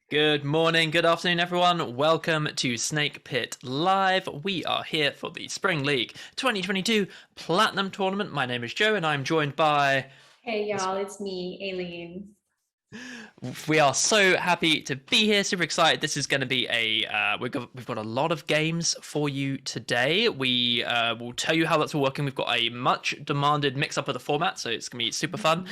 Good morning, good afternoon, everyone. Welcome to Snake Pit Live. We are here for the Spring League 2022 Platinum Tournament. My name is Joe, and I'm joined by... Hey, y'all, it's me, Aileen. We are so happy to be here, super excited. This is going to be we've got a lot of games for you today. We will tell you how that's all working. We've got a much demanded mix-up of the format, so it's going to be super fun.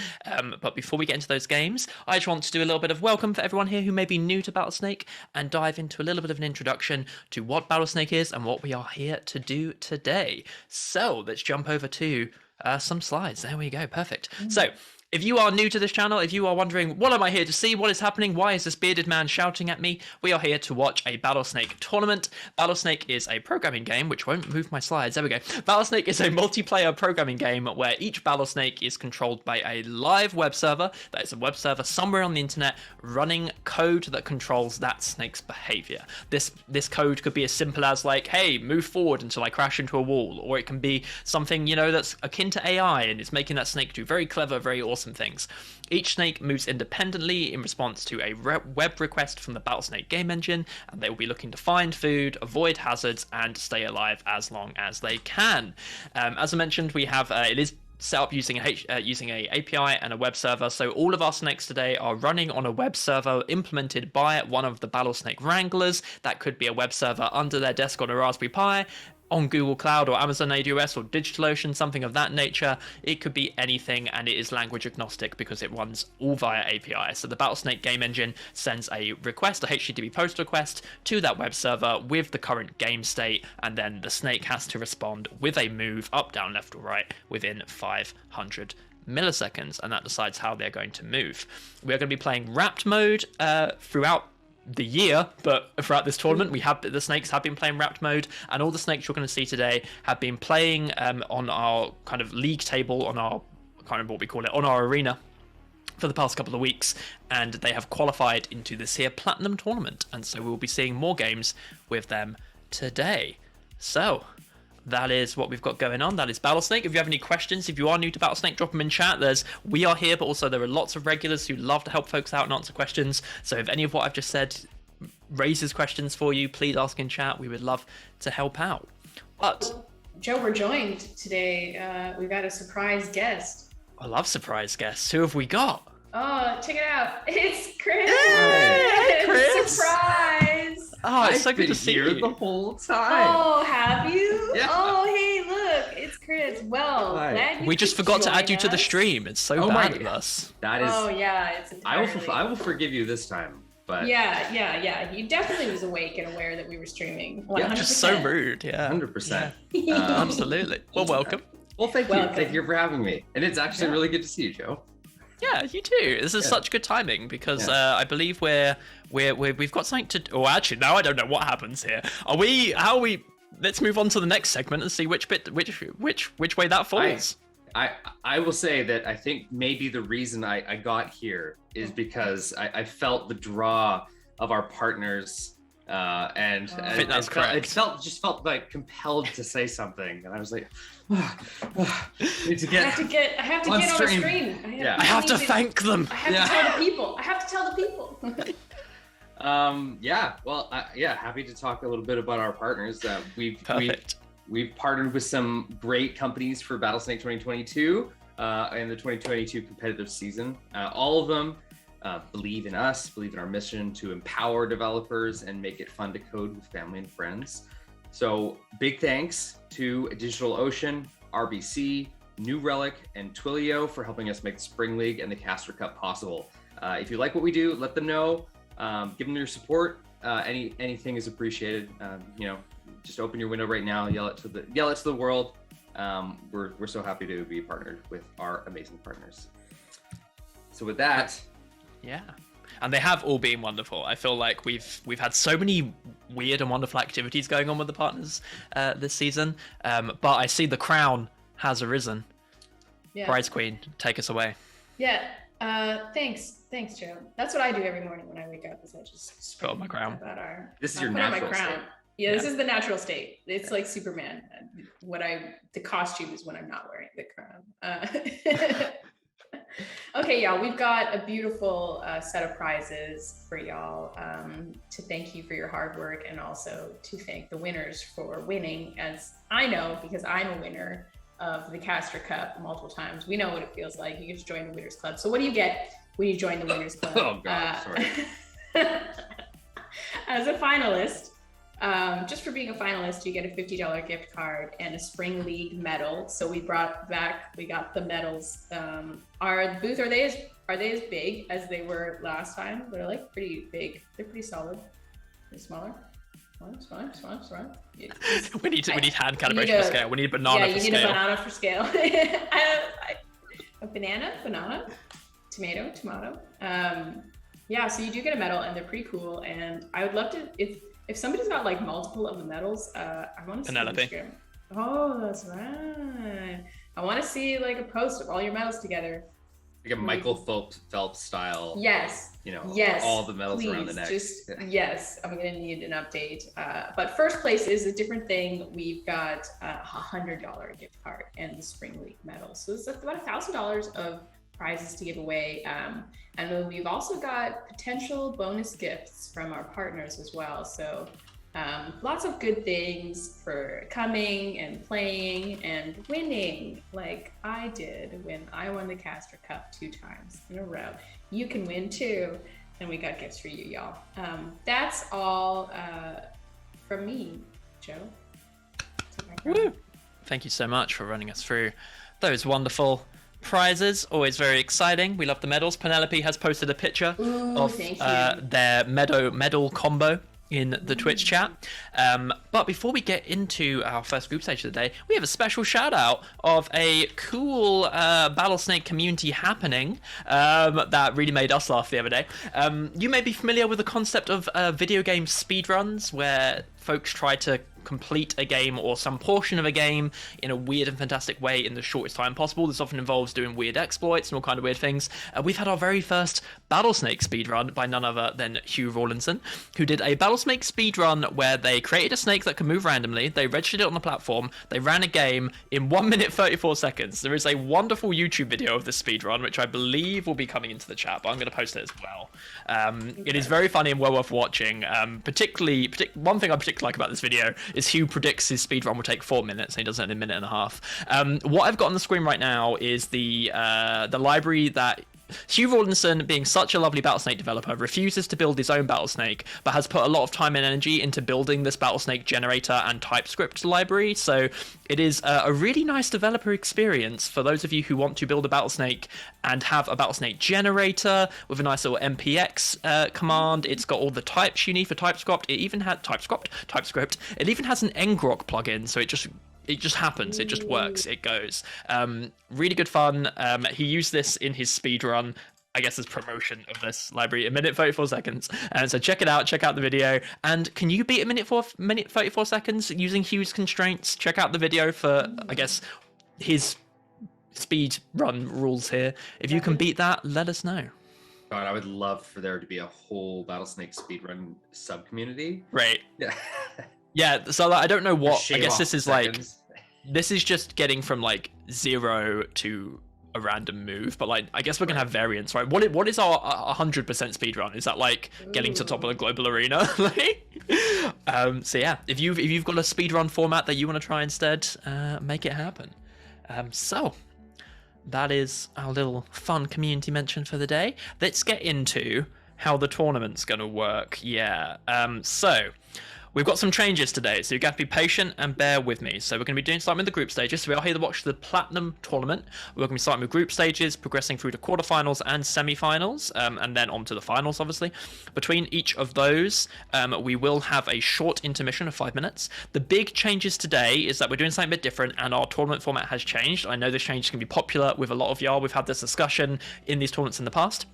But before we get into those games, I just want to do a little bit of welcome for everyone here who may be new to Battlesnake and dive into a little bit of an introduction to what Battlesnake is and what we are here to do today. So let's jump over to some slides. There we go. Perfect. So if you are new to this channel, if you are wondering, what am I here to see? What is happening? Why is this bearded man shouting at me? We are here to watch a Battlesnake tournament. Battlesnake is a programming game, which won't move my slides. There we go. Battlesnake is a multiplayer programming game where each Battlesnake is controlled by a live web server. That is a web server somewhere on the internet running code that controls that snake's behavior. This code could be as simple as like, hey, move forward until I crash into a wall. Or it can be something, that's akin to AI and it's making that snake do very clever, very awesome things. Each snake moves independently in response to a web request from the Battlesnake game engine, and they will be looking to find food, avoid hazards, and stay alive as long as they can. As I mentioned, we have it is set up using a API and a web server, so all of our snakes today are running on a web server implemented by one of the Battlesnake Wranglers. That could be a web server under their desk on a Raspberry Pi, on Google Cloud or Amazon AWS or DigitalOcean, something of that nature. It could be anything, and it is language agnostic because it runs all via API. So the Battlesnake game engine sends a request, a HTTP post request, to that web server with the current game state, and then the snake has to respond with a move up, down, left, or right within 500 milliseconds, and that decides how they're going to move. We're going to be playing wrapped mode throughout the year, but throughout this tournament the snakes have been playing wrapped mode, and all the snakes you're going to see today have been playing on our kind of league table, on our kind of what we call it, on our arena for the past couple of weeks, and they have qualified into this here platinum tournament, and so we'll be seeing more games with them today. So that is what we've got going on. That is Battlesnake. If you have any questions, if you are new to Battlesnake, drop them in chat. We are here, but also there are lots of regulars who love to help folks out and answer questions. So if any of what I've just said raises questions for you, please ask in chat. We would love to help out. But Joe, we're joined today. We've got a surprise guest. I love surprise guests. Who have we got? Oh, check it out. It's Chris. Hey, Chris. Surprise. Oh, it's so good to see you the whole time. Oh, have you? Yeah. Oh, hey, look, it's Chris. Well, glad you we just forgot to add you to the us. stream. It's so bad of us. That is. Oh yeah, it's entirely... I will forgive you this time. But yeah. You definitely was awake and aware that we were streaming. 100%. Yeah, just so rude. Yeah, 100%. Absolutely. Well, welcome. Well, thank you. Thank you for having me. And it's actually really good to see you, Joe. Yeah, you too. This is such good timing because I believe we've got something to. Oh, actually, now I don't know what happens here. How are we? Let's move on to the next segment and see which way that falls. I will say that I think maybe the reason I got here is because I felt the draw of our partners. And I think that's correct. It felt like compelled to say something, and I was like, need to get. I have to get on the screen. I have to thank them. I have to tell the people. I have to tell the people. Happy to talk a little bit about our partners. We've partnered with some great companies for Battlesnake 2022 and the 2022 competitive season. All of them believe in us, believe in our mission to empower developers and make it fun to code with family and friends. So big thanks to DigitalOcean, RBC, New Relic, and Twilio for helping us make the Spring League and the Caster Cup possible. If you like what we do, let them know. Give them your support. Anything is appreciated. Just open your window right now. Yell it to the world. We're so happy to be partnered with our amazing partners. So with that. Yeah, and they have all been wonderful. I feel like we've had so many weird and wonderful activities going on with the partners this season. But I see the crown has arisen. Yeah. Bride's Queen, take us away. Yeah. Thanks, Joe. That's what I do every morning when I wake up. Is I just put on my crown. This is your natural state. Yeah, this is the natural state. It's like Superman. The costume is when I'm not wearing the crown. Okay, y'all, we've got a beautiful set of prizes for y'all to thank you for your hard work and also to thank the winners for winning. As I know, because I'm a winner of the Caster Cup multiple times, we know what it feels like. You get to join the Winners Club. So what do you get when you join the Winners Club? Oh, God, sorry. As a finalist, just for being a finalist, you get a $50 gift card and a Spring League medal. So we got the medals. Are they as big as they were last time? They're like pretty big. They're pretty solid. They're smaller. Smaller. Yeah, we need hand calibration for scale. We need a banana for scale. Yeah, you need a banana for scale. A banana, tomato. Yeah, so you do get a medal and they're pretty cool. And I would love to, if somebody's got like multiple of the medals, I want to see Penelope. Oh, that's right. I want to see like a post of all your medals together. Like a Michael Phelps style. Yes. Yes. All the medals around the neck. Yes, I'm gonna need an update. But first place is a different thing. We've got a $100 gift card and the Spring League medal. So it's about $1,000 of prizes to give away. And then we've also got potential bonus gifts from our partners as well. So lots of good things for coming and playing and winning, like I did when I won the Caster Cup 2 times in a row. You can win too. And we got gifts for you, y'all. That's all from me, Joe. Woo. Thank you so much for running us through those wonderful prizes. Always very exciting. We love the medals. Penelope has posted a picture of their medal combo in the Twitch chat. But before we get into our first group stage of the day, we have a special shout out of a cool Battlesnake community happening that really made us laugh the other day. You may be familiar with the concept of video game speedruns, where folks try to complete a game or some portion of a game in a weird and fantastic way in the shortest time possible. This often involves doing weird exploits and all kind of weird things. We've had our very first Battlesnake speedrun by none other than Hugh Rawlinson, who did a Battlesnake speedrun where they created a snake that could move randomly, they registered it on the platform, they ran a game in 1 minute 34 seconds. There is a wonderful YouTube video of this speedrun, which I believe will be coming into the chat, but I'm going to post it as well. It is very funny and well worth watching. Particularly, one thing I particularly like about this video is Hugh predicts his speedrun will take 4 minutes, and he does it in 1.5 minutes. What I've got on the screen right now is the library that Hugh Rawlinson, being such a lovely Battlesnake developer, refuses to build his own Battlesnake, but has put a lot of time and energy into building this Battlesnake generator and TypeScript library. So it is a really nice developer experience for those of you who want to build a Battlesnake and have a Battlesnake generator with a nice little MPX command. It's got all the types you need for TypeScript. It even had TypeScript. It even has an ngrok plugin, so it just happens. It just works. It goes. Really good fun. He used this in his speedrun, I guess, as promotion of this library, 1 minute 34 seconds. And so check it out. Check out the video. And can you beat 1 minute 34 seconds using Hugh's constraints? Check out the video for, I guess, his speed run rules here. If you can beat that, let us know. God, I would love for there to be a whole Battlesnake speedrun sub-community. Right. Yeah. Yeah, so I don't know what, I guess this is seconds. This is just getting from like 0 to a random move, but like I guess we're gonna have variants, right? What is our 100% speedrun? Is that like getting to top of the global arena? So yeah, if you've got a speedrun format that you want to try instead, make it happen. So that is our little fun community mention for the day. Let's get into how the tournament's gonna work. Yeah. So we've got some changes today, so you've got to be patient and bear with me. So we're going to be starting with the group stages. So we are here to watch the Platinum Tournament. We're going to be starting with group stages, progressing through to quarterfinals and semi-finals, and then on to the finals, obviously. Between each of those, we will have a short intermission of 5 minutes. The big changes today is that we're doing something a bit different, and our tournament format has changed. I know this change can be popular with a lot of y'all. We've had this discussion in these tournaments in the past.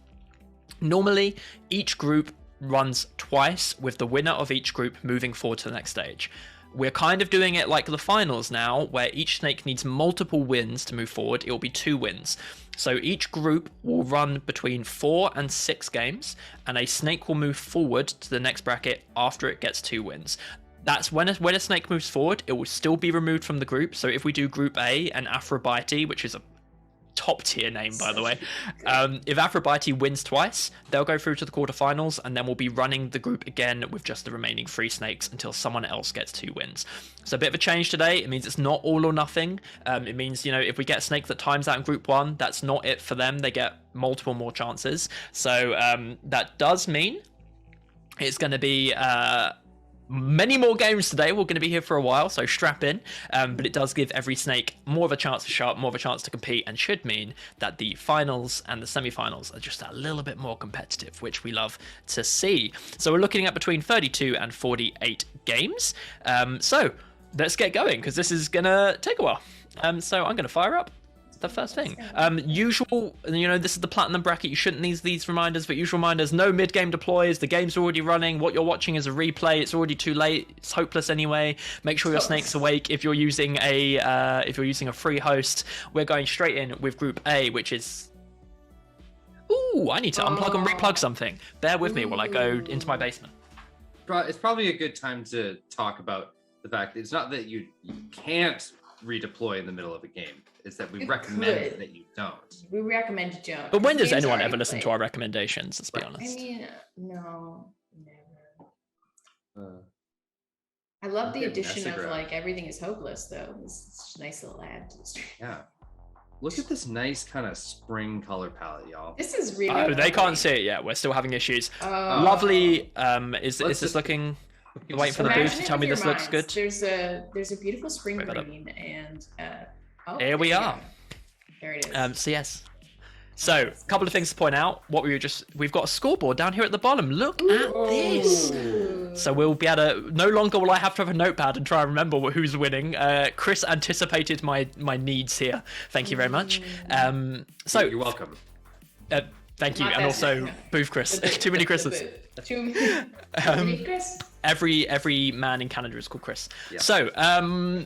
Normally, each group runs twice, with the winner of each group moving forward to the next stage. We're kind of doing it like the finals now, where each snake needs multiple wins to move forward. It will be 2 wins. So each group will run between 4 and 6 games, and a snake will move forward to the next bracket after it gets 2 wins. That's when a snake moves forward, it will still be removed from the group. So if we do Group A and Aphrodite, which is a top tier name, by the way. If Aphrodite wins twice, they'll go through to the quarterfinals, and then we'll be running the group again with just the remaining 3 snakes until someone else gets 2 wins. So a bit of a change today. It means it's not all or nothing. It means, if we get a snake that times out in group 1, that's not it for them. They get multiple more chances. So that does mean it's going to be many more games today. We're going to be here for a while, so strap in. But it does give every snake more of a chance to show up, more of a chance to compete, and should mean that the finals and the semi-finals are just a little bit more competitive, which we love to see. So we're looking at between 32 and 48 games. So let's get going, because this is going to take a while. So I'm going to fire up the first thing. Usual, this is the platinum bracket. You shouldn't need these reminders, but usual reminders: no mid-game deploys. The game's already running. What you're watching is a replay. It's already too late. It's hopeless anyway. Make sure your snake's awake. If you're using a free host, we're going straight in with Group A, which is. Ooh, I need to unplug and replug something. Bear with me while I go into my basement. It's probably a good time to talk about the fact that it's not that you can't redeploy in the middle of a game. Is that we recommend that you don't. We recommend you don't. But when does anyone ever listen to our recommendations? Let's be honest. I mean, no, never. I love the addition of everything is hopeless, though. It's a nice little add to the stream. Yeah. Look at this nice kind of spring color palette, y'all. This is really. Oh, they can't see it yet. We're still having issues. Lovely. Is this looking? Wait for the booth to tell me this looks good. There's a beautiful spring green and. Here we are. There it is. So yes. So a couple of things to point out. We've got a scoreboard down here at the bottom. Look at this. So we'll be able to. No longer will I have to have a notepad and try and remember who's winning. Chris anticipated my needs here. Thank you very much. So you're welcome. Thank you, and also booth Chris. Too many Chris's. Too many Chris. Every man in Canada is called Chris. Yeah. So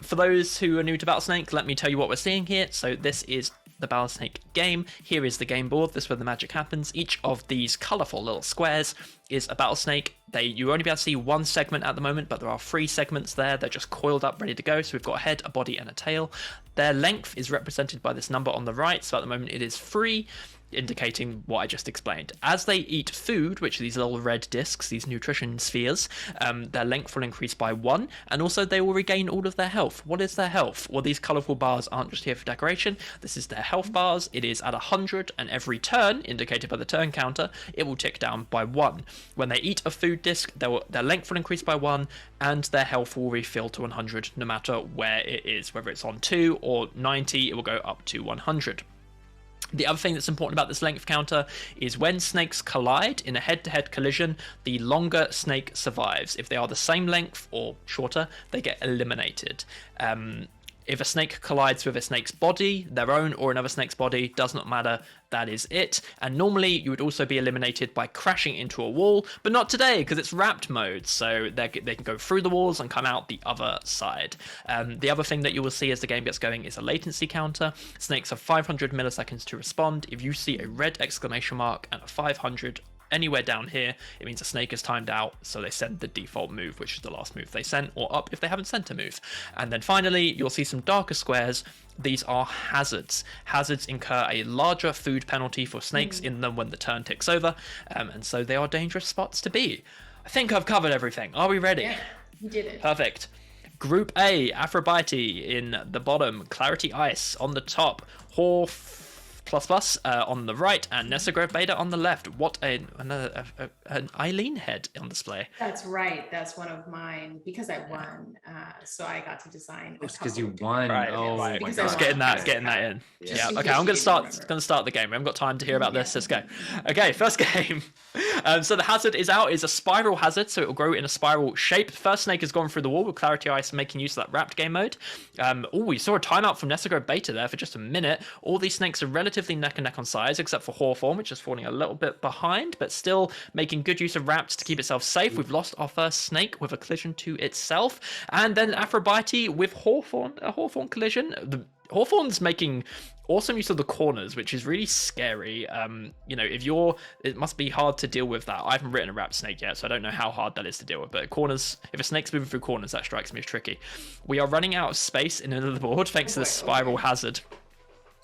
for those who are new to Battlesnake, let me tell you what we're seeing here. So this is the Battlesnake game. Here is the game board. This is where the magic happens. Each of these colourful little squares is a Battlesnake. You only be able to see one segment at the moment, but there are 3 segments there. They're just coiled up, ready to go. So we've got a head, a body, and a tail. Their length is represented by this number on the right. So at the moment it is 3, indicating what I just explained. As they eat food, which are these little red discs, these nutrition spheres, their length will increase by 1, and also they will regain all of their health. What is their health? Well, these colourful bars aren't just here for decoration. This is their health bars. It is at 100, and every turn, indicated by the turn counter, it will tick down by 1. When they eat a food disc, their length will increase by 1, and their health will refill to 100 no matter where it is. Whether it's on 2 or 90, it will go up to 100. The other thing that's important about this length counter is when snakes collide in a head-to-head collision, the longer snake survives. If they are the same length or shorter, they get eliminated. If a snake collides with a snake's body, their own or another snake's body, does not matter, that is it. And normally you would also be eliminated by crashing into a wall, but not today because it's wrapped mode, so they can go through the walls and come out the other side. The other thing that you will see as the game gets going is a latency counter. Snakes have 500 milliseconds to respond. If you see a red exclamation mark and a 500 anywhere down here, it means a snake is timed out, so they send the default move, which is the last move they sent, or up if they haven't sent a move. And then finally, you'll see some darker squares. These are hazards. Hazards incur a larger food penalty for snakes in them when the turn ticks over, and so they are dangerous spots to be. I think I've covered everything. Are we ready? Yeah, you did it. Perfect. Group A, Aphrodite in the bottom, Clarity Ice on the top, Horf on the right, and Nessagrove Beta on the left. What an Aileen head on display. That's right. That's one of mine because I won. So I got to design. It's because you won. Right. Oh my God. God. Getting that in. Yeah. Okay. I'm gonna start the game. We haven't got time to hear about this. Let's go. Okay. First game. So the hazard is out. It's a spiral hazard, so it will grow in a spiral shape. First snake has gone through the wall with Clarity Ice making use of that wrapped game mode. We saw a timeout from Nessagrove Beta there for just a minute. All these snakes are relatively neck and neck on size, except for Hawthorne, which is falling a little bit behind, but still making good use of wraps to keep itself safe. We've lost our first snake with a collision to itself, and then Aphrodite with Hawthorne, a Hawthorne collision. Hawthorne's making awesome use of the corners, which is really scary. It must be hard to deal with that. I haven't written a wrapped snake yet, so I don't know how hard that is to deal with, but corners, if a snake's moving through corners, that strikes me as tricky. We are running out of space in the middle of the board thanks to the spiral hazard.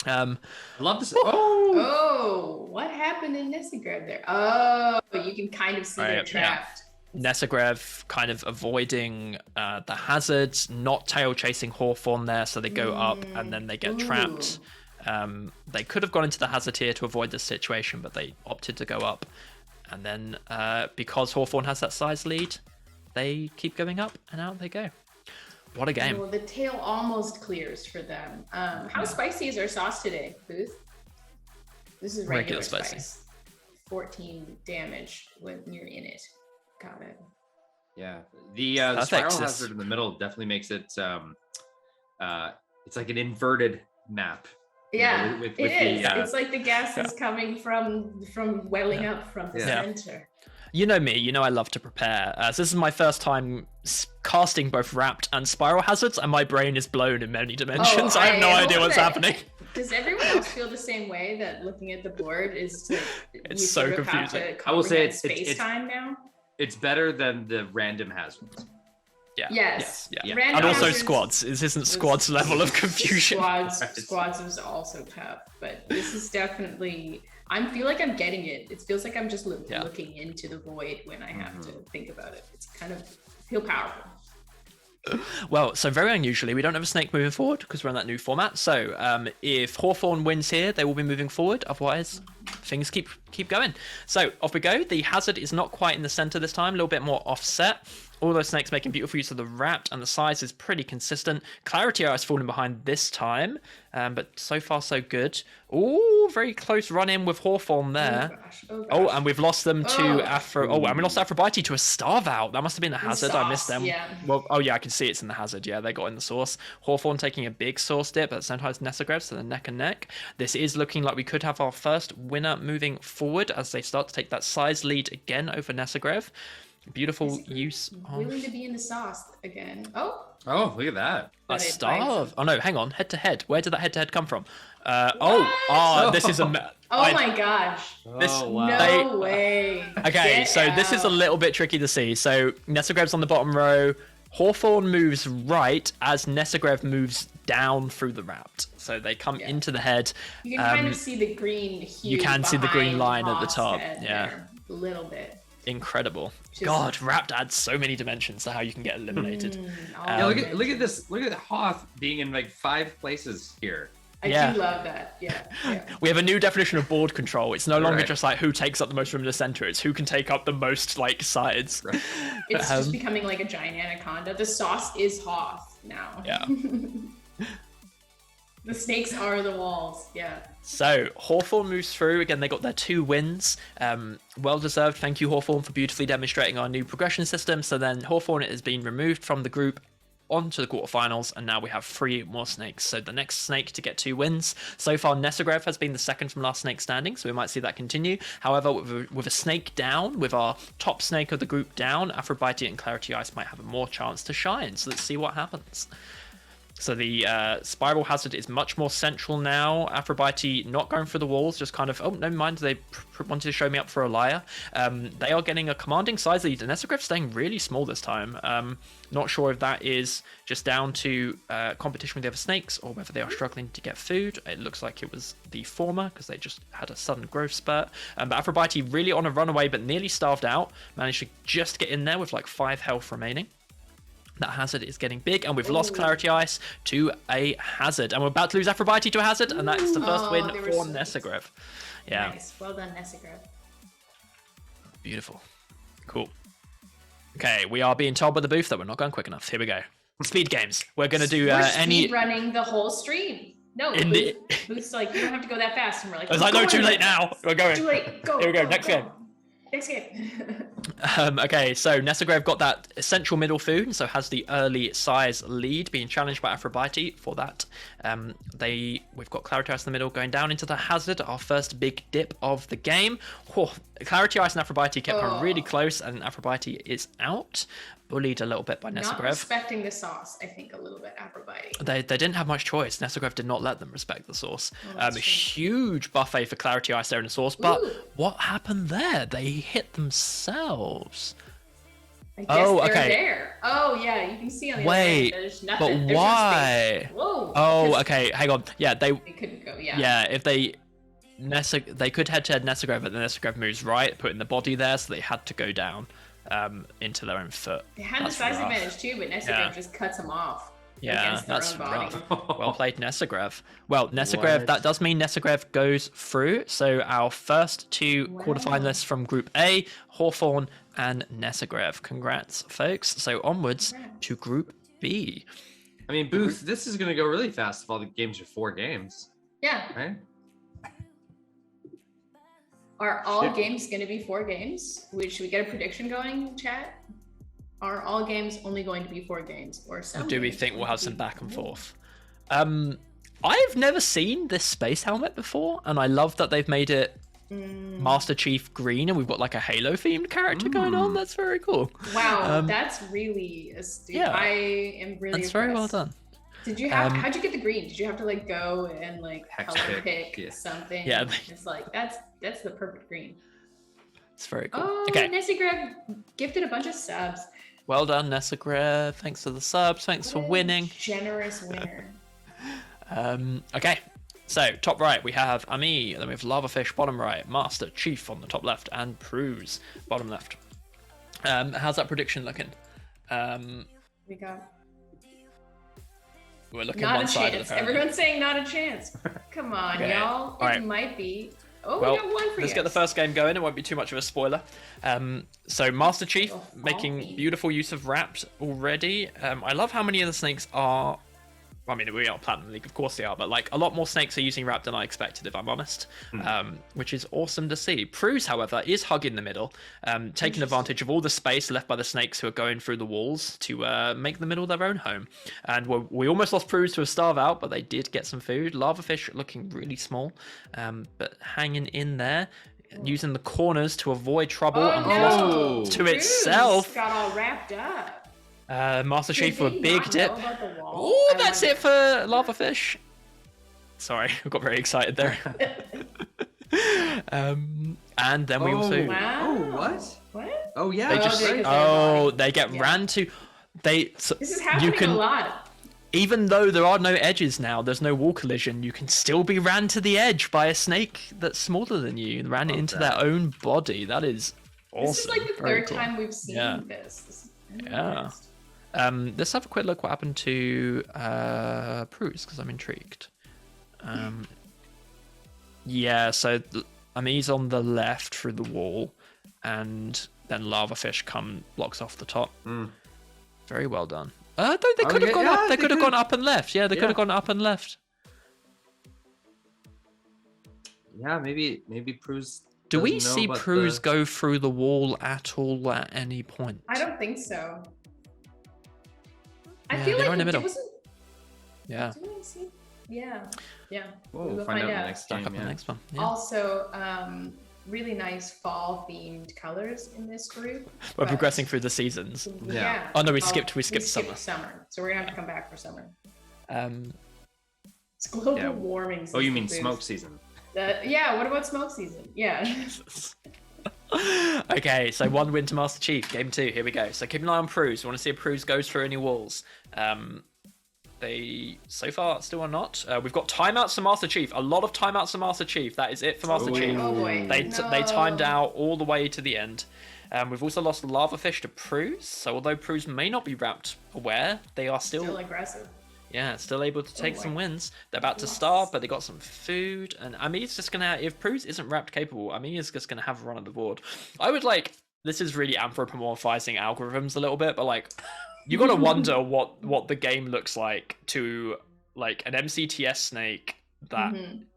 I love this. Oh, what happened in Nessegrad there? Oh, you can kind of see they're trapped. Nessegrad kind of avoiding the hazards, not tail chasing Hawthorne there, so they go up and then they get trapped. They could have gone into the hazard here to avoid this situation, but they opted to go up. And then because Hawthorne has that size lead, they keep going up and out they go. What a game. Well, the tail almost clears for them. How spicy is our sauce today, Booth? This is regular spice. 14 damage when you're in it. Got it. Yeah, the spiral hazard in the middle definitely makes it. It's like an inverted map. Yeah, with it is. It's like the gas is coming from welling up from the center. You know me, you know I love to prepare. So this is my first time casting both Wrapped and Spiral Hazards, and my brain is blown in many dimensions. I have no idea what's happening. Does everyone else feel the same way, that looking at the board is it's so confusing. I will say it's space-time now? It's better than the random hazards. Yeah. Yes. Yeah. And also squads. This isn't squads level of confusion. Squads was also tough, but this is definitely. I feel like I'm getting it. It feels like I'm just looking into the void when I have to think about it. It's kind of feel powerful. Well, so very unusually, we don't have a snake moving forward because we're on that new format. So if Hawthorne wins here, they will be moving forward. Otherwise, things keep going. So off we go. The hazard is not quite in the center this time, a little bit more offset. All those snakes making beautiful use of the Wrapped, and the size is pretty consistent. Clarity Eye is falling behind this time, but so far so good. Oh, very close run in with Hawthorne there. Oh, gosh. Oh, and we've lost them to Afro. Oh, and we lost Aphrodite to a Starve Out. That must have been the hazard. I missed them. Yeah. Well, oh yeah, I can see it's in the hazard. Yeah, they got in the source. Hawthorne taking a big source dip, but sometimes Nessegrad, so they're neck and neck. This is looking like we could have our first winner moving forward as they start to take that size lead again over Nessegrad. Beautiful use of... Willing to be in the sauce again. Oh, look at that. A Starve. Oh no, hang on. Head to head. Where did that head to head come from? This is a... my gosh. No way. Okay, this is a little bit tricky to see. So Nessegrev's on the bottom row. Hawthorne moves right as Nessegrad moves down through the Wrapped. So they come into the head. You can kind of see the green hue. You can see the green line at the top. Yeah. A little bit. Incredible. God, Wrapped adds so many dimensions to how you can get eliminated. Look at this. Look at Hoth being in like 5 places here. I do love that. Yeah. We have a new definition of board control. It's no longer just like who takes up the most room in the center. It's who can take up the most like sides. Right. It's just becoming like a giant anaconda. The sauce is Hoth now. Yeah. The snakes are the walls. Yeah. So Hawthorne moves through. Again, they got their 2 wins. Well deserved. Thank you, Hawthorne, for beautifully demonstrating our new progression system. So then Hawthorne has been removed from the group onto the quarterfinals, and now we have 3 more snakes. So the next snake to get 2 wins. So far, Nessegrad has been the second from last snake standing, so we might see that continue. However, with a snake down, with our top snake of the group down, Aphrodite and Clarity Ice might have a more chance to shine. So let's see what happens. So the spiral hazard is much more central now. Aphrodite not going through the walls, just kind of, oh, never mind, they wanted to show me up for a liar. They are getting a commanding size lead, and Nessegrad staying really small this time. Not sure if that is just down to competition with the other snakes or whether they are struggling to get food. It looks like it was the former because they just had a sudden growth spurt. But Aphrodite really on a runaway but nearly starved out. Managed to just get in there with like 5 health remaining. That hazard is getting big, and we've lost Clarity Ice to a hazard. And we're about to lose Aphrodite to a hazard, and that's the first win for Nessegrad. Yeah. Nice. Well done, Nessegrad. Beautiful. Cool. Okay, we are being told by the booth that we're not going quick enough. Here we go. Speed games. We're going to do speed running the whole stream. No, Booth's like, you don't have to go that fast. And we're like, I was like, no, too late now. We're going. Too late. Go. Here we go. Next game. Next game. Okay, so Nessegrad got that essential middle food, so has the early size lead, being challenged by Aphrodite for that. We've got Clarity Ice in the middle, going down into the hazard, our first big dip of the game. Clarity Ice and Aphrodite kept her really close, and Aphrodite is out. Bullied a little bit by Nessegrad. Not respecting the sauce, I think, a little bit, Aphrodite. They didn't have much choice. Nessegrad did not let them respect the sauce. A huge buffet for Clarity Ice there in the sauce, but what happened there? They hit themselves. I guess Oh, they're okay. there. Oh yeah, you can see on the Wait, other end, there's but nothing. There's why? No space. Whoa. Oh, because okay. Hang on. Yeah, They couldn't go. Yeah. yeah. If they they could head to head Nessagrav, but the Nessagrav moves right, putting the body there, so they had to go down into their own foot. They had the size advantage too, but Nessagrav just cuts them off. Yeah, against their that's own body. rough. Well played, Nessagrav. Well, Nessagrav, that does mean Nessagrav goes through. So our first two quarterfinalists from Group A, Hawthorne and Nessagrav. Congrats, folks. So onwards to Group B. I mean, Booth, this is going to go really fast if all the games are 4 games. Yeah. Right? Are all games going to be 4 games? Should we get a prediction going, chat? Are all games only going to be 4 games, or some? Or do we think we'll have some back and forth? I've never seen this space helmet before, and I love that they've made it Master Chief green, and we've got like a Halo themed character going on. That's very cool. Wow, that's really astute. Yeah, I am really. That's very well done. Did you have? How'd you get the green? Did you have to like go and like Hex color pick, pick something? Yeah, it's like that's the perfect green. It's very cool. Oh, okay. Nessagrav gifted a bunch of subs. Well done, Nessagrav. Thanks for the subs. Thanks for winning. Generous winner. Okay. So, top right, we have Ami, then we have Lavafish, bottom right, Master Chief on the top left, and Pruse, bottom left. How's that prediction looking? We got We're looking not one a side chance. of the Everyone's saying not a chance. Come on, Okay. y'all. All right. It might be. Oh, Well, we got one for let's you. get the first game going. It won't be too much of a spoiler. So Master Chief making beautiful use of wrapped already. I love how many of the snakes are. I mean, we are Platinum League, of course they are, but like a lot more snakes are using wrapped than I expected, if I'm honest, which is awesome to see. Pruse, however, is hugging the middle, taking advantage of all the space left by the snakes who are going through the walls to make the middle their own home. And we almost lost Pruse to a starve out, but they did get some food. Lavafish looking really small, but hanging in there, using the corners to avoid trouble and no. to Pruse itself. got all wrapped up. Master Chief for a Did he big not dip. know about the wall? Oh, I that's wonder- it for Lavafish. Sorry, I got very excited there. And then we also. Wow. Oh, what? What? Oh, yeah. They Oh, just. they get their Oh, body. they get Yeah. ran to. This is happening a lot. Even though there are no edges now, there's no wall collision, you can still be ran to the edge by a snake that's smaller than you, ran into their own body. That is awesome. This is like the Very third cool. time we've seen Yeah. this. This is really Yeah. fast. Let's have a quick look what happened to Pruse, because I'm intrigued. Yeah, so Ami's on the left through the wall, and then Lavafish blocks off the top. Very well done. They could have gone up. They could have gone up and left. Yeah, they could have gone up and left. Yeah, maybe Pruse. Do we doesn't know see about Pruse go through the wall at all at any point? I don't think so. I Yeah, feel they were like in the middle. it wasn't. Yeah. Did I see? Yeah. We'll find out in the next Back game. up the Yeah. next one. Yeah. Also, really nice fall themed colors in this group. We're but- progressing through the seasons. Yeah. Oh no, we Well, skipped summer. summer. So we're gonna have to come back for summer. It's global Yeah. warming. Oh, you season, mean please. smoke season? Yeah. What about smoke season? Yeah. Okay, so 1 win to Master Chief. Game 2, here we go. So keep an eye on Pruse. We want to see if Pruse goes through any walls. They, so far, still are not. We've got timeouts to Master Chief. A lot of timeouts to Master Chief. That is it for Master Chief. Oh boy. They No. timed out all the way to the end. We've also lost Lavafish to Pruse. So although Pruse may not be wrapped aware, they are Still aggressive. yeah, still able to take boy. some wins. They're about to starve, but they got some food. And Ami's just gonna, if Pruse isn't wrapped capable, Ami is just gonna have a run at the board. I would like, this is really anthropomorphizing algorithms a little bit, but like, you gotta wonder what the game looks like to like an MCTS snake that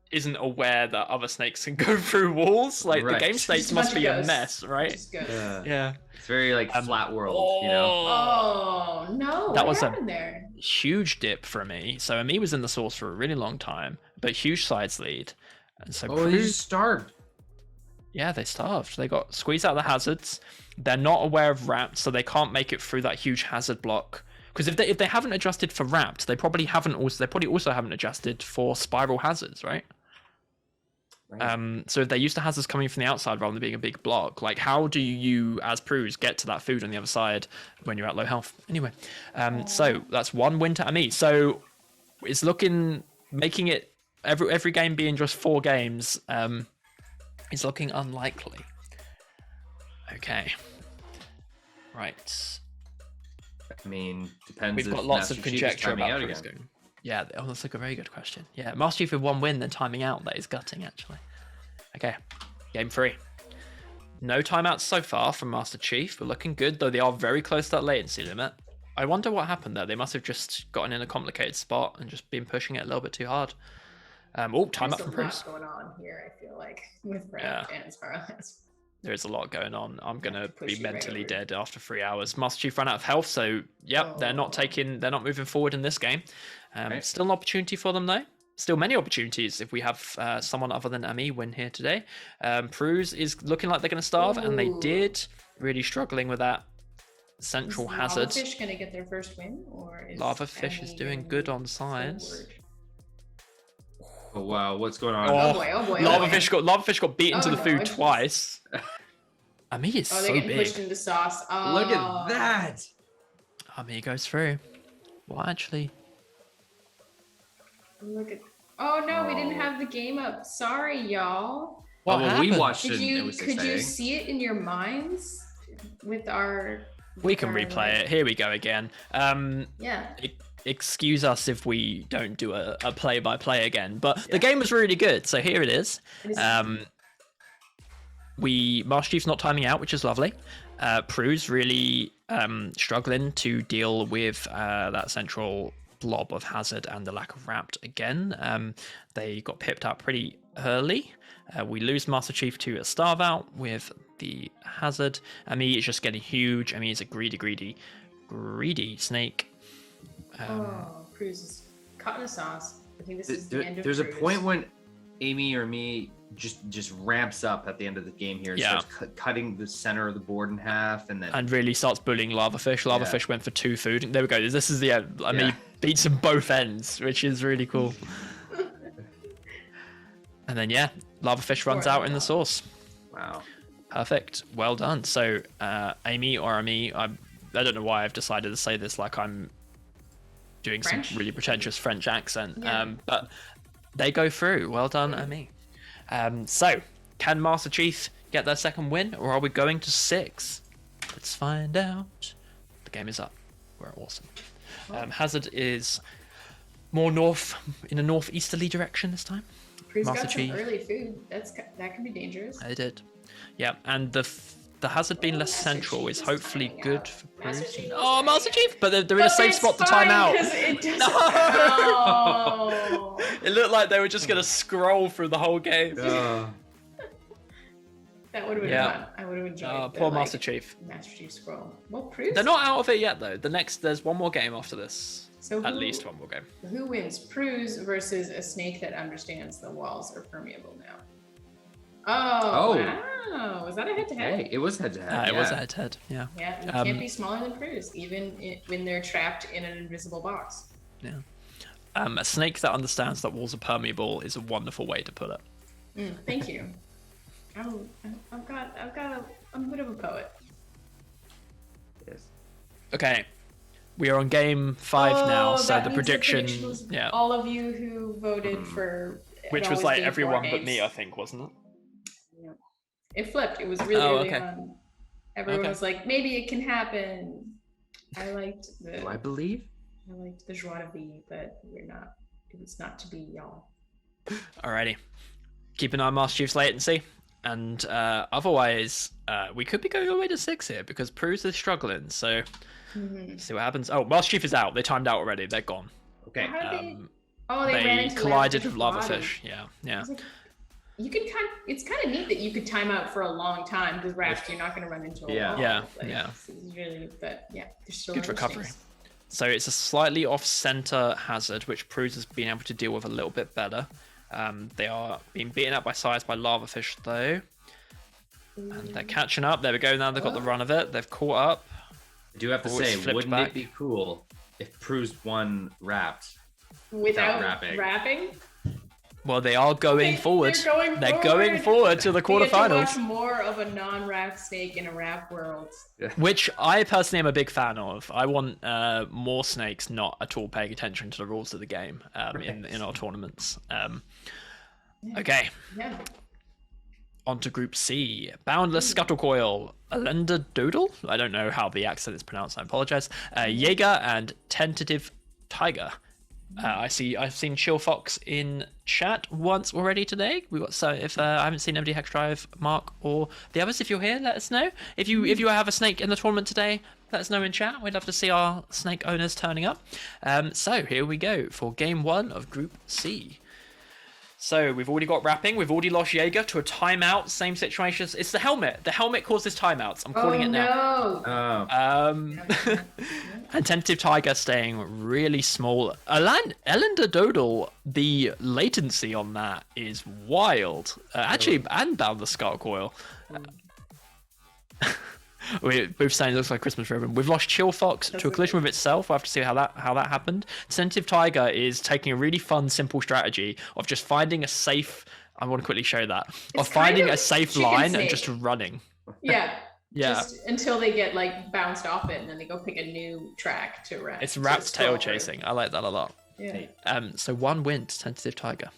isn't aware that other snakes can go through walls. Like the game states Just a must bunch be of a ghosts. mess, right? Just good. Yeah. It's very like flat world, you know. Oh no! That what was a- happened there? Huge dip for me. So Ami was in the source for a really long time, but huge sides lead. And so Oh, they just starved. yeah, they starved. They got squeezed out of the hazards. They're not aware of wrapped, so they can't make it through that huge hazard block. Because if they haven't adjusted for wrapped, they probably also haven't adjusted for spiral hazards, right? Right. So if they're used to hazards coming from the outside rather than being a big block, like how do you as Prus get to that food on the other side when you're at low health? Anyway, so that's 1 win to Ami. So it's making it every game being just 4 games is looking unlikely. Okay. Right. I mean, depends. We've got lots of conjecture about Prus going. Yeah, that's like a very good question. Yeah, Master Chief with 1 win, then timing out. That is gutting, actually. Okay, game 3. No timeouts so far from Master Chief. We're looking good, though they are very close to that latency limit. I wonder what happened there. They must have just gotten in a complicated spot and just been pushing it a little bit too hard. Timeout from Prus. There's a lot going on here, I feel like, with Brad and Sparrows. There is a lot going on. I'm going to be mentally dead after 3 hours. Master Chief ran out of health, so they're not moving forward in this game. Still an opportunity for them, though. Still many opportunities if we have someone other than Ami win here today. Prus is looking like they're going to starve, and they did. Really struggling with that central hazard. Is Lavafish going to get their first win? Or is Lavafish is doing good on sides. Oh wow, what's going on? Oh boy. Lavafish got beaten to the food twice. Ami is so big. They're getting pushed into sauce. Oh. Look at that. Ami goes through. Well, actually. Oh no, we didn't have the game up. Sorry, y'all. We watched it. Could you see it in your minds with our? We can replay it. Here we go again. Excuse us if we don't do a play-by-play again, but the game was really good. So here it is. Master Chief's not timing out, which is lovely. Prus really struggling to deal with that central blob of hazard and the lack of wrapped again. They got pipped out pretty early. We lose Master Chief to a starve out with the hazard. Ami is just getting huge. Ami is a greedy snake. Prus is caught in a sauce. I think this is the end of There's a Prus. point when Amy or me just ramps up at the end of the game here and starts cutting the center of the board in half, and really starts bullying Lavafish. Lavafish went for 2 food. There we go. This is the end. Ami beats them both ends, which is really cool. And then Lavafish runs out in the sauce. Wow. Perfect. Well done. So Amy or Ami, I don't know why I've decided to say this like I'm doing French? some really pretentious French accent, but they go through. Well done, Ami. So, can Master Chief get their second win, or are we going to 6? Let's find out. The game is up. We're awesome. Hazard is more north, in a northeasterly direction this time. Prus Master got some Chief. early food. That can be dangerous. They did. Yeah, and the hazard being less central is hopefully good for Prus. Master Chief! But they're in a safe spot to time out. No! It looked like they were just going to scroll through the whole game. That would have been fun. I would have enjoyed poor Master Chief. Master Chief scroll. Well, Prus. They're not out of it yet, though. There's one more game after this. At least one more game. Who wins? Prus versus a snake that understands the walls are permeable now. Wow. Was that a head-to-head? Hey, it was head-to-head. It was a head-to-head, yeah. Yeah, you can't be smaller than Prus, even when they're trapped in an invisible box. Yeah. A snake that understands that walls are permeable is a wonderful way to put it. Thank you. I'm a bit of a poet. Yes. Okay. We are on game 5 now, so the prediction, was all of you who voted for, which was like everyone but me, I think, wasn't it? Yeah. It flipped. It was really early on. Everyone was like, maybe it can happen. I liked the. Do I believe? I liked the joie de vivre, but we're not. It was not to be, y'all. Alrighty. Keep an eye on Master Chief's latency. And otherwise, we could be going all the way to 6 here because Prus is struggling. So, see what happens. Oh, Master Chief is out. They timed out already. They're gone. Okay. They collided with Lavafish. Yeah. You can it's kind of neat that you could time out for a long time because Raft, you're not going to run into a wall. Yeah. This is really, but there's still good recovery. So it's a slightly off-center hazard, which Prus has been able to deal with a little bit better. They are being beaten up by size by Lavafish, though. And they're catching up. There we go. Now they've got the run of it. They've caught up. I do have to say, wouldn't it be cool if Prus won wrapped without wrapping? Wrapping? Well, they are going forward. They're going forward to the We get to quarterfinals. watch more of a non-rap snake in a rap world. Which I personally am a big fan of. I want more snakes not at all paying attention to the rules of the game in our tournaments. Okay. Yeah. On to Group C. Boundless Scuttlecoil, Alenda Doodle. I don't know how the accent is pronounced. I apologize. Jaeger and Tentative Tiger. I've seen Chill Fox in chat once already today. We got if I haven't seen anybody Hex Drive, Mark, or the others. If you're here, let us know. If you have a snake in the tournament today, let us know in chat. We'd love to see our snake owners turning up. So here we go for game 1 of Group C. So we've already got wrapping. We've already lost Jaeger to a timeout. Same situation. It's the helmet. The helmet causes timeouts. I'm calling it now. No. And Tentative Tiger staying really small. Elender Doodle, the latency on that is wild. Actually, and Boundless Scar Coil. We're both saying it looks like Christmas ribbon. We've lost Chill Fox to a collision with itself. We'll have to see how that happened. Tentative Tiger is taking a really fun, simple strategy of just finding a safe. I want to quickly show that. Of finding a safe line and just running. Yeah. Yeah. Just until they get like bounced off it, and then they go pick a new track to run. It's wrapped tail chasing. I like that a lot. Yeah. So 1 win to Tentative Tiger.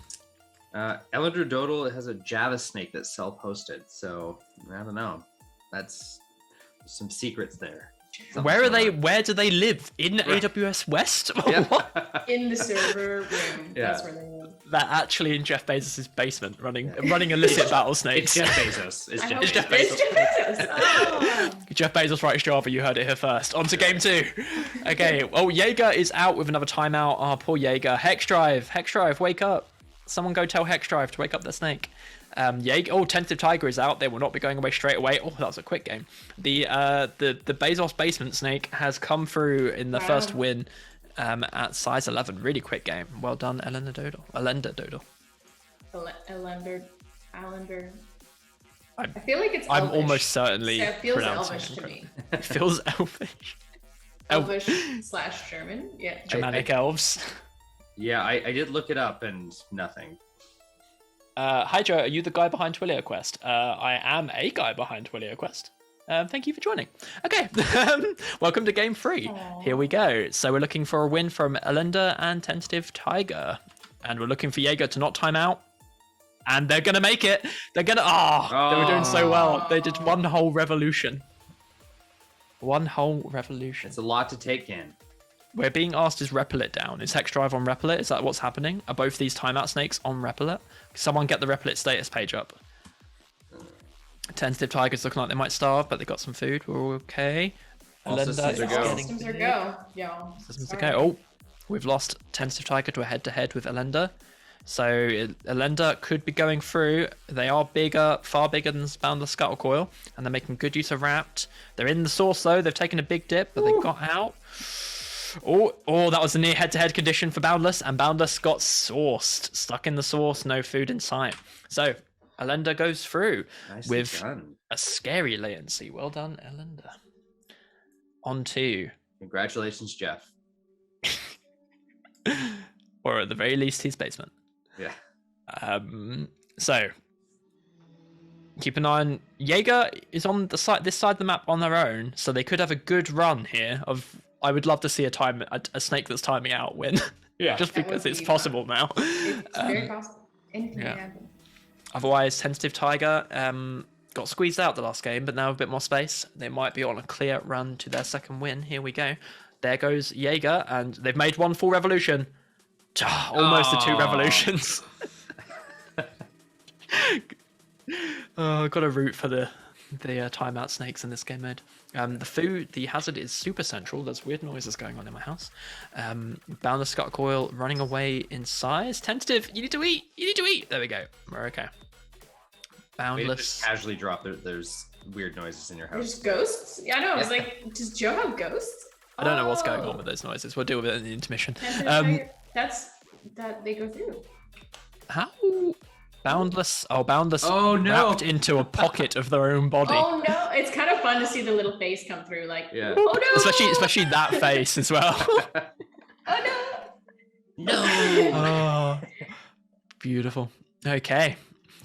Elender Doodle has a Java snake that's self-hosted, so I don't know. That's some secrets there. Where are they? Where do they live? In AWS West? What? In the server room. Yeah. That's where they live. They're actually in Jeff Bezos' basement running illicit battle snakes. It's Jeff Bezos. It's Jeff Bezos. It's Jeff Bezos. Oh. Jeff Bezos writes Java, you heard it here first. On to game 2. Okay, well, Jaeger is out with another timeout. Oh, poor Jaeger. Hex Drive, wake up. Someone go tell Hex Drive to wake up their snake. Jaeger, Tentative Tiger is out. They will not be going away straight away. Oh, that was a quick game. The Bezos basement snake has come through in the first win at size 11. Really quick game. Well done, Elender Doodle. Allender. I feel like it's I'm Elvish. almost certainly It feels pronouncing Elvish it to me. It feels Elvish. Elvish/German. Yeah. Germanic elves. Yeah, I did look it up and nothing. Hi Joe, are you the guy behind Twilio Quest? I am a guy behind Twilio Quest. Thank you for joining. Okay, welcome to game 3. Aww. Here we go. So we're looking for a win from Elender and Tentative Tiger. And we're looking for Jaeger to not time out. And they're going to make it. They're going to... they were doing so well. They did one whole revolution. It's a lot to take in. We're being asked, is Repellet down? Is Hex Drive on Repellet? Is that what's happening? Are both these timeout snakes on Repellet? Someone get the Repellet status page up. Tentative Tigers looking like they might starve, but they got some food. We're okay. All systems are go. Systems are go, y'all. Systems are go. Oh, we've lost Tentative Tiger to a head-to-head with Elender. So Elender could be going through. They are bigger, far bigger than Boundless Scuttlecoil, and they're making good use of Wrapped. They're in the source though. They've taken a big dip, but they got out. Oh, that was a near head-to-head condition for Boundless, and Boundless got sourced. Stuck in the source, no food in sight. So, Elender goes through with a scary latency. Well done, Elender. On to... Congratulations, Jeff. Or at the very least, his basement. Yeah. So, keep an eye on... Jaeger is on this side of the map on their own, so they could have a good run here of... I would love to see a snake that's timing out win. Yeah. Just because it's possible now. It's very possible. Anything can happen. Otherwise, Tentative Tiger got squeezed out the last game, but now a bit more space. They might be on a clear run to their second win. Here we go. There goes Jaeger, and they've made one full revolution. Almost the 2 revolutions. Got to root for the timeout snakes in this game mode. The hazard is super central. There's weird noises going on in my house. Boundless Scuttlecoil running away in size. Tentative, you need to eat. There we go. We're okay. Boundless. Just casually drop. There's weird noises in your house. There's ghosts? Yeah, I know. I was like, does Joe have ghosts? I don't know what's going on with those noises. We'll deal with it in the intermission. That they go through. How? Boundless Oh, no. wrapped into a pocket of their own body. Oh no, it's kind of fun to see the little face come through, like, yeah. Oh no! Especially that face as well. Oh no! No. Beautiful. Okay.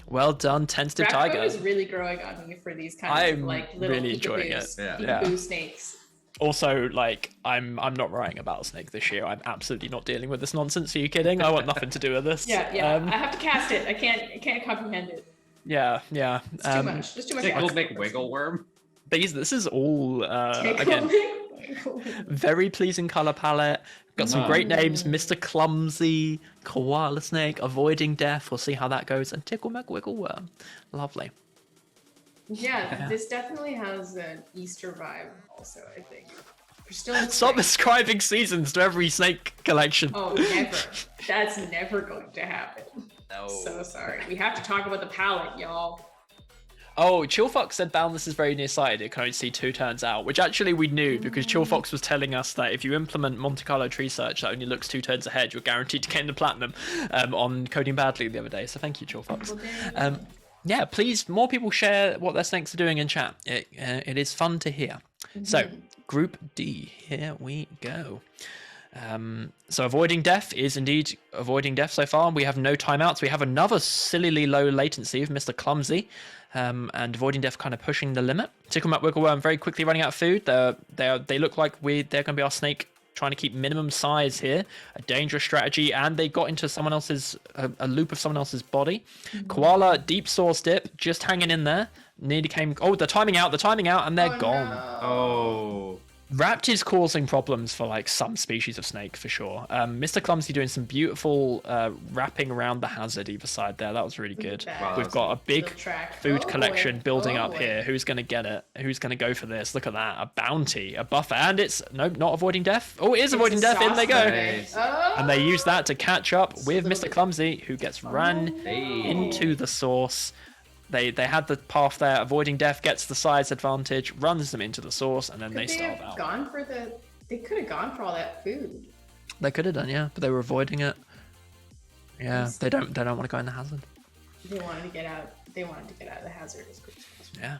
Well done, Tentative Draft Tiger. is really growing on me for these kind of like little really enjoying it. peekaboo snakes. Also, like, I'm not writing a Battlesnake this year. I'm absolutely not dealing with this nonsense. Are you kidding? I want nothing to do with this. Yeah. I have to cast it. I can't comprehend it. Yeah. It's too much. There's too much. Tickle McWiggle worm. This is all again very pleasing color palette. Got some great names: Mr. Clumsy, Koala Snake, Avoiding Death. We'll see how that goes, and Tickle McWiggle Worm. Lovely. Yeah, this definitely has an Easter vibe. Also, I think. We're still Stop ascribing seasons to every snake collection. Oh, never. That's never going to happen. No. So sorry. We have to talk about the palette, y'all. Oh, Chillfox said Boundless is very nearsighted. It can only see 2 turns out, which actually we knew because Chillfox was telling us that if you implement Monte Carlo tree search that only looks 2 turns ahead, you're guaranteed to gain the platinum on Coding Badly the other day. So thank you, Chillfox. Yeah, please, more people share what their snakes are doing in chat. It is fun to hear. So, Group D, here we go. So Avoiding Death is indeed Avoiding Death so far. We have no timeouts. We have another sillily low latency of Mr. Clumsy. And Avoiding Death kind of pushing the limit. Tickle Wigglewworm very quickly running out of food. They look like they're going to be our snake trying to keep minimum size here. A dangerous strategy. And they got into someone else's, a loop of someone else's body. Koala, deep source dip, just hanging in there. Nearly came, the timing out, and they're gone. No. Oh. Wrapped is causing problems for like some species of snake for sure. Mr. Clumsy doing some beautiful wrapping around the hazard either side there. That was really good. Wow, we've got a big food collection building up boy. here. Who's going to get it? Who's going to go for this? Look at that. A bounty, a buffer. And it's, nope, not Avoiding Death. Oh, it is Avoiding Death. In they go. Nice. Oh. And they use that to catch up with Mr. Clumsy, who gets ran Hey. into the source. They had the path there. Avoiding Death gets the size advantage, runs them into the source, and then they starve out. They could have gone for all that food. They could have done, yeah, but they were avoiding it. Yeah, they don't want to go in the hazard. They wanted to get out. They wanted to get out of the hazard as quick as possible. Yeah.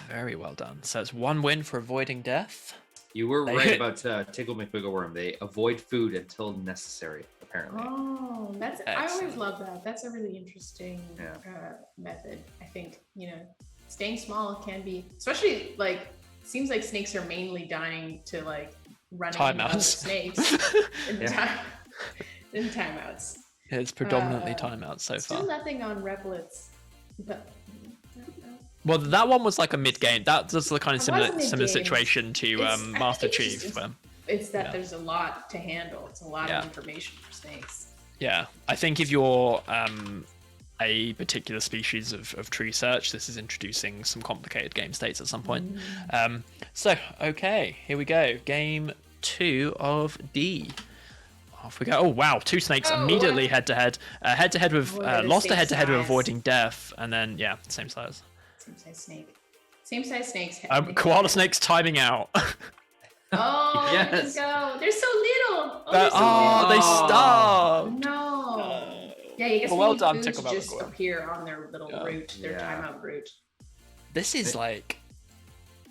Very well done. So it's 1 win for Avoiding Death. You were right about Tickle McWigglewworm. They avoid food until necessary, apparently. Oh, that's Excellent. I always love that. That's a really interesting method. I think, staying small can be, especially like, seems like snakes are mainly dying to like running into other snakes in timeouts. It's predominantly timeouts so far. Still nothing on replets, but well, that one was like a mid-game. That's the kind of similar mid-game. situation to Master Chief. It's that there's a lot to handle. It's a lot of information for snakes. Yeah, I think if you're a particular species of tree search, this is introducing some complicated game states at some point. So, okay, here we go. Game 2 of D. Off we go. Oh, wow, 2 snakes immediately head-to-head. Head-to-head with, lost a head-to-head with Avoiding Death, and then, yeah, same size. Same size snake. Same size snakes. Koala snake's timing out. Oh, Yes. go. They're so little. They starved. No. Yeah, I guess well done, foods Tickle just Bubble. appear on their little route, their timeout route. This is like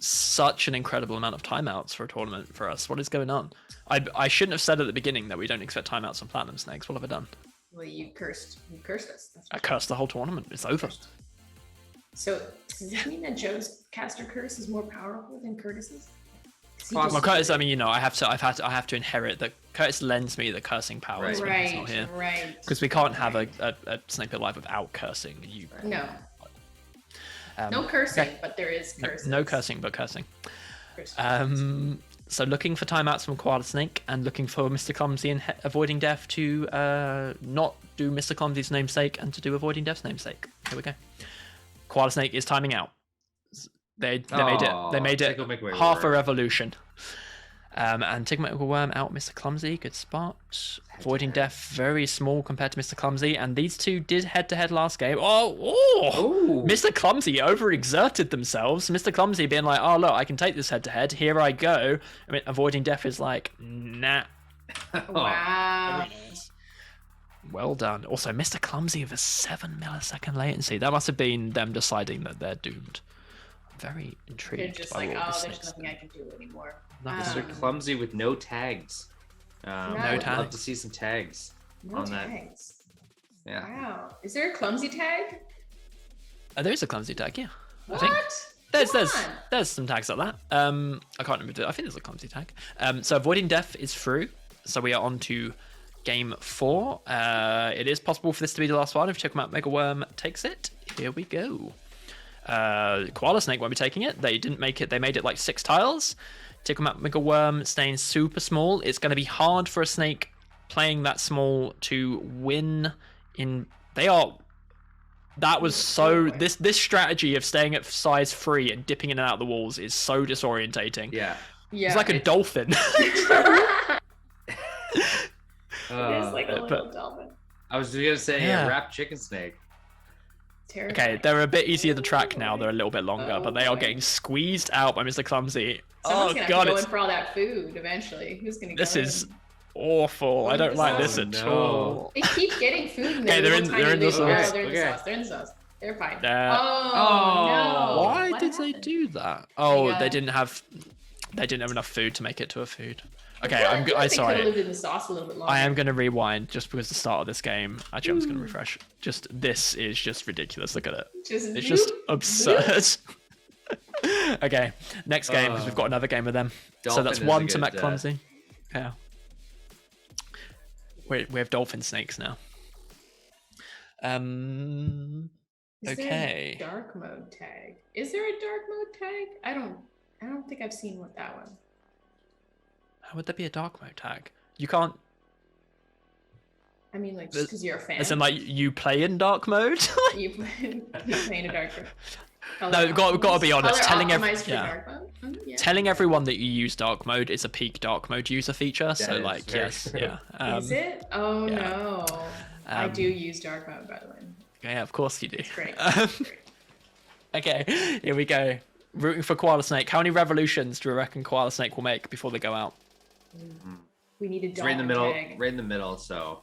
such an incredible amount of timeouts for a tournament for us. What is going on? I shouldn't have said at the beginning that we don't expect timeouts on Platinum Snakes. What have I done? Well, you cursed us. That's I cursed the whole tournament. It's over. So does this mean that Joe's caster curse is more powerful than Curtis's? Well, Curtis, I mean, I have to inherit that. Curtis lends me the cursing powers when he's not here. Right. Because we can't have a Snake Pit Live without cursing. No. No cursing, but there is cursing. No cursing, but cursing. So looking for timeouts from Koala Snake and looking for Mr. Clumsy and Avoiding Death to not do Mr. Clumsy's namesake and to do Avoiding Death's namesake. Here we go. Koala Snake is timing out. They made it. They made it half a revolution. And Tickle McWigglewworm out Mr. Clumsy. Good spot. Avoiding Death very small compared to Mr. Clumsy. And these two did head-to-head last game. Oh! Mr. Clumsy overexerted themselves. Mr. Clumsy being like, oh, look, I can take this head-to-head. Here I go. I mean, Avoiding Death is like, nah. Wow. Well done. Also, Mr. Clumsy with a 7 millisecond latency. That must have been them deciding that they're doomed. I'm very intrigued. They're just by like, what oh, this there's next nothing I can do anymore. Mr. Clumsy with no tags. No I'd tags. love to see some tags No on that. tags. Yeah. Wow. Is there a clumsy tag? There is a clumsy tag, yeah. What? I think Come on. there's some tags like that. I can't remember. I think there's a clumsy tag. So avoiding death is through. So we are on to game 4. It is possible for this to be the last one if Checkmate Mega Worm takes it. Here we go. Koala Snake won't be taking it. They didn't make it. They made it like 6 tiles. Checkmate Mega Worm staying super small. It's going to be hard for a snake playing that small to win in. That was so. This strategy of staying at size 3 and dipping in and out of the walls is so disorientating. Yeah. It's like a dolphin. It is like a little dolphin. I was gonna say a wrapped chicken snake. Terrifying. Okay, they're a bit easier to track now. They're a little bit longer, but they are getting squeezed out by Mr. Clumsy. Someone's gonna have to go in for all that food eventually. Who's gonna go This is in? awful. I don't like this at all. They keep getting food in Okay, their they're in the sauce. They're in the sauce. They're in the sauce. They're fine. Oh, no! Why What did they happened? do that? Oh, Yeah. they didn't have enough food to make it to a food. Okay, I feel like they sorry. could have lived in the sauce a little bit longer. I am going to rewind just because the start of this game. Actually, I'm just going to refresh. This is just ridiculous. Look at it. It's just absurd. Okay, next game because we've got another game with them. So that's Dolphin is 1 a to good, Matt Clumsy. Yeah. We have dolphin snakes now. Is Okay. there a dark mode tag? Is there a dark mode tag? I don't think I've seen that one. How would there be a dark mode tag? You can't. I mean, like, just because you're a fan. As in, like, you play in dark mode? you play in a dark mode. No, gotta be honest. Telling telling everyone that you use dark mode is a peak dark mode user feature. So, is like, very yes, true. yeah. Is it? Oh yeah. no! I do use dark mode, by the way. Yeah, of course you do. It's great. It's great. Okay, here we go. Rooting for Koala Snake. How many revolutions do you reckon Koala Snake will make before they go out? We need a It's right in the dolphin middle. tag. Right in the middle. So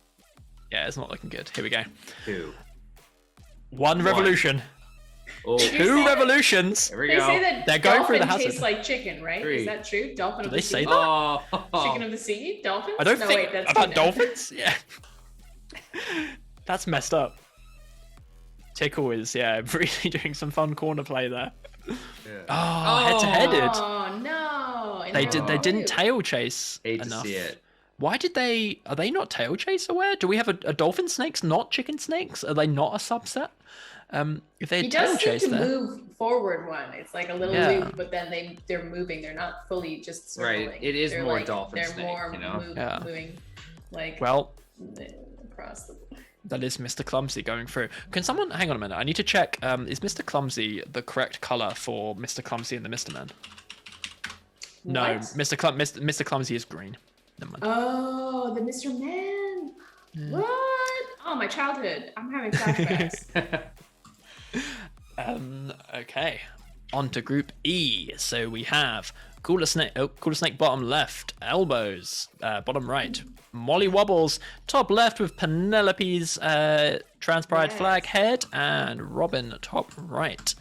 Yeah, it's not looking good. Here we go. 2. 1 revolution. Oh, 2 revolutions. there we They go. say that They're going through dolphin the hazard. tastes like chicken, right? 3. Is that true? Dolphin Do of they the say sea? that? Chicken of the sea? Dolphins? I don't no, think wait, that's about tuna. dolphins. Yeah, that's messed up. Tickle is really doing some fun corner play there. Yeah. Oh, head to headed. Oh no! And They they're didn't cute. tail chase Hate enough. to see it. Why did they? Are they not tail chase aware? Do we have a dolphin snakes, not chicken snakes? Are they not a subset? If they He had tail does seem chase to there, move forward one. It's like a little Yeah. loop, but then they're moving. They're not fully just circling. Right, it is They're more like, dolphin They're snake, more you know? Yeah. moving, like well, across the. that is Mr. Clumsy going through. Can someone hang on a minute? I need to check. Is Mr. Clumsy the correct color for Mr. Clumsy and the Mr. Man? No, What? Mr. Clumsy is green. Never mind. Oh, the Mr. Man. What? Oh, my childhood. I'm having flashbacks. Okay, on to Group E. So we have Cooler Snake bottom left, Elbows bottom right, Molly Wobbles top left with Penelope's transparent Yes. flag head, and Robin top right.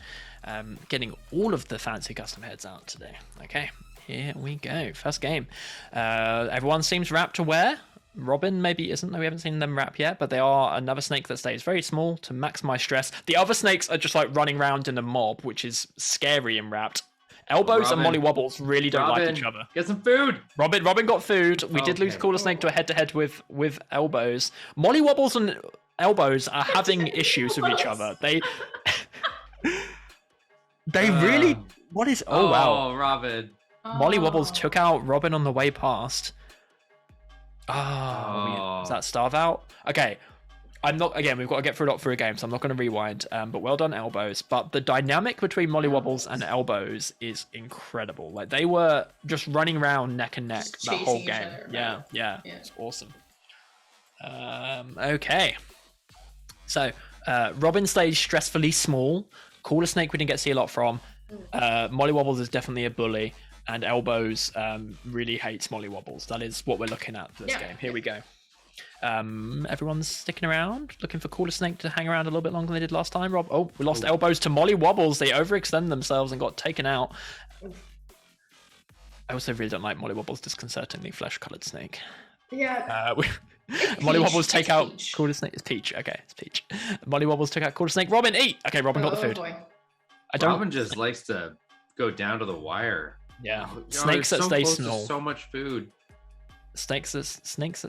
Getting all of the fancy custom heads out today. Okay, here we go. First game. Everyone seems wrapped to wear. Robin maybe isn't, though we haven't seen them wrap yet, but they are another snake that stays very small to maximize stress. The other snakes are just like running around in a mob, which is scary and wrapped. Elbows and Robin. Molly Wobbles really don't like Robin, each other. Get some food. Robin got food. We did lose Okay. Cooler Snake to a head-to-head with Elbows. Molly Wobbles and Elbows are having issues with each other. They really. What is? Oh wow! Robin. Molly Wobbles Oh. took out Robin on the way past. Oh, is that starve out? Okay, I'm not. Again, we've got to get through a game, so I'm not going to rewind. But well done, Elbows. But the dynamic between Molly Wobbles and Elbows is incredible. Like they were just running around neck and neck Just that whole chasing each game. other Yeah, around. yeah, Yeah. it's awesome. Okay, so Robin stays stressfully small. Cooler Snake we didn't get to see a lot from. Molly Wobbles is definitely a bully. And Elbows really hates Molly Wobbles. That is what we're looking at for this game. Here we go. Everyone's sticking around, looking for Cooler Snake to hang around a little bit longer than they did last time. Rob, oh, we lost Elbows to Molly Wobbles. They overextend themselves and got taken out. I also really don't like Molly Wobbles' disconcertingly flesh-colored snake. Yeah. Molly Wobbles take out Peach. Cooler Snake. It's Peach. Okay, it's Peach. Molly Wobbles took out Cooler Snake. Robin, eat. Okay, Robin got the food. Boy. I don't. Robin just likes to go down to the wire. Yeah. Oh, Snakes they're that so stay close to small. So much food. Snakes that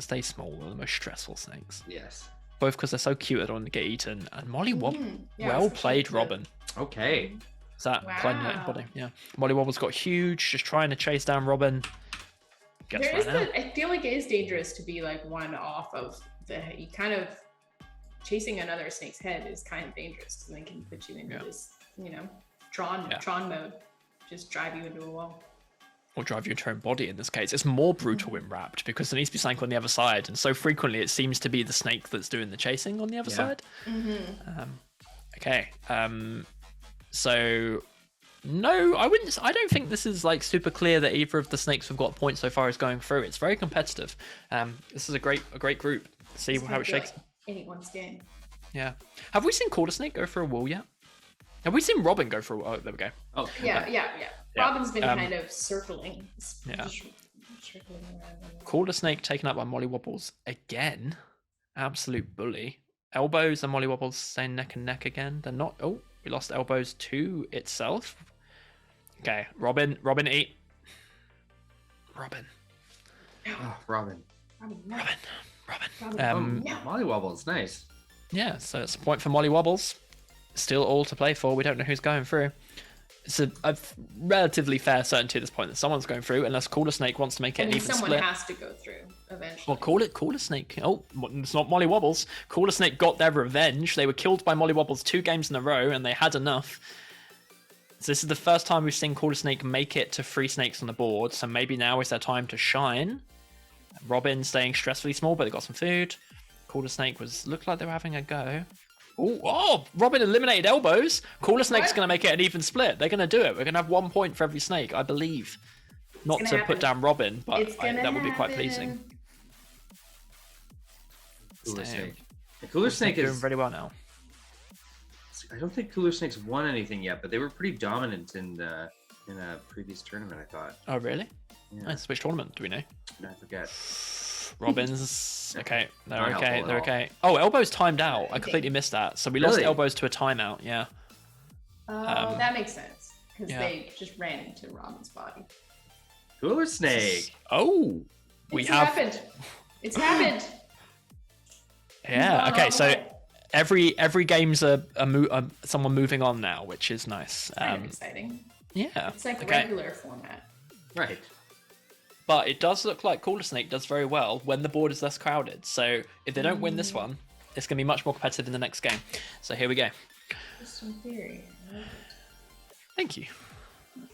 stay small are the most stressful snakes. Yes. Both because they're so cute they don't want to get eaten. And Molly Wobbles, Yeah, well especially played, the- Robin. Okay. Is that Wow. body? Yeah. Molly Wobbles got huge, just trying to chase down Robin. Gets There is right out. I feel like it is dangerous to be like one off of you kind of chasing another snake's head is kind of dangerous because then can put you into this, Tron mode, just drive you into a wall. Or drive your own body in this case. It's more brutal when wrapped because there needs to be something on the other side, and so frequently it seems to be the snake that's doing the chasing on the other side. Okay. So no, I don't think this is like super clear that either of the snakes we've got points so far is going through. It's very competitive. This is a great group. See how it shakes. Like anyone's game. Yeah. Have we seen Quarter Snake go for a wall yet? Have we seen Robin go for a wall? Oh, there we go. Oh, Yeah. Robin's been kind of circling. Yeah. Just circling around. Quarter Snake taken up by Molly Wobbles again. Absolute bully. Elbows and Molly Wobbles staying neck and neck again. They're not. Oh, we lost Elbows to itself. Okay, Robin, eat. Robin. Oh, Robin. Molly Wobbles, nice. Yeah, so it's a point for Molly Wobbles. Still all to play for. We don't know who's going through. It's a relatively fair certainty at this point that someone's going through, unless Cooler Snake wants to make it an even someone split. has to go through eventually. Well, call it Cooler Snake. Oh, it's not Molly Wobbles. Cooler Snake got their revenge. They were killed by Molly Wobbles 2 games in a row, and they had enough. So this is the first time we've seen Cooler Snake make it to 3 snakes on the board, so maybe now is their time to shine. Robin staying stressfully small, but they got some food. Cooler Snake looked like they were having a go. Ooh, oh, Robin eliminated Elbows. Cooler Snake's going to make it an even split. They're going to do it. We're going to have 1 point for every snake, I believe. Not to put down Robin, but that would be quite pleasing. Cooler Snake. The Cooler Snake is doing very well now. I don't think Cooler Snake's won anything yet, but they were pretty dominant in a previous tournament, I thought. Oh, really? Yeah. Nice. Which tournament do we know? I forget. Robin's okay. They're Not okay. helpful They're at all. okay. Oh, Elbows timed out. I completely missed that. So we lost Really? Elbows to a timeout. Yeah. Oh, that makes sense because yeah. they just ran into Robin's body. Cooler Snake. Oh, It's happened. It's happened. Yeah. Okay. So Okay. every game's someone moving on now, which is nice. Kind of exciting. Yeah. It's like okay. regular format. Right. But it does look like Cooler Snake does very well when the board is less crowded. So if they don't win this one, it's going to be much more competitive in the next game. So here we go. Just in theory. I like it. Thank you.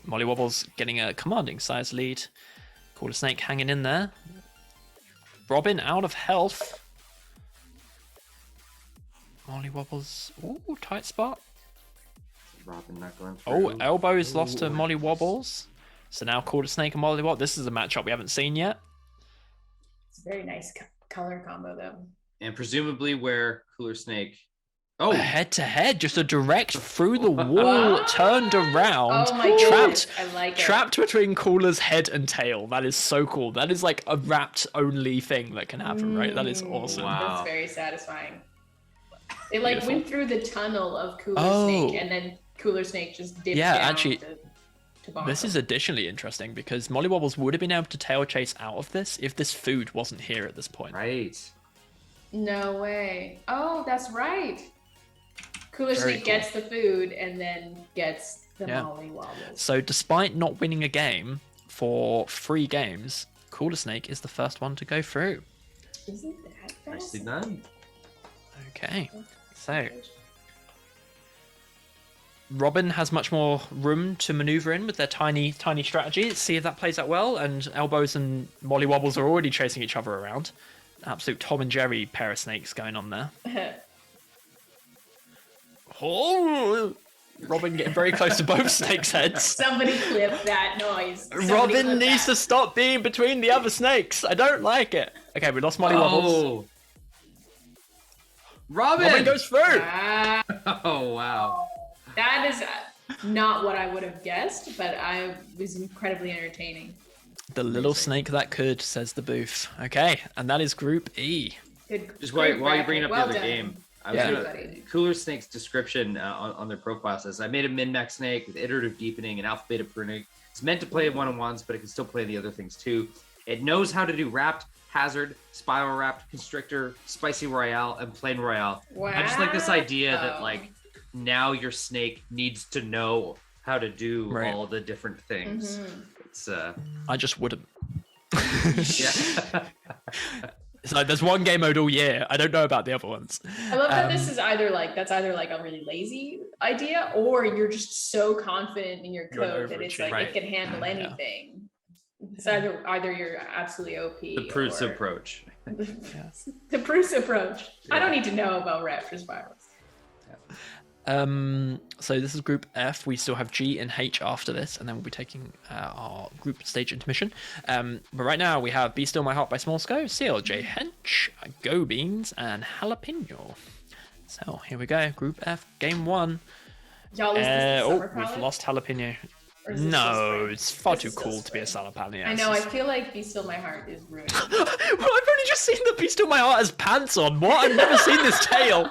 Molly Wobbles getting a commanding size lead. Cooler Snake hanging in there. Robin out of health. Molly Wobbles. Ooh, tight spot. Robin not going Oh, through. Elbows lost to Ooh. Molly Wobbles. So now Cooler Snake and Molly Wobbles. This is a matchup we haven't seen yet. It's a very nice color combo, though. And presumably where Cooler Snake. Oh, Head to head, just a direct through the wall, turned around, Oh my trapped, goodness, I like it. trapped between Cooler's head and tail. That is so cool. That is like a wrapped only thing that can happen, right? That is awesome. Wow. That's very satisfying. They Beautiful. went through the tunnel of Cooler Oh. Snake, and then Cooler Snake just dipped Yeah, down actually, to bonk This him. is additionally interesting because Molly Wobbles would have been able to tail chase out of this if this food wasn't here at this point. right. No way. Oh, that's right. Cooler Very Snake cool. gets the food and then gets the Yeah. Molly Wobbles. So despite not winning a game for 3 games, Cooler Snake is the first one to go through. Isn't that Nicely fast? done. Okay, so Robin has much more room to maneuver in with their tiny strategy. Let's see if that plays out well. And Elbows and Molly Wobbles are already chasing each other around. Absolute Tom and Jerry pair of snakes going on there. Oh, Robin getting very close to both snakes' heads. Somebody clip that noise. Somebody Robin clip needs to that. stop being between the other snakes. I don't like it. Okay, we lost Molly Wobbles. Oh. Robin! Robin goes through. Ah, Oh, wow. that is not what I would have guessed, but I was incredibly entertaining. The little snake that could, says the booth. Okay, and that is Group E. Just while you're bringing up the other game, I was Everybody. Cooler Snake's description on their profile says, I made a min-max snake with iterative deepening and alpha beta pruning. It's meant to play one-on-ones, but it can still play the other things too. It knows how to do wrapped, hazard, spiral wrapped, constrictor, spicy royale, and plain royale. Wow. I just like this idea that like now your snake needs to know how to do all the different things. It's I just wouldn't. yeah. It's like there's one game mode all year. I don't know about the other ones. I love that this is either like a really lazy idea, or you're just so confident in your code that it's like it can handle anything. It's either you're absolutely OP. The Proust approach. The Proust approach. I don't need to know about raptor spirals. So this is Group F. We still have G and H after this, and then we'll be taking our group stage intermission. But right now we have Be Still My Heart by Smallsco, CLJ Hench, Go Beans, and Jalapeno. So here we go, Group F, Game 1. Y'all, is this the Summer Palace? We've lost Jalapeno. No, it's far too cool to be a jalapeno. I know, I feel like Be Still My Heart is ruined. Well, I've only just seen the Be Still My Heart has pants on. What? I've never seen this tail.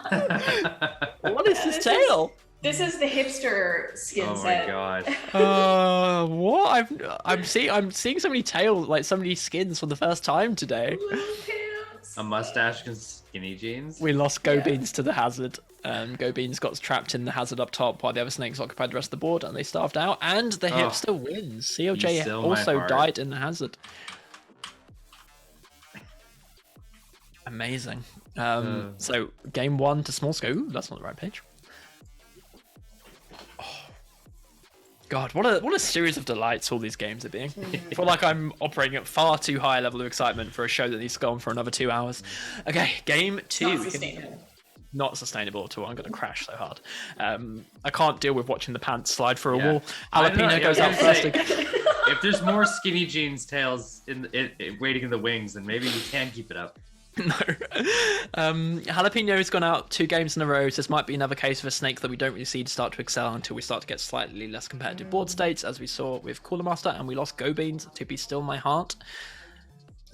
What is this tail? This is the hipster skin set. Oh my god. What? I'm seeing so many tails, like so many skins for the first time today. A mustache and skinny jeans. We lost Go Beans to the hazard. Go Beans got trapped in the hazard up top while the other snakes occupied the rest of the board, and they starved out. And the hipster wins. CLJ also died in the hazard. Amazing. So game 1 to Smallsco. Ooh, that's not the right page. God, what a series of delights all these games are being. I feel like I'm operating at far too high a level of excitement for a show that needs to go on for another 2 hours. Okay, game 2. Not sustainable. Not sustainable at all. I'm going to crash so hard. I can't deal with watching the pants slide for a wall. Jalapeno goes out first. If there's more skinny jeans tails waiting in the wings, then maybe you can keep it up. No. Jalapeno has gone out 2 games in a row, so this might be another case of a snake that we don't really see to start to excel until we start to get slightly less competitive board states, as we saw with Cooler Master, and we lost Go Beans to Be Still My Heart.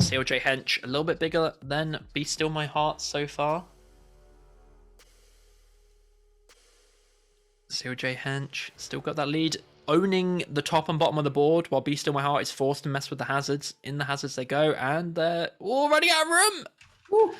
CLJ Hench, a little bit bigger than Be Still My Heart so far. CLJ Hench still got that lead, owning the top and bottom of the board, while Be Still My Heart is forced to mess with the hazards. In the hazards they go, and they're all running out of room. Woo.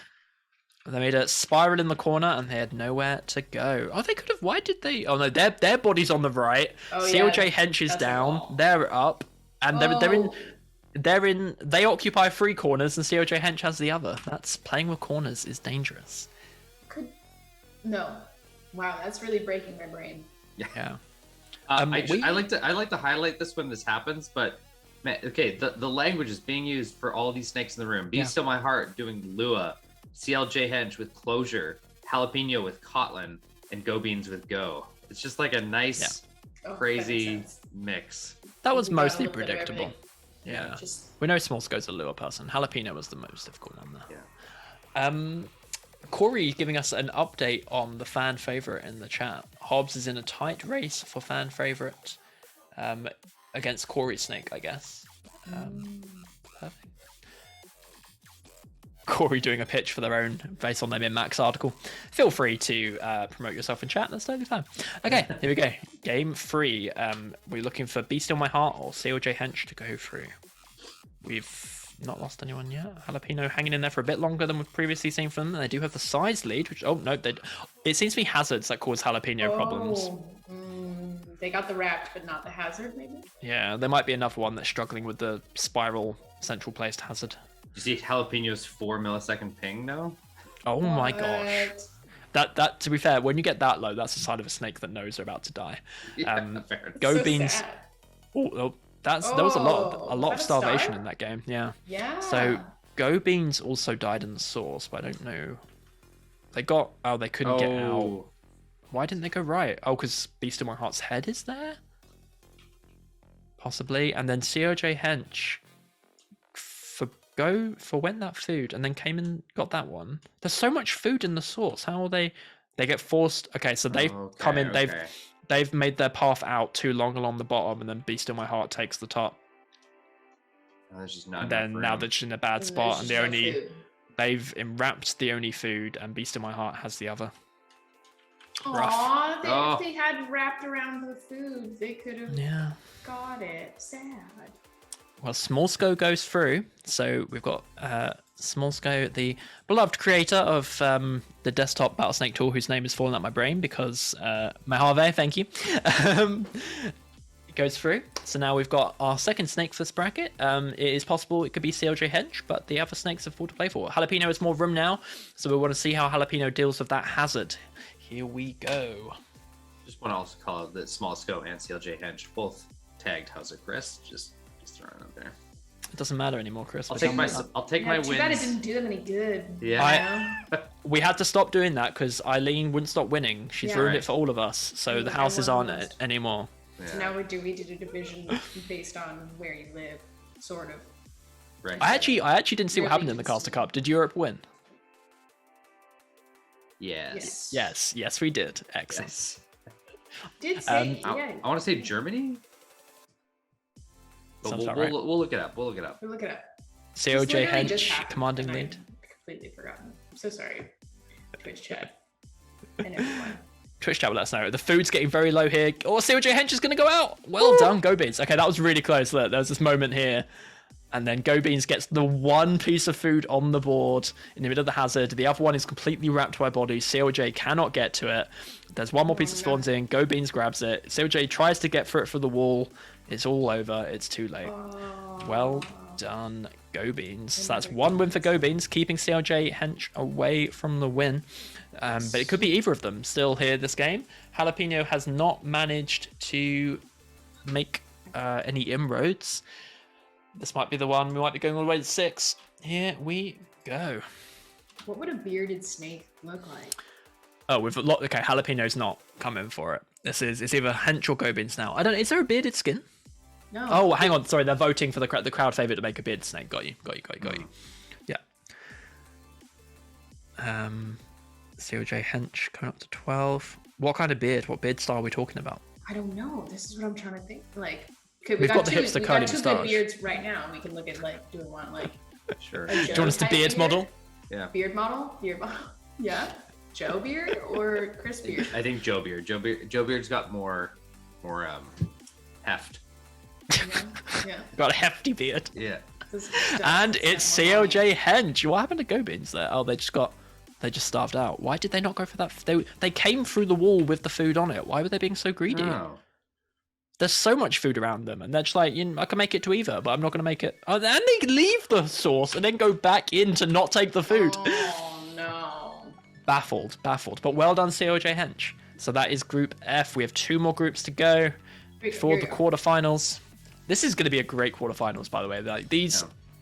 They made a spiral in the corner, and they had nowhere to go. Oh, they could have. Why did they? Oh no, their body's on the right. CLJ Hench is down. They're up, and they're in. They occupy 3 corners, and CLJ Hench has the other. That's playing with corners is dangerous. No. Wow, that's really breaking my brain. Yeah. I like to highlight this when this happens, but man, okay, the language is being used for all these snakes in the room. Be Still My Heart doing Lua, CLJ Hench with Closure, Jalapeno with Kotlin, and Go Beans with Go. It's just like a nice, crazy mix. That was mostly predictable. Yeah. We know Smallsco's a Lua person. Jalapeno was the most difficult one there. Yeah. Corey giving us an update on the fan favorite in the chat. Hobbs is in a tight race for fan favorite against Corey Snake, I guess. Perfect. Corey doing a pitch for their own based on their min-max article. Feel free to promote yourself in chat. That's totally fine. Okay, here we go. Game 3. We're looking for Be Still My Heart or CLJ Hench to go through. We've not lost anyone yet. Jalapeno hanging in there for a bit longer than we've previously seen from them. They do have the size lead, which it seems to be hazards that cause Jalapeno problems. They got the wrapped, but not the hazard, maybe? Yeah, there might be another one that's struggling with the spiral central placed hazard. You see Jalapeno's 4 millisecond ping though? Oh my gosh. That to be fair, when you get that low, that's a sign of a snake that knows they're about to die. Go Beans. There was a lot of starvation in that game. Yeah. So Go Beans also died in the source, but I don't know. They couldn't get out. Why didn't they go right? Oh, because Be Still My Heart's head is there? Possibly. And then CLJ Hench went that food and then came and got that one. There's so much food in the source. How will they get forced? Okay, so they've come in, they've made their path out too long along the bottom, and then Be Still My Heart takes the top. There's just not And enough then room. now they're just in a bad And spot, there's and just no food. they've enwrapped the only food, and Beast in My Heart has the other. Aw, Oh. if they had wrapped around the food, they could have Yeah. got it. Sad. Well, Smallsco goes through, so we've got Smallsco, the beloved creator of the desktop Battlesnake tool, whose name has fallen out my brain because Mojave, thank you. Goes through. So now we've got our second snake for this bracket. It is possible it could be CLJ Hench, but the other snakes have full to play for. Jalapeno has more room now, so we want to see how Jalapeno deals with that hazard. Here we go. Just want to also call it that Small Scope and CLJ Hench both tagged How's it, Chris? Just throwing it out there. It doesn't matter anymore, Chris. I'll take my Too bad it wins. didn't do them any good. Yeah. We had to stop doing that because Aileen wouldn't stop winning. She's Yeah. ruined Right. it for all of us, so the Yeah, houses everyone aren't lost. anymore. So now we did a division based on where you live, sort of. Right. I actually didn't see what Really happened in the didn't Caster see. Cup. Did Europe win? Yes. Yes, we did. Excellent. Yes. Did say, I yeah. want to say Germany. But Sounds we'll, about right. we'll look it up. We'll look it up. Look it up. This COJ literally just Hench, happened, commanding and I lead. completely forgotten. I'm so sorry, Twitch chat and everyone. Twitch chat will let us know. The food's getting very low here. Oh, COJ Hench is going to go out. Well done, Go Beans. Okay, that was really close. Look, there was this moment here. And then Go Beans gets the one piece of food on the board in the middle of the hazard. The other one is completely wrapped by body. COJ cannot get to it. There's one more piece that spawns in. Go Beans grabs it. COJ tries to get through it for the wall. It's all over. It's too late. Well done, Go Beans. That's one win for Go Beans, keeping CLJ Hench away from the win. But it could be either of them still here this game. Jalapeno has not managed to make any inroads. This might be the one. We might be going all the way to 6. Here we go. What would a bearded snake look like? Oh, with a lot. Okay, Jalapeno's not coming for it. It's either Hench or Go Beans now. I don't know. Is there a bearded skin? No. Oh, hang on. Sorry, they're voting for the crowd favorite to make a bearded snake. Got you. Yeah. COJ Hench coming up to 12. What kind of beard? What beard style are we talking about? I don't know. This is what I'm trying to think. Like, okay, We've got the two, hipster we curly got two moustache. good beards right now. We can look at like, do we want like Sure. a Do you Joe want us to type beard model? Yeah. Beard model? Yeah. Joe beard or Chris beard? I think Joe Beard. Joe Beard's got more heft. Yeah. Got a hefty beard. Yeah. This is And stuff- it's stuff more COJ Hench. What happened to Go Beans there? Oh, they just starved out. Why did they not go for that? They came through the wall with the food on it. Why were they being so greedy? Oh. There's so much food around them, and they're just like, I can make it to either, but I'm not going to make it. Oh, and they leave the sauce and then go back in to not take the food. Oh no. Baffled. But well done, COJ Hench. So that is Group F. We have 2 more groups to go for Here the we go. quarterfinals. This is going to be a great quarterfinals, by the way. Like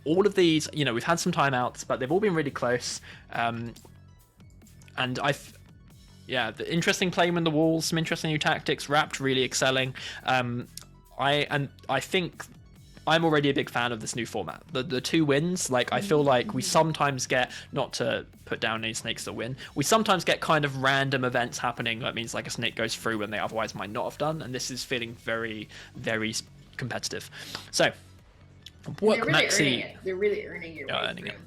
all of these, we've had some timeouts, but they've all been really close. And the interesting playing in the walls, some interesting new tactics. Wrapped really excelling. I think I'm already a big fan of this new format. The 2 wins, like I feel like we sometimes get, not to put down any snakes that win, we sometimes get kind of random events happening. That means like a snake goes through when they otherwise might not have done, and this is feeling very, very competitive. So, what They're really Maxi? earning it. They're really earning your way Earning through. it.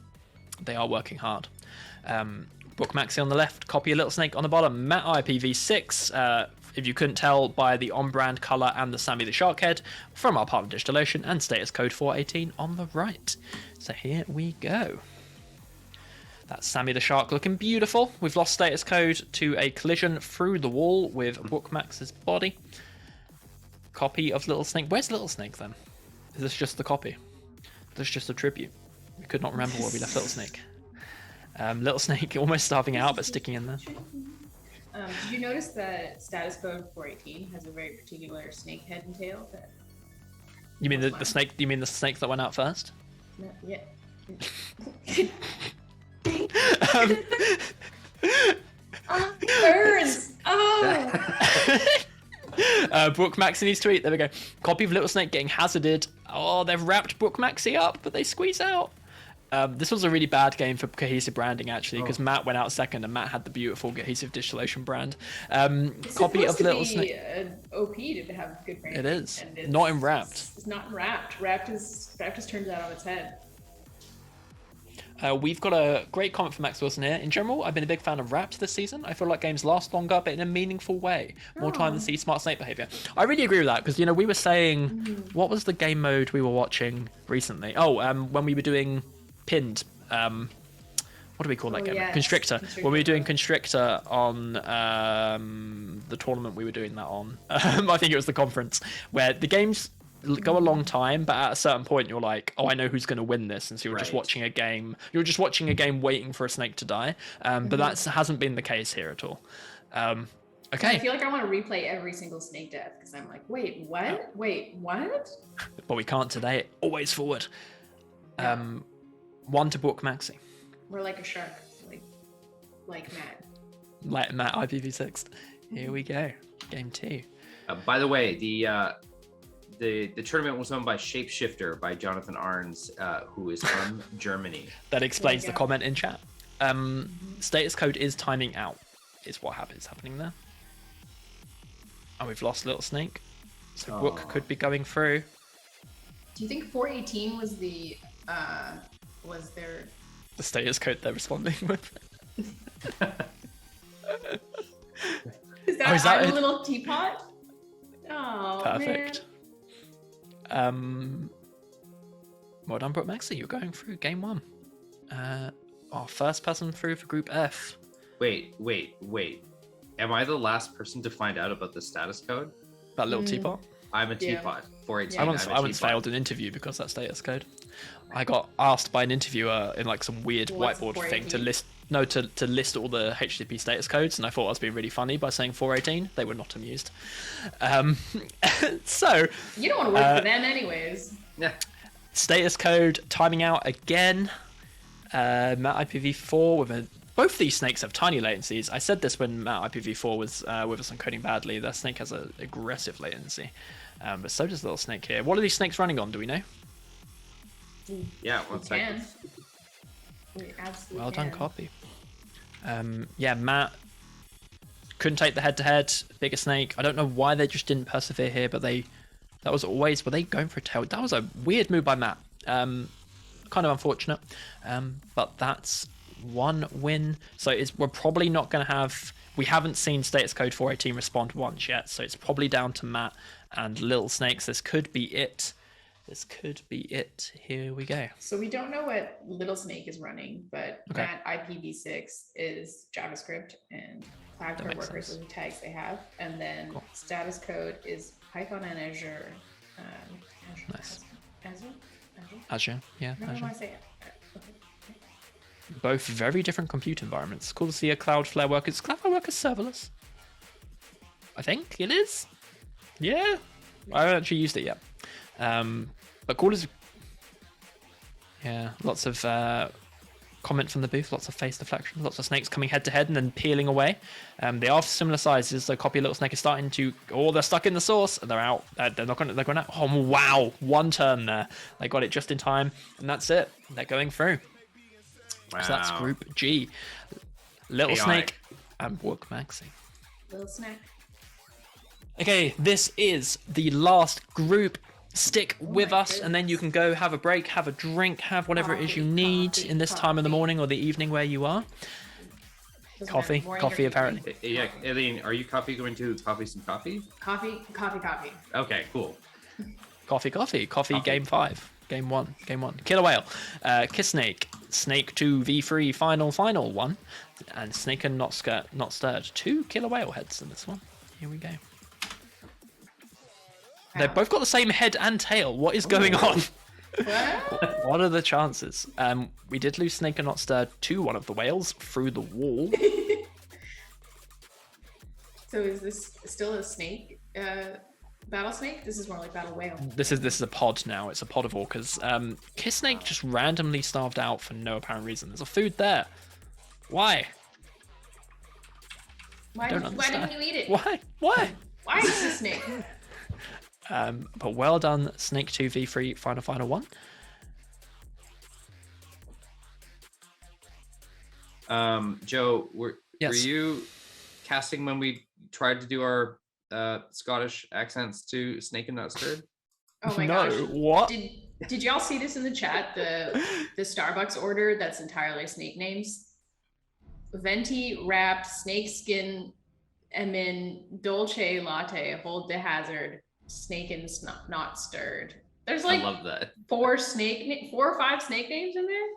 They are working hard. Book Maxi on the left, Copy a Little Snake on the bottom. Matt IPv6, if you couldn't tell by the on-brand colour and the Sammy the Shark head from our partner DigitalOcean, and status code 418 on the right. So here we go. That's Sammy the Shark looking beautiful. We've lost status code to a collision through the wall with Book Max's body. Copy of Little Snake. Where's Little Snake then? Is this just the copy? This is just a tribute. We could not remember where we left Little Snake. Little Snake almost starving out, but sticking in there. Did you notice that status code 418 has a very particular snake head and tail? That You mean the snake? You mean the snake that went out first? no, yeah. Oh, burns! Oh! Book Maxi's tweet. There we go. Copy of Little Snake getting hazarded. Oh, they've wrapped Book Maxi up, but they squeeze out. This was a really bad game for cohesive branding, actually, because Matt went out second, and Matt had the beautiful cohesive DigitalOcean brand. Copy of Little Snake. OP to have good branding. It is not in Wrapped. It's not in Wrapped. Wrapped just turns that on its head. We've got a great comment from Max Wilson here. In general, I've been a big fan of Wrapped this season. I feel like games last longer, but in a meaningful way. More time than see smart snake behavior. I really agree with that, because, we were saying, what was the game mode we were watching recently? When we were doing Pinned. What do we call that game? Yes. Constrictor. When we were doing Constrictor on the tournament we were doing that on. I think it was the conference, where the games go a long time, but at a certain point you're like, I know who's going to win this, and so you're just watching a game. You're just watching a game waiting for a snake to die. But that hasn't been the case here at all. Okay. I feel like I want to replay every single snake death, because I'm like, wait, what? Wait, what? But we can't today. Always forward. One to book Maxi. We're like a shark, like Matt. Like Matt IPv6. Here we go. Game 2. By the way, the tournament was won by Shapeshifter by Jonathan Arns, who is from Germany. That explains the comment in chat. Status code is timing out, is what is happening there. And we've lost Little Snake. So Book could be going through. Do you think 418 was the status code they're responding with? Is that a little teapot? Oh, perfect. Man. Well done, Brooke Maxi. You're going through game 1. Our first person through for Group F. Wait. Am I the last person to find out about the status code? That little teapot? I'm a teapot. 418. I once failed an interview because of that status code. I got asked by an interviewer in like some weird whiteboard thing to list all the HTTP status codes, and I thought I was being really funny by saying 418. They were not amused. So you don't want to work for them anyways. Yeah. Status code timing out again. Matt IPv4 with both these snakes have tiny latencies. I said this when Matt IPv4 was with us on Coding Badly. That snake has an aggressive latency, but so does Little Snake here. What are these snakes running on? Do we know? Yeah, 1 second. Well done, copy. Matt couldn't take the head-to-head. Bigger snake. I don't know why they just didn't persevere here, but that was always, were they going for a tail? That was a weird move by Matt. Kind of unfortunate, but that's 1 win. So we're probably not going to have. We haven't seen status code 418 respond once yet, so it's probably down to Matt and Little Snakes. This could be it. Here we go. So we don't know what Little Snake is running, but Matt IPv6 is JavaScript and Cloud Code Workers are the tags they have, and then status code is Python and Azure. Nice. Azure. Yeah. I don't know Azure. why I say it. Okay. Both very different compute environments. Cool to see a Cloudflare worker. Is Cloudflare worker serverless? I think it is. Yeah. I haven't actually used it yet. But cool as lots of comment from the booth, lots of face deflection, lots of snakes coming head to head and then peeling away. They are similar sizes, so Copy Little Snake is starting to. Oh, they're stuck in the sauce and they're out. They're going out. Oh wow, 1 turn there. They got it just in time, and that's it. They're going through. Wow. So that's Group G. Little Snake and Book Maxi. Little Snake. Okay, this is the last group. Stick with us, and then you can go have a break, have a drink, have whatever it is you need in this time of the morning or the evening where you are. Coffee apparently. Yeah, Aileen, are you going to coffee some coffee? Coffee. Okay, cool. Coffee. Game 5. Game 1. Killer Whale. Kiss Snake. Snake 2 V3 final 1. And Snake and Not Stirred. 2 Killer Whale heads in this one. Here we go. They've both got the same head and tail. What is going on? What are the chances? We did lose Snake and Not Stirred to one of the whales through the wall. So is this still a snake? Battle snake? This is more like battle whale. This is a pod now. It's a pod of orcas. Kiss Snake just randomly starved out for no apparent reason. There's a food there. Why? Why didn't you eat it? Why? Why is this snake? But well done, Snake 2 V3 final 1. Joe, were Yes. you casting when we tried to do our Scottish accents to Snake and Not Stirred? Oh my No, gosh. what? Did y'all see this in the chat? The Starbucks order that's entirely snake names. Venti wrapped snake skin and then dolce latte, hold the hazard, snake and not stirred. There's like I love that. 4 or 5 snake names in there.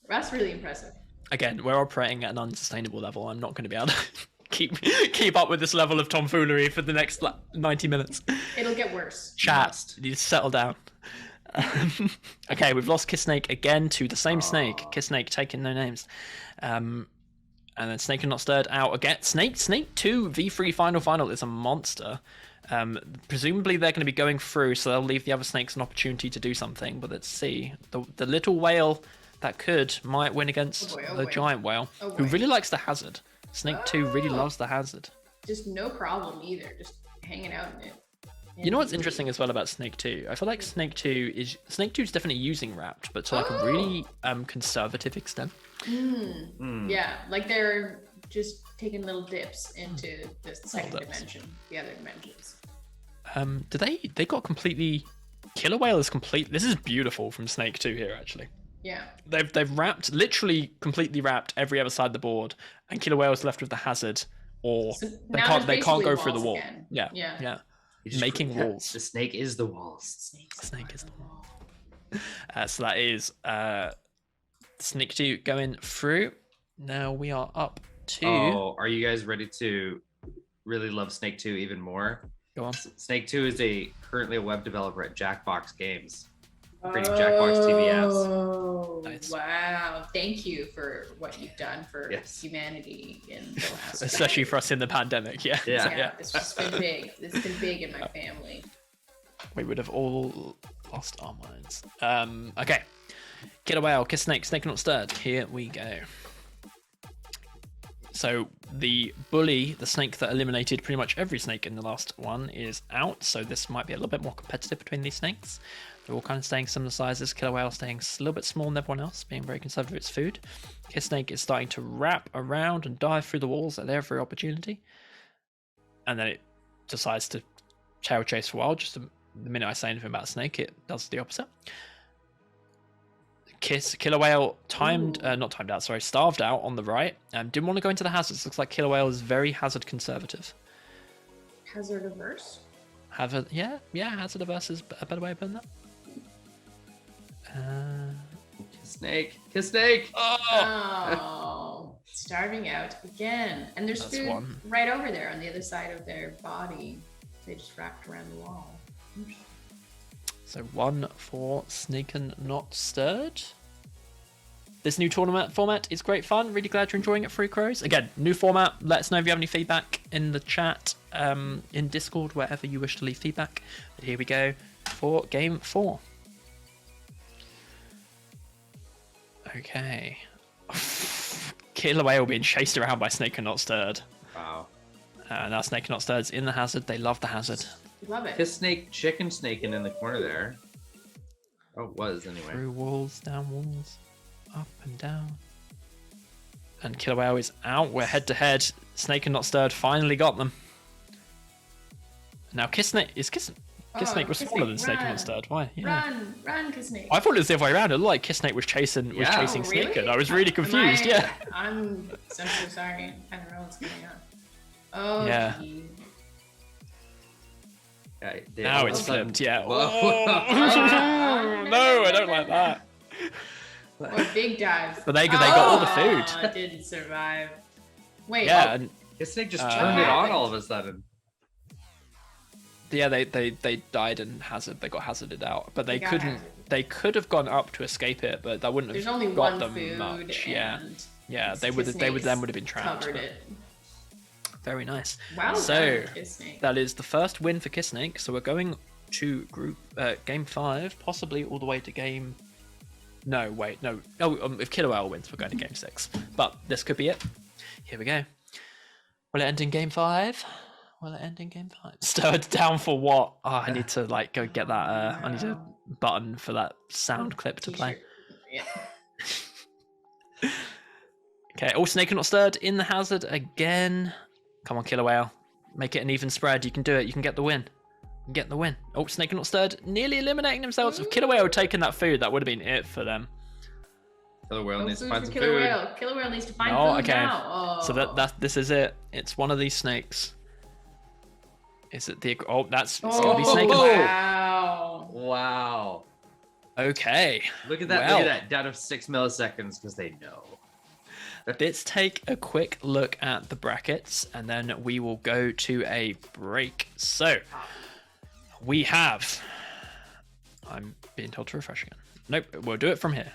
That's really impressive. Again, we're operating at an unsustainable level. I'm not going to be able to keep up with this level of tomfoolery for the next 90 minutes. It'll get worse. Chat, you need to settle down. Okay, we've lost Kiss Snake again to the same snake. Kiss Snake taking no names. And then Snake and Not Stirred out again. Snake 2 V3 final is a monster. Presumably they're going to be going through, so they'll leave the other snakes an opportunity to do something. But let's see. The little whale that might win against the giant whale, who really likes the hazard. Snake 2 really loves the hazard. Just no problem either. Just hanging out in it. You know what's interesting as well about Snake 2? I feel like Snake 2 is definitely using Wrapped, but to like a really conservative extent. Yeah, like they're just taking little dips into the second dimension, the other dimensions. They got completely Killer Whale is complete. This is beautiful from Snake 2 here actually. Yeah. They've wrapped, literally completely wrapped every other side of the board, and Killer Whale is left with the hazard, or So they now can't there's go basically through the walls wall. again. Yeah. Making walls. The snake is the walls. Snake is the wall. So that is Snake 2 going through. Now we are up to. Oh, are you guys ready to really love Snake 2 even more? Go on. Snake 2 is currently a web developer at Jackbox Games, creating Jackbox TV apps. Oh, Nice. wow. Thank you for what you've done for humanity in the last Especially for us in the pandemic, yeah. Yeah, it's just been big. It's been big in my family. We would have all lost our minds. Okay. Killer Whale, Kiss Snake, Snake Not Stirred. Here we go. So the bully, the snake that eliminated pretty much every snake in the last one, is out. So this might be a little bit more competitive between these snakes. They're all kind of staying similar sizes. Killer Whale staying a little bit smaller than everyone else, being very conservative with its food. Kiss Snake is starting to wrap around and dive through the walls at every opportunity. And then it decides to tail chase for a while. Just the minute I say anything about Snake, it does the opposite. Killer Whale starved out on the right. Didn't want to go into the hazards. Looks like Killer Whale is very hazard conservative. Hazard averse? Hazard averse is a better way of putting that. Kiss Snake. Oh, starving out again. And there's That's food one. right over there on the other side of their body. They just wrapped around the wall. So 1 for Snake and Not Stirred. This new tournament format is great fun. Really glad you're enjoying it, Free Crows. Again, new format. Let us know if you have any feedback in the chat, in Discord, wherever you wish to leave feedback. But here we go for game 4. Okay. Killer Whale being chased around by Snake and Not Stirred. Wow. Now Snake and Not Stirred's in the hazard. They love the hazard. Love it. Kiss Snake, chicken snaking in the corner there. Oh, it was anyway. Through walls, down walls, up and down. And Killer Whale is out. We're head to head. Snake and Not Stirred finally got them. Now Kiss Snake Snake was smaller than Snake and Not Stirred. Why? Yeah. Run, Kiss Snake. I thought it was the other way around. It looked like Kiss Snake was chasing Snake, and I was really confused. I'm so sorry. I don't know what's going on. Oh, yeah. Geez. Now it's flipped. Yeah. Whoa. No, I don't like that. Or big dives. But they got all the food. It didn't survive. Wait. Yeah. Kiss Snake just turned it on all of a sudden. Yeah, they died in hazard. They got hazarded out, but they couldn't. They could have gone up to escape it, but that wouldn't have There's only got one them food. much. Yeah, And they would have been trapped. Covered it. Very nice. Wow. So Kiss Snake. that is the first win for Kiss Snake. So we're going to game 5, possibly all the way to game. No, wait, no. Oh, if Killer Whale wins, we're going to game 6. But this could be it. Here we go. Will it end in game 5? Will it end in game 5? Stirred down for what? Oh, I need to go get that. I need a button for that sound clip to play. Yeah. Okay, oh, Snake and Not Stirred in the hazard again. Come on, Killer Whale. Make it an even spread. You can do it. You can get the win. Get the win. Oh, Snake and Not Stirred nearly eliminating themselves. If Killer Whale had taken that food, that would have been it for them. Killer Whale needs to find some Killer food. Whale. Killer Whale needs to find food now. Oh. So this is it. It's one of these snakes. Is it the... Oh, it's going to be Snake. Wow. Wow. Okay. Look at that. Well, look at that. Down to 6 milliseconds because they know. Let's take a quick look at the brackets and then we will go to a break. So we have... I'm being told to refresh again. Nope, we'll do it from here.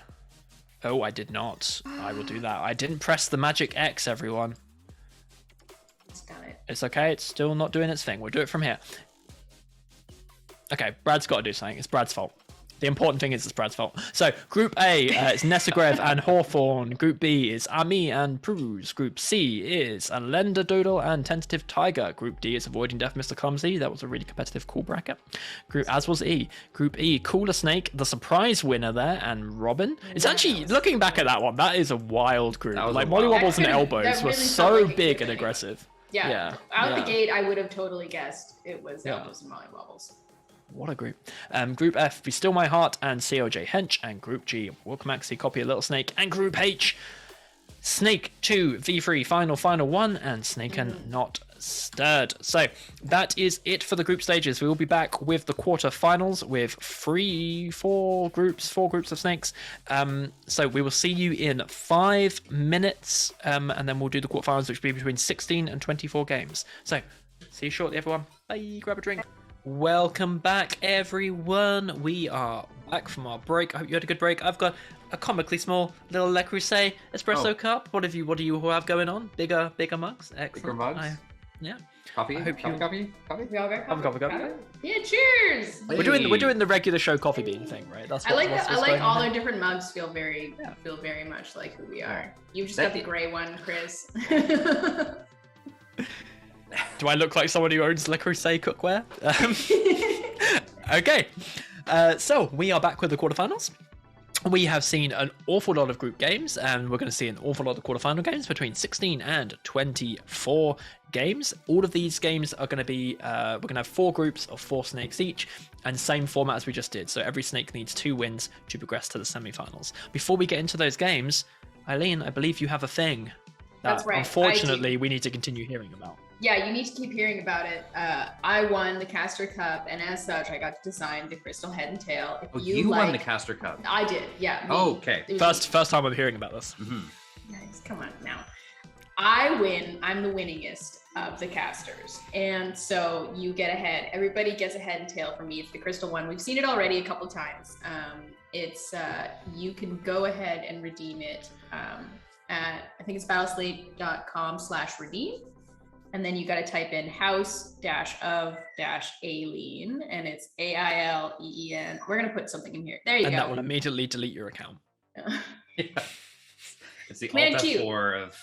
Oh, I did not. I will do that. I didn't press the magic X, everyone. It's done it. It's okay. It's still not doing its thing. We'll do it from here. Okay, Brad's got to do something. It's Brad's fault. The important thing is it's Brad's fault. So, Group A is Nesagrev and Hawthorne. Group B is Ami and Pruz. Group C is Alenda Doodle and Tentative Tiger. Group D is Avoiding Death, Mr. Clumsy. That was a really competitive, cool bracket. As was E. Group E, Cooler Snake, the surprise winner there, and Robin. It's actually, looking back at that one, that is a wild group. Like, Molly Wobbles and Elbows were so big and aggressive. Yeah. Out the gate, I would have totally guessed it was Elbows and Molly Wobbles. What a group. Group F, Be Still My Heart and COJ Hench. And Group G, Walk Maxi, Copy a Little Snake. And Group H, Snake 2, V3, Final 1, and Snake and Not Stirred. So that is it for the group stages. We will be back with the quarterfinals with four groups of snakes. So we will see you in 5 minutes, and then we'll do the quarterfinals, which will be between 16 and 24 games. So see you shortly, everyone. Bye. Grab a drink. Welcome back, everyone. We are back from our break. I hope you had a good break. I've got a comically small little Le Creuset espresso cup. What do you have going on? Bigger mugs. Excellent. Bigger mugs. Yeah. Coffee. I hope coffee. We all got coffee. Coffee. Yeah. Cheers. We're doing the regular show coffee bean thing, right? That's what, I like all our different mugs. Feel very much like who we are. You've just got the gray one, Chris. Do I look like someone who owns Le Creuset cookware? Okay, so we are back with the quarterfinals. We have seen an awful lot of group games, and we're going to see an awful lot of quarterfinal games between 16 and 24 games. All of these games are going to be, we're going to have 4 groups of 4 snakes each, and same format as we just did. So every snake needs 2 wins to progress to the semifinals. Before we get into those games, Aileen, I believe you have a thing that, that's right, unfortunately, we need to continue hearing about. Yeah, you need to keep hearing about it. I won the Caster Cup, and as such, I got to design the Crystal Head and Tail. If you won the Caster Cup. I did, yeah. Okay. First time I'm hearing about this. Mm-hmm. Nice, come on now. I win. I'm the winningest of the casters, and so you get ahead. Everybody gets a head and tail from me. It's the crystal one. We've seen it already a couple times. It's you can go ahead and redeem it at, I think it's battlesnake.com/redeem. And then you got to type in house-of-Aileen, and it's AILEEN. We're going to put something in here. There you go. And that will immediately delete your account. Yeah. It's the Command Q. Alt F4 of...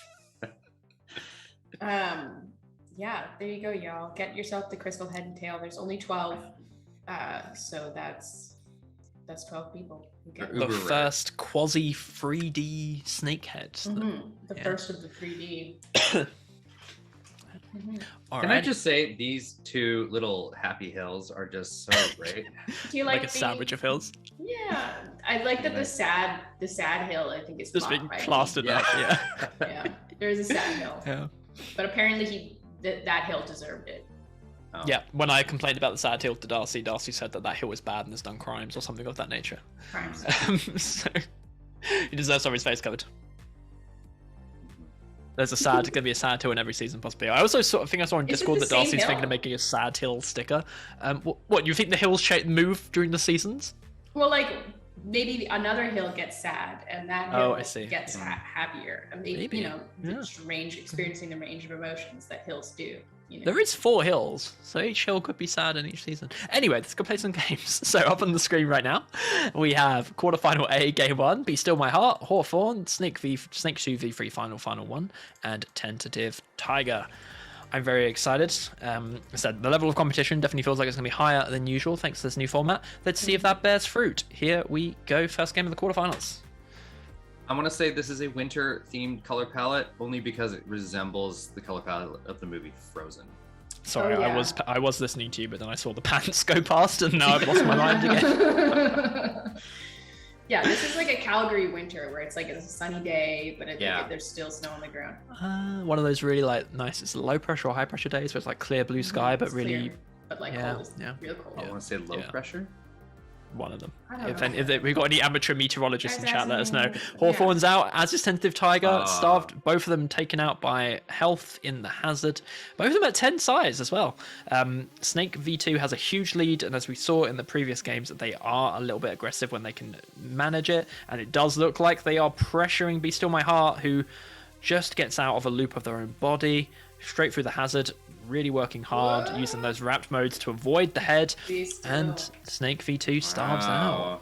Yeah, there you go, y'all. Get yourself the crystal head and tail. There's only 12. So that's 12 people. The first quasi 3D snake heads. The first of the 3D. Can I just say these 2 little happy hills are just so great? Do you like a sandwich of hills? Yeah, I like that the sad hill. I think is just being plastered up. Yeah. Yeah, there's a sad hill. Yeah. But apparently that hill deserved it. Oh. Yeah, when I complained about the sad hill to Darcy said that hill was bad and has done crimes or something of that nature. Crimes. So he deserves to have his face covered. There's going to be a sad hill in every season, possibly. I also sort of think I saw on Discord that Darcy's thinking of making a sad hill sticker. What you think the hills move during the seasons? Well, like maybe another hill gets sad, and that hill gets happier. And maybe. You know, experiencing the range of emotions that hills do. You know? There is 4 hills, so each hill could be sad in each season. Anyway, let's go play some games. So up on the screen right now, we have quarterfinal A, game 1, Be Still My Heart, Hawthorne, Snake 2, V3, Final 1, and Tentative Tiger. I'm very excited. I said the level of competition definitely feels like it's going to be higher than usual thanks to this new format. Let's see if that bears fruit. Here we go, first game of the quarterfinals. I want to say this is a winter-themed color palette only because it resembles the color palette of the movie Frozen. Sorry, Oh, yeah. I was listening to you, but then I saw the pants go past, and now I've lost my mind again. Yeah, this is like a Calgary winter where it's like a sunny day, but there's still snow on the ground. One of those really like nice, it's low pressure or high pressure days where it's like clear blue sky, but It's really clear, but like cold, real cold. I want to say low pressure. One of them. I don't know. If we've got any amateur meteorologists in Guys, chat, let us know. yeah. Hawthorne's out, as is Tentative Tiger, starved. Both of them taken out by health in the hazard. Both of them at 10 size as well. Snake V2 has a huge lead, and as we saw in the previous games, they are a little bit aggressive when they can manage it. And it does look like they are pressuring Be Still My Heart, who just gets out of a loop of their own body, straight through the hazard. Really working hard, using those wrapped modes to avoid the head, and Snake V2 starves out.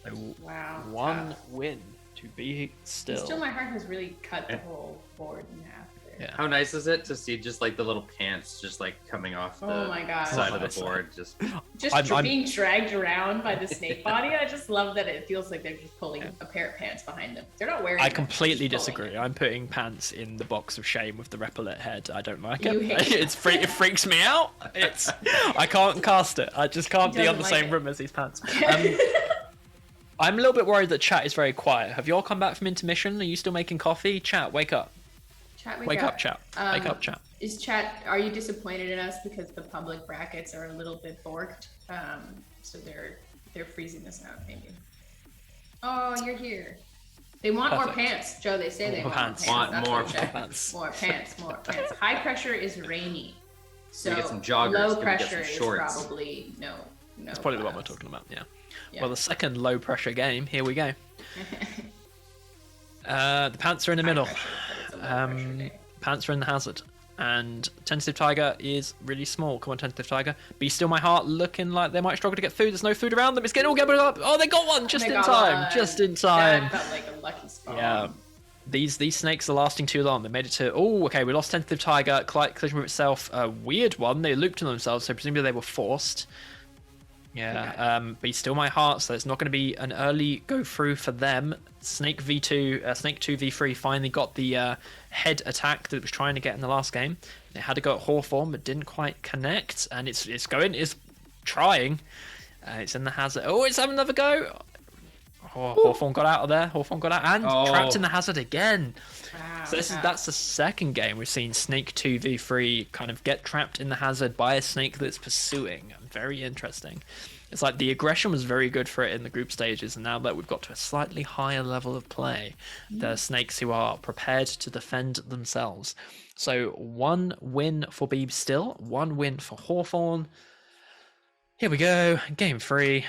So Wow. One win to Be Still. Still, my heart has really cut the whole board in half. There. Yeah. How nice is it to see just like the little pants just like coming off the Oh my God. side of the board? Just being dragged around by the snake body. I just love that it feels like they're just pulling a pair of pants behind them. They're not wearing. I them, completely they're just pulling disagree. I'm putting pants in the box of shame with the repellent head. I don't like it. You hate It freaks me out. I can't cast it. I just can't He be on doesn't the like same it. room as these pants. I'm a little bit worried that chat is very quiet. Have you all come back from intermission? Are you still making coffee? Chat, wake up. Chat, Wake up, chat. Wake up, chat. Is chat? Are you disappointed in us because the public brackets are a little bit borked? So they're freezing this out, maybe. Oh, you're here. They want more Perfect. pants, Joe. They say they More want pants. more pants. That's More what chat- pants. More pants. More pants. High pressure is rainy. So We get some joggers, low then we get some pressure is shorts. probably no. That's probably the one we're clouds. talking about, yeah. Yeah. Well, the second low pressure game, here we go. The pants are in the middle. High pressure, but it's a low pressure day. Pants are in the hazard. And Tentative Tiger is really small. Come on, Tentative Tiger. Be Still My Heart looking like they might struggle to get food. There's no food around them. It's getting all gathered up. Oh, they got one just They in got time. one. Just in time. That felt like a lucky spot. Yeah. These snakes are lasting too long. They made it to... Oh, okay. We lost Tentative Tiger. Collision with itself. A weird one. They looped on themselves, so presumably they were forced. Yeah. Be Still My Heart. So it's not going to be an early go through for them. Snake 2v3 finally got the head attack that it was trying to get in the last game. It had to go at Hawthorne, but didn't quite connect. And it's trying. It's in the hazard. Oh, it's having another go. Oh, Hawthorne got out of there. Hawthorne got out and trapped in the hazard again. Wow, So that's the second game we've seen Snake 2v3 kind of get trapped in the hazard by a snake that's pursuing. Very interesting. It's like the aggression was very good for it in the group stages, and now that we've got to a slightly higher level of play, there are snakes who are prepared to defend themselves. So one win for Be Still, one win for Hawthorne. Here we go, game 3.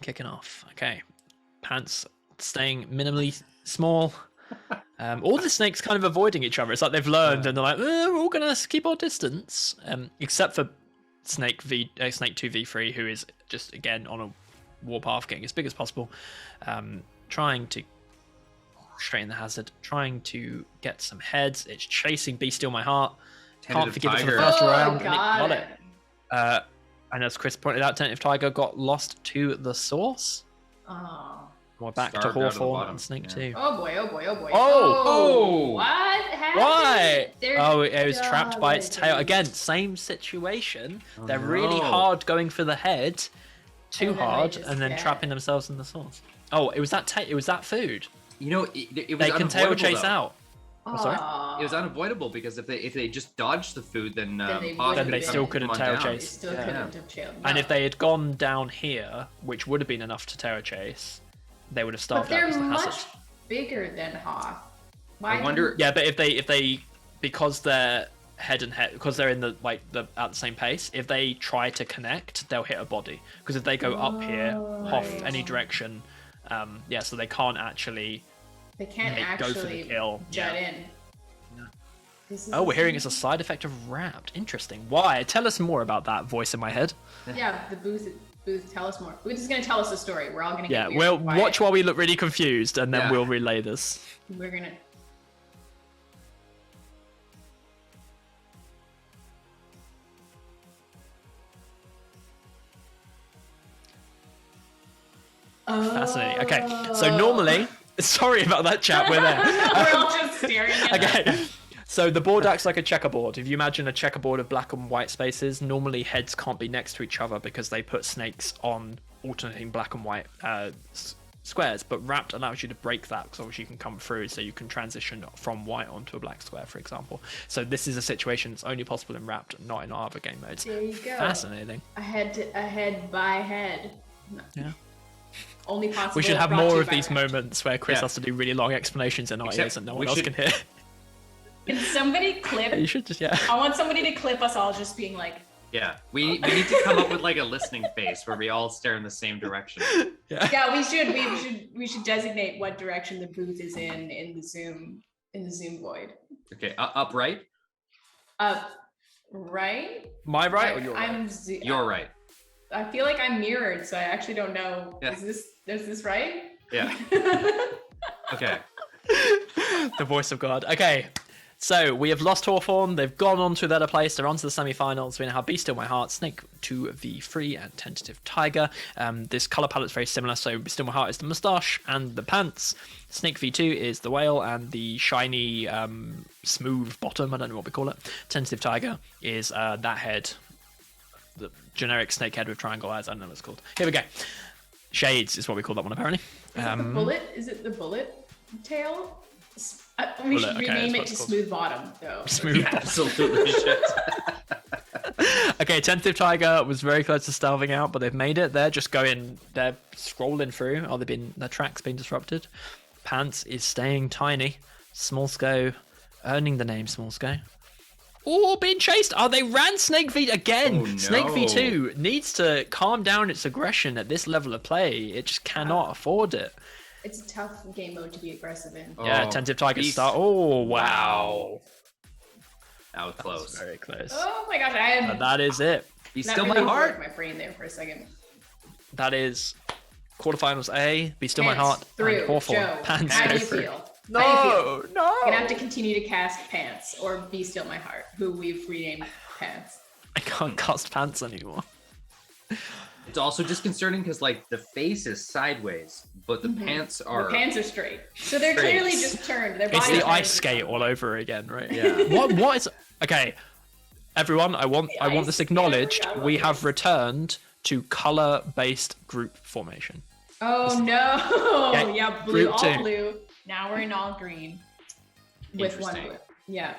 Kicking off. Okay, pants staying minimally small. All the snakes kind of avoiding each other. It's like they've learned, and they're like, we're all gonna keep our distance. Except for Snake 2v3, who is just again on a warpath, getting as big as possible, trying to straighten the hazard, trying to get some heads. It's chasing Be Still My Heart. Can't forgive it for the first round, and it got it. And as Chris pointed out, Tentative Tiger got lost to the source. Oh. We're back Starved to out of the Hawthorne bottom, and Snake yeah. 2. Oh boy, oh boy, oh boy. Oh! What happened? Why? They're Oh, it was trapped by its tail. dodging. Again, same situation. Oh, They're really no. hard going for the head, too And then they hard, just and then get- trapping themselves in the source. Oh, it was that it was that food. You know, it was They can tail unavoidable, chase though. out. I'm sorry? Aw. It was unavoidable because if they just dodged the food, then they Hawk wouldn't could have come- still come couldn't on tail down. They chase. still Yeah. couldn't have trailed. And No. if they had gone down here, which would have been enough to terror chase, they would have But starved out they're as the hazard. much bigger than Hoth. Why? I wonder. Yeah, but if they because they're head and head, because they're in the at the same pace, if they try to connect, they'll hit a body. Because if they go up here, off any direction, so they can't actually. They can't go for the actually kill. jet Yeah. in. This is Oh, we're hearing it's a insane. side effect of wrapped. Interesting. Why? Tell us more about that voice in my head. Yeah, the booth. Tell us more. Booth is gonna tell us a story. We're all gonna get Yeah, weird we'll and quiet. watch while we look really confused, and then Yeah. we'll relay this. We're gonna. Fascinating. Okay, so normally Sorry about that, chat. We're there. We're all just staring at it. Okay. So the board acts like a checkerboard. If you imagine a checkerboard of black and white spaces, normally heads can't be next to each other because they put snakes on alternating black and white squares. But wrapped allows you to break that because obviously you can come through, so you can transition from white onto a black square, for example. So this is a situation that's only possible in wrapped, not in our other game modes. There you go. Fascinating. Ahead by head. Yeah. Only possible. We should have brought to more you of by these Wrapped. moments where Chris has to do really long explanations in our ears and no one else can hear. Can somebody clip? You should just, I want somebody to clip us all just being like. Yeah, we need to come up with like a listening face where we all stare in the same direction. Yeah, we should designate what direction the booth is in the Zoom void. Okay, upright. Right. My right or your right? You're right. I feel like I'm mirrored, so I actually don't know. Yeah. Is this right? Yeah. Okay. The voice of God. Okay. So we have lost Hawthorne. They've gone on to a better place. They're on to the semi-finals. We now have Be Still My Heart, Snake 2v3, and Tentative Tiger. This color palette's very similar. So Be Still My Heart is the moustache and the pants. Snake v2 is the whale and the shiny, smooth bottom. I don't know what we call it. Tentative Tiger is that head, the generic snake head with triangle eyes. I don't know what it's called. Here we go. Shades is what we call that one apparently. Is it the bullet? Is it the bullet tail? We should rename it to Smooth Bottom, though. Smooth Bottom. Absolutely. Okay, Tentative Tiger was very close to starving out, but they've made it. They're scrolling through. Their track's been disrupted. Pants is staying tiny. Smallsco earning the name Smallsco. Oh, being chased. Oh, they ran Snake V again. Oh, no. Snake V2 needs to calm down its aggression at this level of play. It just cannot afford it. It's a tough game mode to be aggressive in. Yeah, Tentative Tiger start. Oh, wow. That was close. Very close. Oh my gosh, I had. That is it. Be that Still really My Heart. broke my brain there for a second. That is quarterfinals A. Be Still My Pants Heart. through. And Hawthorne. Joe, Pants how do go you through. feel? No, How do you feel? no. You're gonna have to continue to cast Pants or Be Still My Heart, who we've renamed Pants. I can't cast Pants anymore. It's also disconcerting because like the face is sideways, but the pants are. The pants are straight, so they're Straight. clearly just turned. Their It's body the turns ice or skate something. all over again, right? Yeah. What is okay? Everyone, I want ice this skate, acknowledged. I love We have this. returned to color-based group formation. Oh no! Yeah, Yeah, blue, group all two. blue. Now we're in all green with one Interesting. blue. Yeah,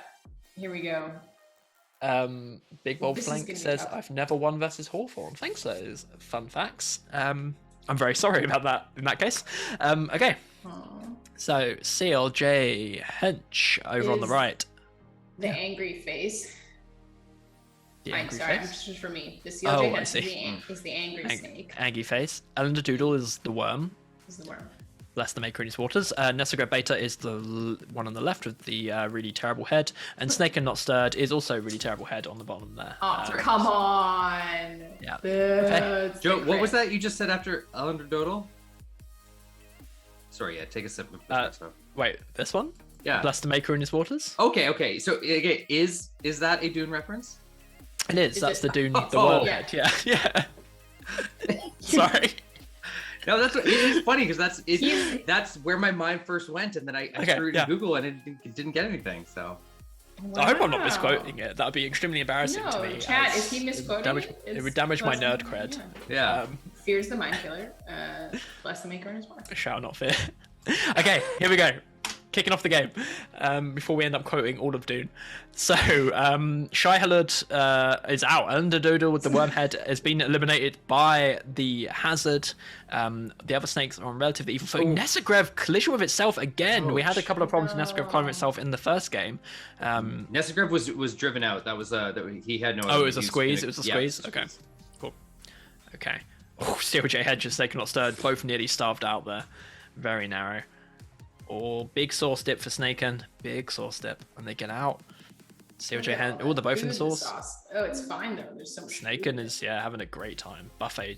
here we go. Big Bold This is Flank gonna be says, tough. "I've never won versus Hawthorne." Thanks, those fun facts. I'm very sorry about that. In that case, okay. Aw. So CLJ Hench over on the Is- right. The angry face. The I'm angry sorry, face. this is for me. The Oh, CLJ I head see. is the angry snake. Angry face. Elender Doodle is the worm. Is the worm. Bless the Maker in his waters. Nesogre Beta is the one on the left with the really terrible head. And Snake and Not Stirred is also really terrible head on the bottom there. Oh, come on. Yeah. Okay. Joe, what was that you just said after Elender Doodle? Sorry, yeah, take a sip of espresso. Wait, this one? Yeah. Bless the Maker in his waters? Okay. So again, is that a Dune reference? It is. Is That's it- the Dune, the Oh, worm yeah. head. Yeah. Sorry. No, that's what, it is funny because He's- that's where my mind first went, and then I Okay, threw it yeah. in Google and it didn't get anything. So I hope I'm not Wow. misquoting it. That would be extremely embarrassing to No, me. chat, as is he it would misquoting damage- it? It It's would damage my bless nerd him, cred. yeah. Fears the mind killer. Bless the maker in his watch. Shall not fear. Okay, here we go. Kicking off the game before we end up quoting all of Dune. So, Shai Halud is out. Underdoodle with the worm head has been eliminated by the hazard. The other snakes are on relatively even footing. Nesogrev collision with itself again. We had a couple of problems with Nesogrev colliding with itself in the first game. Nesogrev was driven out. That was he had no. Oh, it was a he squeeze. gonna- It was a yeah, squeeze. it was a Okay, squeeze. cool. Okay. Oh, Steel J Head just taken not stirred. Both nearly starved out there. Very narrow. Oh, big sauce dip for Snaken. Big sauce dip, and they get out. Steel J Head. Oh, they're both in the sauce. Oh, it's fine though. There's so much. Snaken is having a great time. Buffet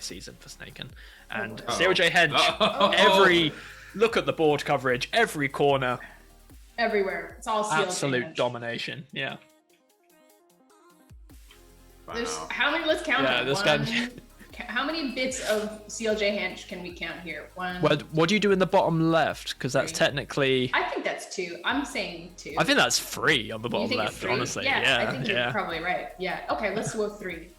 season for Snaken. And Oh. Steel J Head. Oh. Every look at the board coverage, every corner, Everywhere. It's all sealed. absolute domination. Yeah. There's Wow. how many? Let's count Yeah, them. this One, guy- How many bits of CLJ Hench can we count here? One. What do you do in the bottom left? Because that's 3. technically. I think that's 2. I'm saying 2. I think that's 3 on the You bottom think it's left. 3? Honestly, Yeah, I think you're probably right. Yeah. Okay, let's go with 3.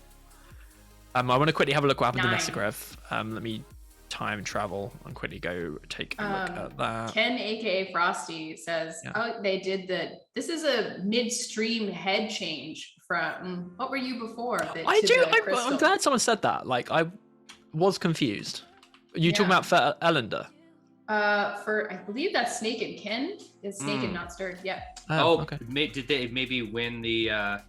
I want to quickly have a look what happened 9. to Nesagrev. Let me time travel and quickly go take a look at that. Ken, aka Frosty, says, "Oh, they did this is a midstream head change from what were you before?" I'm glad someone said that. Like, I was confused. You talking about for Ellender? For I believe that's Snake and Ken. Is Snake and not stirred? Yeah. Okay. Did they maybe win the?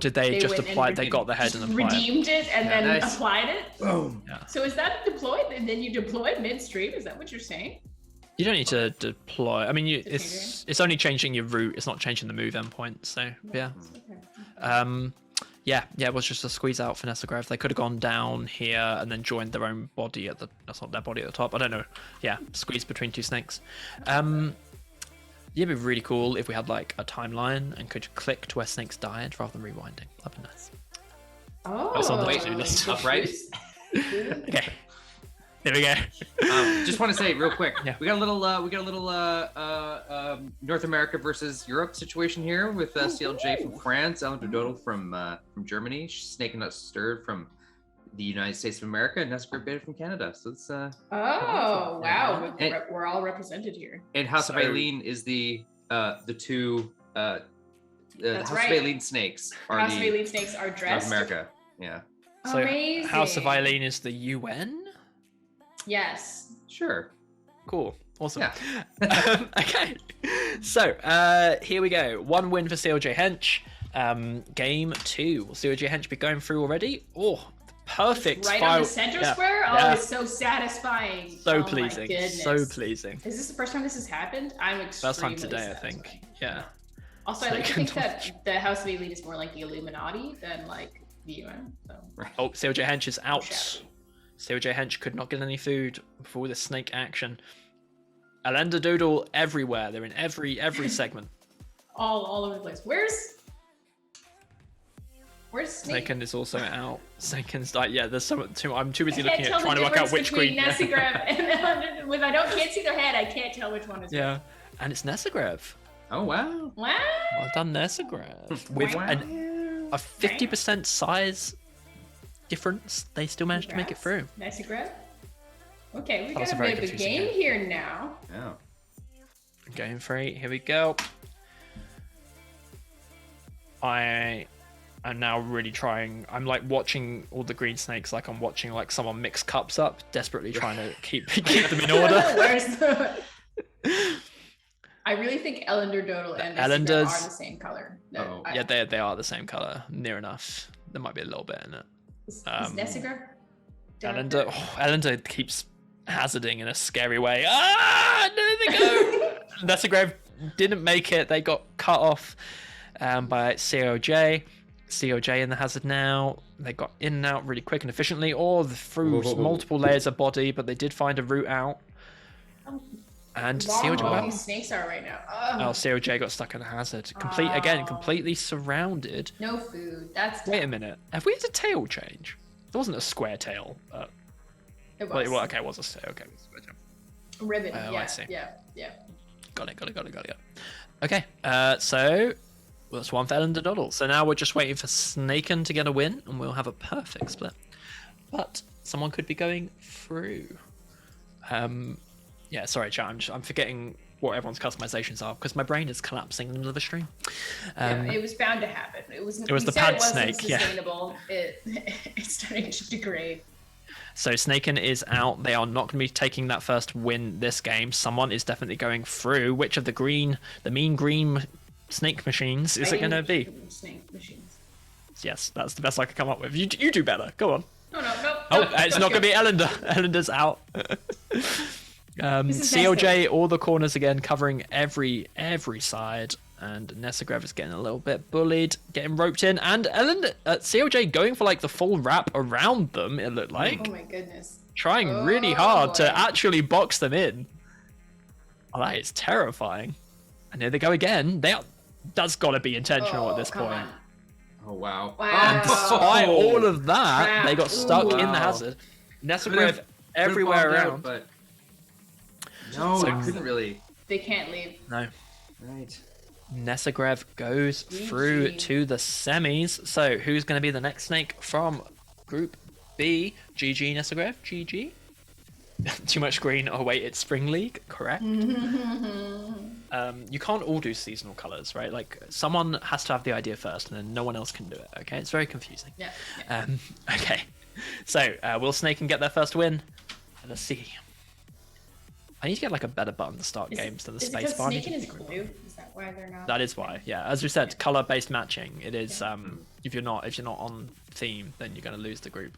Did they just apply? They got the head and applied redeemed it and then applied it. Boom. Yeah. So is that deployed and then you deploy midstream? Is that what you're saying? You don't need to deploy. I mean, it's only changing your route. It's not changing the move endpoint. So yeah. Okay. Yeah, it was just a squeeze out for Nesagrev. They could have gone down here and then joined their own body at the. That's not their body at the top. I don't know. Yeah, squeeze between 2 snakes. Yeah, it'd be really cool if we had like a timeline and could click to where snakes died rather than rewinding. That'd be nice. Oh, that's on the to-do list. Upright. Okay. There we go. Just want to say real quick, Yeah. we got a little North America versus Europe situation here with CLJ from France, Ellender Doodle from Germany, Snake and Not Stirred from the United States of America, and Nesper Beta from Canada. So it's oh wow, And- we're all represented here. and House of So- Aileen is the two House right. of Aileen snakes are House of the Aileen snakes are North dressed. America. Yeah, So Amazing. House of Aileen is the UN. Yes. sure. Cool. Awesome. Yeah. Okay. So here we go. 1 win for CLJ Hench. Game 2. Will CLJ Hench be going through already? Oh, perfect. Right on the center square? Oh, Yeah. it's so satisfying. So Oh, pleasing. My goodness. So pleasing. Is this the first time this has happened? I'm extremely First time today, I think. satisfied. Yeah. Also, I like to think that the House of Elite is more like the Illuminati than like the UN. So. Oh, CLJ Hench is out. Shabby. CLJ Hench could not get any food before the snake action. Ellender Doodle everywhere. They're in every segment. All over the place. Where's Snake? Snaken is also out. Snaken's like, yeah, there's some too. I'm too busy I can't looking tell at trying the to work out difference which between green. Nesagrev and Ellender. When I can't see their head, I can't tell which one is which. Yeah, and it's Nesagrev. Oh wow. Wow. Well done, Nesagrev. With Wow. a 50% size difference, they still managed to make it through. Nesagrev. Okay, we That was got a a very bit of a confusing game game. here now. Yeah. Game 3, here we go. I am now really trying. I'm like watching all the green snakes like I'm watching like someone mix cups up, desperately trying to keep them in order. Where's the... I really think Ellender Doodle and Nesagrev Ellender's- are the same color. No, Oh. Yeah, they are the same color, near enough. There might be a little bit in it. Is Nesagrev? Ellender, Ellender keeps hazarding in a scary way. Ah, there they go. Nesagrev didn't make it. They got cut off by COJ. COJ in the hazard now. They got in and out really quick and efficiently, or through multiple layers of body, but they did find a route out. And COJ, Wow, well, these snakes are right now. oh, COJ got stuck in the hazard. Completely surrounded. No food. That's Wait a minute. Have we had a tail change? There wasn't a square tail. It was. Well, okay, it was a tail. Okay. Ribbon. Oh, yeah, I see. yeah. Got it. Okay, so that's 1 for Ellender Doddle. So now we're just waiting for Snaken to get a win, and we'll have a perfect split. But someone could be going through. Yeah, sorry, chat. I'm forgetting what everyone's customizations are because my brain is collapsing in the middle of a stream. Yeah, it was bound to happen. It was the said pad it wasn't snake, yeah. sustainable. It's starting to degrade. So Snaken is out. They are not going to be taking that first win this game. Someone is definitely going through. Which of the mean green snake machines is it going to be? Snake machines. Yes, that's the best I could come up with. You do better. Go on. No. Oh, it's not going to be Ellender. Ellender's out. is COJ, all the corners again, covering every side. And Nesagrev is getting a little bit bullied, getting roped in. And COJ going for like the full wrap around them, it looked like. Oh my goodness. Trying really hard boy. to actually box them in. Oh, that is terrifying. And here they go again. That's got to be intentional at this come point. on. Oh wow! Wow. Despite all of that, they got stuck in the Wow. hazard. Nesselgrave everywhere around. But no, So- I couldn't really. They can't leave. No. Right. Nesselgrave goes through GG. to the semis. So who's going to be the next snake from Group B? GG Nesselgrave. GG. Too much green. Oh wait, it's Spring League. Correct. You can't all do seasonal colors, right? Like someone has to have the idea first, and then no one else can do it. Okay, it's very confusing. Yeah. Okay, so will Snake get their first win? Let's see. I need to get like a better button to start games than the is it space 'cause bar. Snake is blue? Is that why they're not? That is why, yeah. As we said, color-based matching. It is. If you're not on theme, then you're going to lose the group.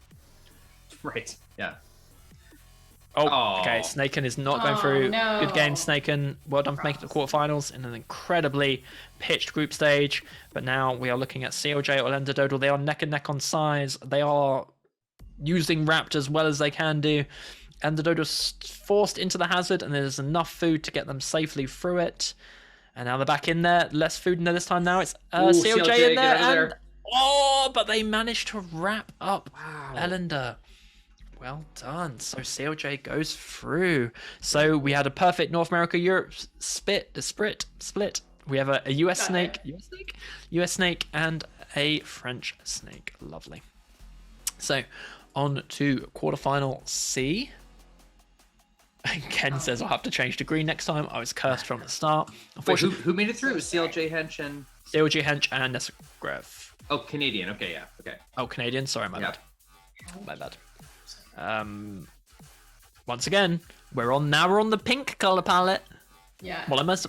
Right. Yeah. Oh, okay. Snaken is not going through. No. Good game, Snaken. Well done for making the quarterfinals in an incredibly pitched group stage. But now we are looking at CLJ or Endodoodle. They are neck and neck on size. They are using Rapt as well as they can do. Endodoodle's forced into the hazard, and there's enough food to get them safely through it. And now they're back in there. Less food in there this time. Now it's CLJ in there. Get out of there. But they managed to wrap up Ellender. Well done. So CLJ goes through. So we had a perfect North America Europe split. We have a US snake, US snake, and a French snake. Lovely. So on to quarterfinal C. Ken says I'll have to change to green next time. I was cursed from the start. Wait, who made it through? It was CLJ Hench and CLJ Hench and Nesselgrave. oh, Canadian. Okay, yeah, okay. Oh, Canadian. Sorry, my Yep. bad. My bad. Once again, we're on the pink color palette. Yeah. Well, I must.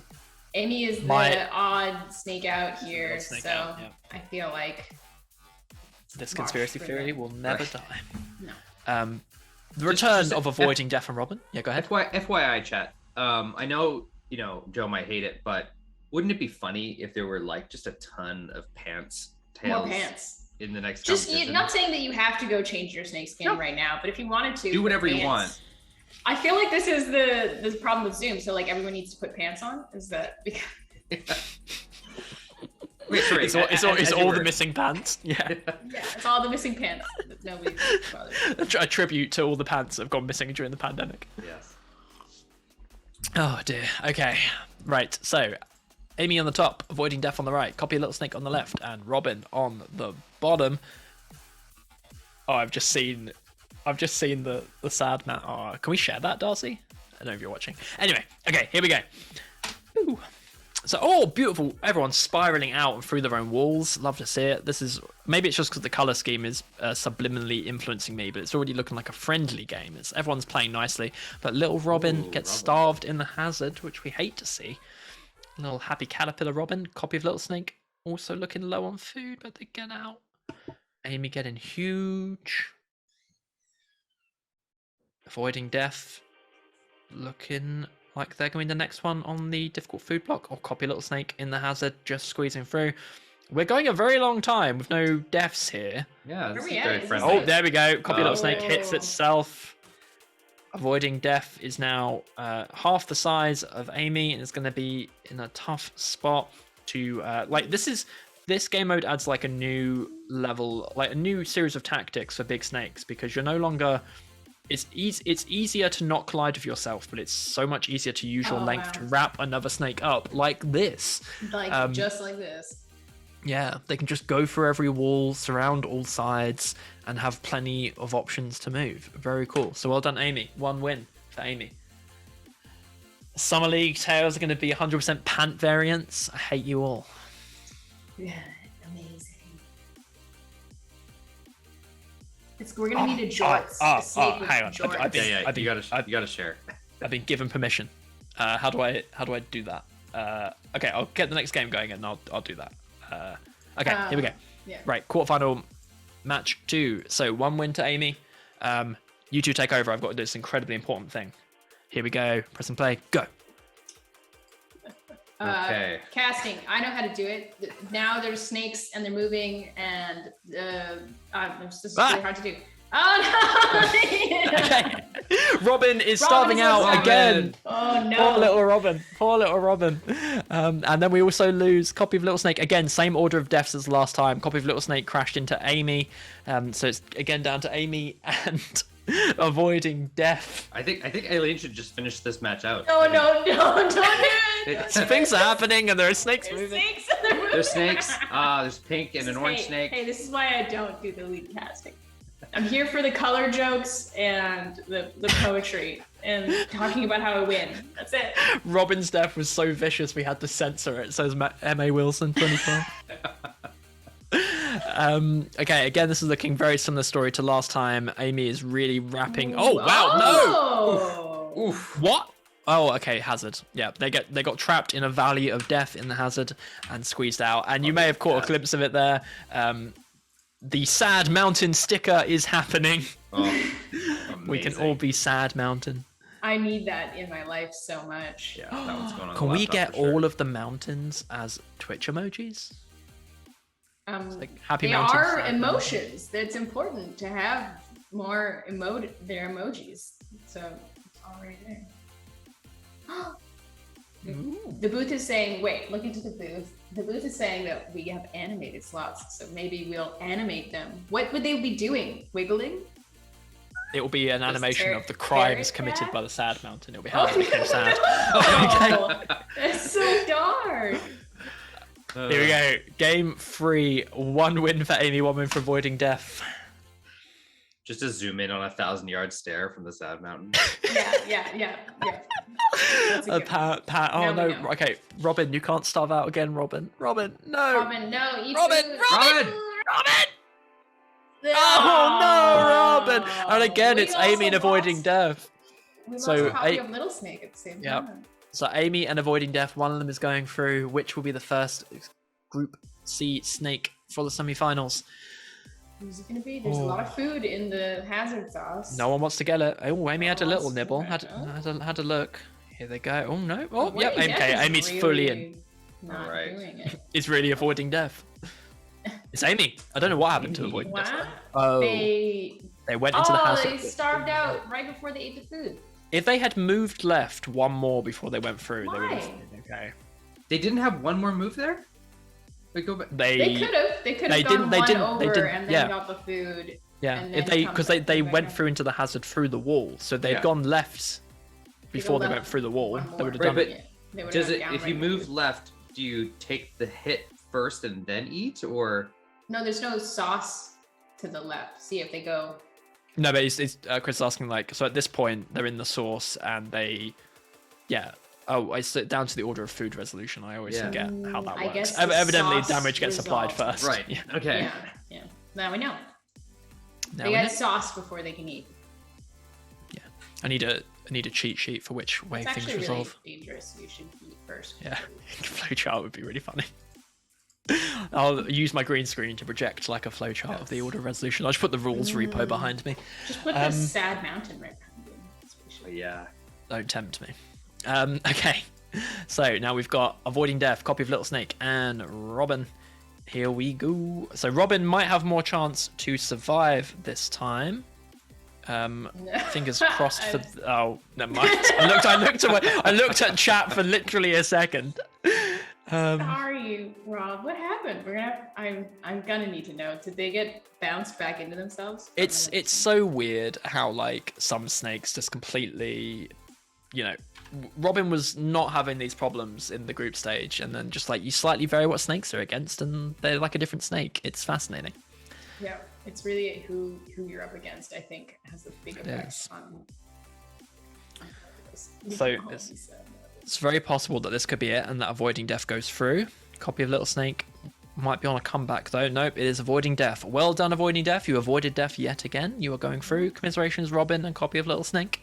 Amy is the odd snake out here, Odd snake so out, yeah. I feel like This conspiracy for theory them. will never die. No. The return just of avoiding Death and Robin. Yeah, go ahead. FYI, chat. I know Joe might hate it, but wouldn't it be funny if there were like just a ton of pants tails more pants. in the next Just competition? not saying that you have to go change your snake skin right now, but if you wanted to, Do whatever put you pants. want. I feel like this is the problem with Zoom. So like everyone needs to put pants on. Is that because Wait, sorry. It's all the missing pants. Yeah. yeah, it's all the missing pants that nobody's bothered. A tribute to all the pants that have gone missing during the pandemic. Yes. Oh dear. Okay. Right. So, Amy on the top, avoiding death on the right, copy a little snake on the left, and Robin on the bottom. Oh, I've just seen the sad man. Oh, can we share that, Darcy? I don't know if you're watching. Anyway, okay, here we go. Ooh. So, oh, beautiful. Everyone's spiraling out and through their own walls. Love to see it. This is, maybe it's just because the color scheme is subliminally influencing me, but it's already looking like a friendly game. Everyone's playing nicely, but little Robin gets starved in the hazard, which we hate to see. Little happy caterpillar Robin, copy of Little Snake, also looking low on food, but they get out. Amy getting huge. Avoiding death. Looking like they're going the next one on the difficult food block, or copy Little Snake in the hazard, just squeezing through. We're going a very long time with no deaths here. Yeah, this Where is we at? very Is this friendly. Oh, there we go. Copy Little Snake Oh. hits itself. Avoiding death is now half the size of Amy, and is going to be in a tough spot to this game mode adds like a new level, like a new series of tactics for big snakes, because you're no longer. It's easier to not collide with yourself, but it's so much easier to use your length to wrap another snake up like this. Like just like this. Yeah, they can just go through every wall, surround all sides, and have plenty of options to move. Very cool. So well done, Amy. 1 win for Amy. Summer League tails are going to be 100% pant variants. I hate you all. Yeah, amazing. We're gonna need a jorts. A snake with hang on. jorts. Yeah, you gotta share. I've been given permission. How do I do that? Okay, I'll get the next game going and I'll do that. Okay, here we go. Yeah. Right, quarterfinal match 2. So 1 win to Amy. You two take over. I've got to do this incredibly important thing. Here we go. Press and play. Go. Okay. Casting. I know how to do it. Now there's snakes and they're moving and it's just really hard to do. Oh no! Okay. Robin is starving out again. Oh no! Poor little Robin. And then we also lose Copy of Little Snake again. Same order of deaths as last time. Copy of Little Snake crashed into Amy. So it's again down to Amy and avoiding death. I think Aileen should just finish this match out. No, don't do it. Things are happening and there are snakes There's moving. snakes in the room. There's snakes. There's pink and an orange snake. Hey, this is why I don't do the lead casting. I'm here for the color jokes and the poetry and talking about how I win. That's it. Robin's death was so vicious we had to censor it. It says M.A. Wilson 24. Okay, again, this is looking very similar story to last time. Amy is really wrapping. Oh wow, no! Oof. What? Oh, okay, hazard. Yeah, they got trapped in a valley of death in the hazard and squeezed out. And you may have caught a glimpse of it there. The sad mountain sticker is happening. Oh, We can all be sad mountain. I need that in my life so much. Yeah, that one's going on. Can the we laptop get for sure. all of the mountains as Twitch emojis? Like happy They mountains. are sad emotions. That's important to have more their emojis. So it's already there. Ooh. The booth is saying, wait, look into the booth. The booth is saying that we have animated slots, so maybe we'll animate them. What would they be doing? Wiggling? It will be an animation of the crimes committed by the sad mountain. It'll be how Oh, it became sad. no. That's so dark. Here we go. Game 3. 1 win for Amy, 1 win for avoiding death. Just to zoom in on 1,000-yard stare from the sad mountain. Yeah. That's a good one. Pat. Oh Now we no. know. Okay, Robin, you can't starve out again, Robin. Robin, no. Robin, no, eat Robin, food. Robin! Oh no, Robin. And again, We it's Amy and also avoiding lost- death. We lost So, a copy of Little Snake at the same Yep. time. So Amy and avoiding death, one of them is going through. Which will be the first Group C snake for the semi-finals? Who's it gonna be? There's a lot of food in the hazard sauce. No one wants to get it. Oh, Amy had a No little one's nibble. gonna Had a look. Here they go. Oh no. Oh, Avoiding yep. death Okay, is Amy's really fully in. Not Alright. doing it. Is really avoiding death. It's Amy. I don't know what happened to avoiding death. Wow. Oh, They went into the house. they starved out right before they ate the food. If they had moved left one more before they went through, they would have. Why? Okay. They didn't have one more move there? Wait, go back. They could have. They could they have gone didn't- they one didn't- over they didn't- and then yeah. got the food. Yeah, and if then they come because back- they come went back through into the hazard through the wall, so they'd Yeah. gone left before they left went through the wall. one They more. would have Right, done but it. Yeah, they would've Does gone it? down If right you with move food. left, do you take the hit first and then eat, or? No, there's no sauce to the left. See if they go. No, but it's Chris is asking like, so at this point they're in the source and they, yeah. Oh, I sit down to the order of food resolution. I always Yeah. forget how that I works. guess the Evidently, sauce damage gets applied resolved. first. Right. Yeah. Okay. Yeah. Now we know. Now They we got know. sauce before they can eat. I need a cheat sheet for which way It's things actually resolve. really dangerous. You should eat first. Yeah, flowchart would be really funny. I'll use my green screen to project like a flowchart of the order of resolution. I'll just put the rules repo behind me. Just put the sad mountain right behind you. That's what you should do. Yeah. Don't tempt me. Okay, so now we've got avoiding death, copy of Little Snake, and Robin. Here we go. So Robin might have more chance to survive this time. Fingers crossed for. Oh, never mind. I looked at chat for literally a second. Sorry, Rob. What happened? I'm gonna need to know. Did they get bounced back into themselves? It's so weird how like some snakes just completely, Robin was not having these problems in the group stage, and then just like you slightly vary what snakes are against, and they're like a different snake. It's fascinating. Yeah, it's really who you're up against. I think has a big effect Yes. on. So it's very possible that this could be it, and that avoiding death goes through. Copy of Little Snake might be on a comeback though. Nope, it is avoiding death. Well done, avoiding death. You avoided death yet again. You are going through. Commiserations, Robin, and copy of Little Snake.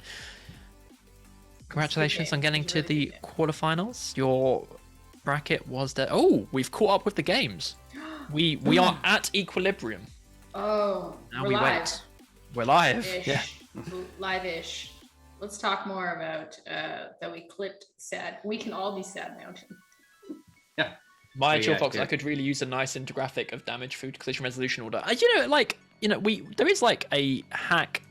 Congratulations on getting to the quarterfinals. Your bracket was there. Oh, we've caught up with the games. We are at equilibrium. Oh, Now we're we live. wait. We're live. Ish. Yeah. Live-ish. Let's talk more about that we clipped sad. We can all be sad mountain. My Oh, chill yeah, box, yeah. I could really use a nice infographic of damage, food, collision resolution order. you know, there is like a hack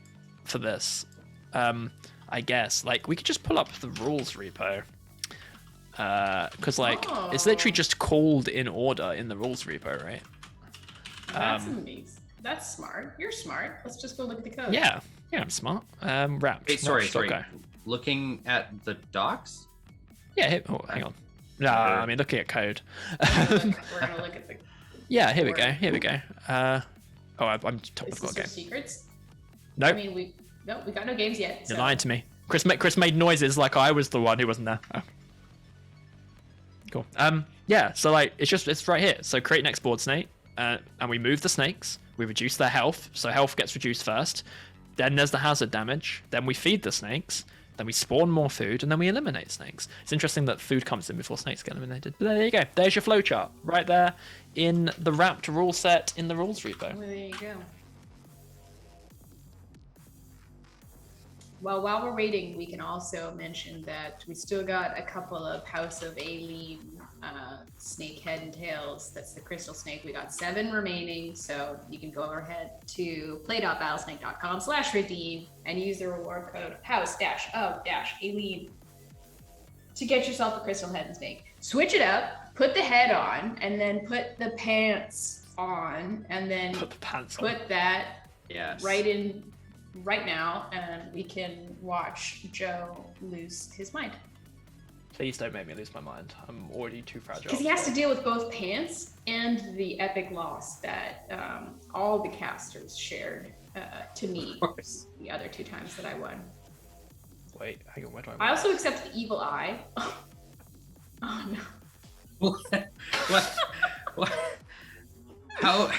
for this. I guess like we could just pull up the rules repo. Because like it's literally just called in order in the rules repo, right? That's amazing. That's smart. You're smart. Let's just go look at the code. Yeah, I'm smart. Wrapped. Wait, sorry. Okay. Looking at the docs? Yeah, hang on. No, I mean looking at code. We're gonna look at the. Yeah, here we go. I'm top. Is I've got a this game. our secrets? Nope. I mean, we got no games yet. You're So. lying to me. Chris made noises like I was the one who wasn't there. Oh. Cool. Yeah. So like it's right here. So create next board snake, and we move the snakes. We reduce their health, so health gets reduced first. Then there's the hazard damage. Then we feed the snakes. Then we spawn more food, and then we eliminate snakes. It's interesting that food comes in before snakes get eliminated. But there you go. There's your flowchart right there in the wrapped rule set in the rules repo. Well, there you go. Well, while we're waiting, we can also mention that we still got a couple of House of Aileen snake head and tails. That's the crystal snake. We got 7 remaining, so you can go ahead to play.battlesnake.com/redeem and use the reward code house-of-Aileen to get yourself a crystal head and snake. Switch it up, put the head on, and then put the pants on, and then Put the pants on. put that Yes. right now, and we can watch Joe lose his mind. Please don't make me lose my mind. I'm already too fragile. Because he has to deal with both pants and the epic loss that all the casters shared to me the other 2 times that I won. Wait, hang on. Where do I also accept the evil eye. Oh no. What? How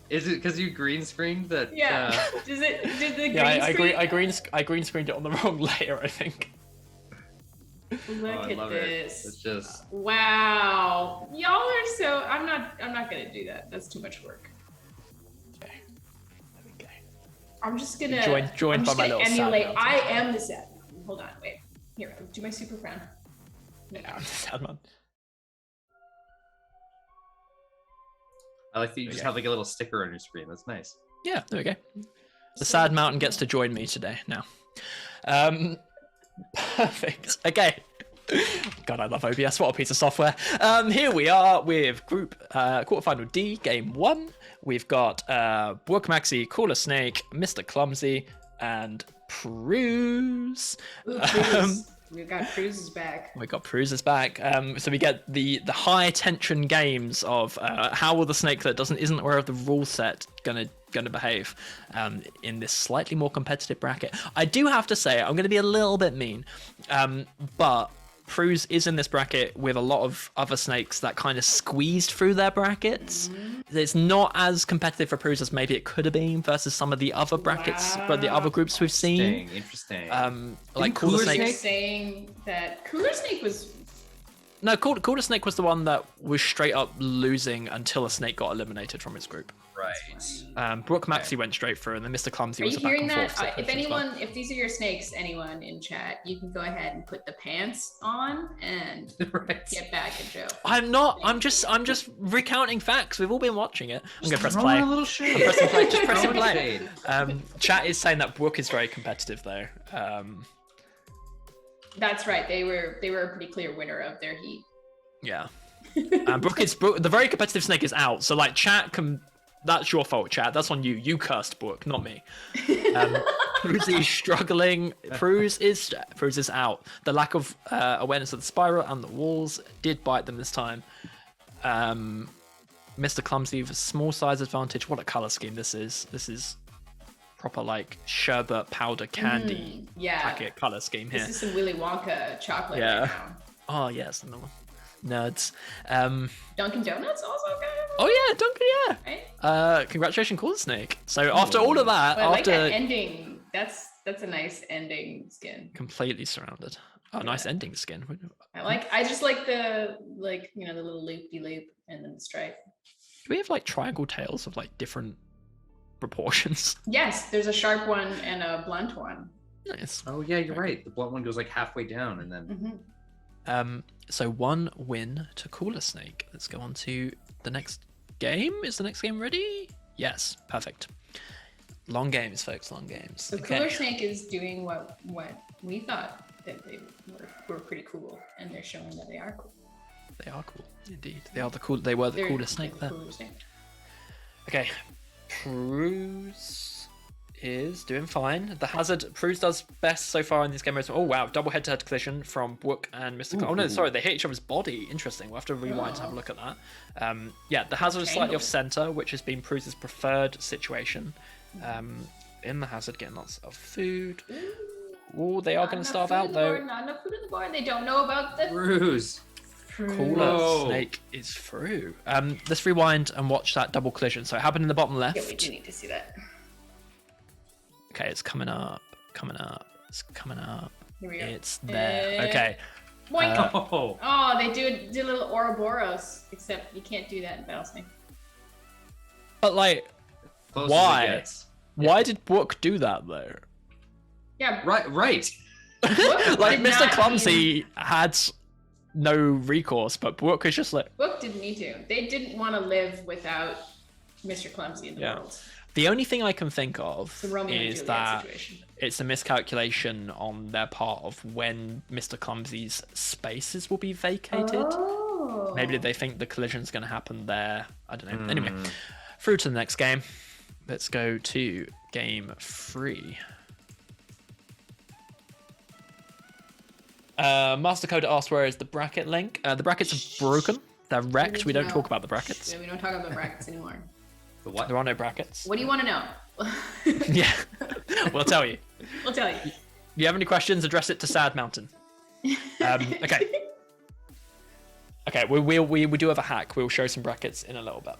is it? Because you green screened that? Yeah. Did the green Yeah, screen? I green screened it on the wrong layer, I think. Look I at love this. it. It's just Wow. Y'all are so. I'm not gonna do that. That's too much work. Okay. There we go. I'm just gonna Joined I'm by just my gonna little sad emulate. mountain. I am the sad mountain. Hold on, wait. Here, do my super crown. Yeah, I'm the sad man. I like that you just Okay. have like a little sticker on your screen. That's nice. Yeah, there we go. The sad mountain gets to join me today now. Perfect. Okay. God, I love OBS. What a piece of software. Here we are with group quarterfinal D, game 1. We've got Brook Maxi, Cooler Snake, Mr. Clumsy, and Pruse. Ooh, Cruz. We've got Cruz's back. We got Pruse's back. So we get the high tension games of how will the snake that isn't aware of the rule set gonna behave in this slightly more competitive bracket. I do have to say I'm gonna be a little bit mean, but Pruse is in this bracket with a lot of other snakes that kind of squeezed through their brackets. It's not as competitive for Pruse as maybe it could have been versus some of the other brackets, but the other groups we've seen. Interesting. Like Cooler Cooler Snake- Snake. You're saying that Cooler Snake was. No, Cooler Snake was the one that was straight up losing until a snake got eliminated from his group. Right. Brook Maxi went straight through, and then Mr. Clumsy Are was you a back hearing and that? forth. If these are your snakes, anyone in chat, you can go ahead and put the pants on and Right. get back at Joe. I'm not. I'm just recounting facts. We've all been watching it. I'm gonna press Throw play. in a little shade. Press and play. Just press and Throw in play. a shade. Chat is saying that Brook is very competitive, though. That's right. They were a pretty clear winner of their heat. Yeah. Brook, the very competitive snake is out. So like, chat can. That's your fault, chat. That's on you. You cursed Brook, not me. Pruse is struggling. Pruse is out. The lack of awareness of the spiral and the walls did bite them this time. Mr. Clumsy with a small size advantage. What a color scheme this is. This is proper like sherbet powder candy Yeah. packet color scheme here. This is some Willy Wonka chocolate Yeah. right now. Oh yes, no. Nerds. Dunkin' Donuts also got it, Oh yeah, Duncan. right? Yeah. Congratulations, Cool Snake. So after all of that, But I like after that ending. That's a nice ending skin. completely surrounded. Oh, nice ending skin. I just like the the little loop-de-loop and then the stripe. Do we have like triangle tails of like different proportions? Yes, there's a sharp one and a blunt one. Nice. Oh yeah, you're right. The blunt one goes like halfway down, and then So 1 win to Cooler Snake. Let's go on to the next game. Is the next game ready? Yes, perfect. Long games, folks. Long games. So Okay. Cooler Snake is doing what we thought that they were pretty cool, and they're showing that they are cool. They are cool, indeed. They are the cool. They were the coolest snake there. Cooler Snake. Okay, Pruse is doing fine. The hazard, Pruse does best so far in this game. Oh wow, double head-to-head collision from Book and Mr. Oh no, sorry, they hit each other's body. Interesting. We'll have to rewind to have a look at that. Yeah, the hazard is slightly off center, which has been Pruse's preferred situation. In the hazard, getting lots of food. Oh, they are going to starve out though. Not enough food in the board. They don't know about the Ruse. Cooler Snake is through. Let's rewind and watch that double collision. So it happened in the bottom left. Yeah, we do need to see that. Okay, it's coming up. It's coming up. Here we go. It's there. Okay. Boink. Oh. They do a little Ouroboros, except you can't do that in Battlesnake. But like, Close as why? it gets. Why did Book do that though? Yeah, Right. Like did Mr. not Clumsy had no recourse, but Book was just like. Book didn't need to. They didn't want to live without Mr. Clumsy in the world. The only thing I can think of The Romeo and is Juliet that situation. it's a miscalculation on their part of when Mr. Clumsy's spaces will be vacated. Oh. Maybe they think the collision's going to happen there. I don't know. Anyway, through to the next game. Let's go to game 3. Master Coder asks where is the bracket link. The brackets are broken. They're wrecked. We don't talk about the brackets. Yeah, we don't talk about brackets anymore. The what? There are no brackets. What do you want to know? Yeah, we'll tell you. We'll tell you. If you have any questions, address it to Sad Mountain. Okay. Okay, we do have a hack. We'll show some brackets in a little bit.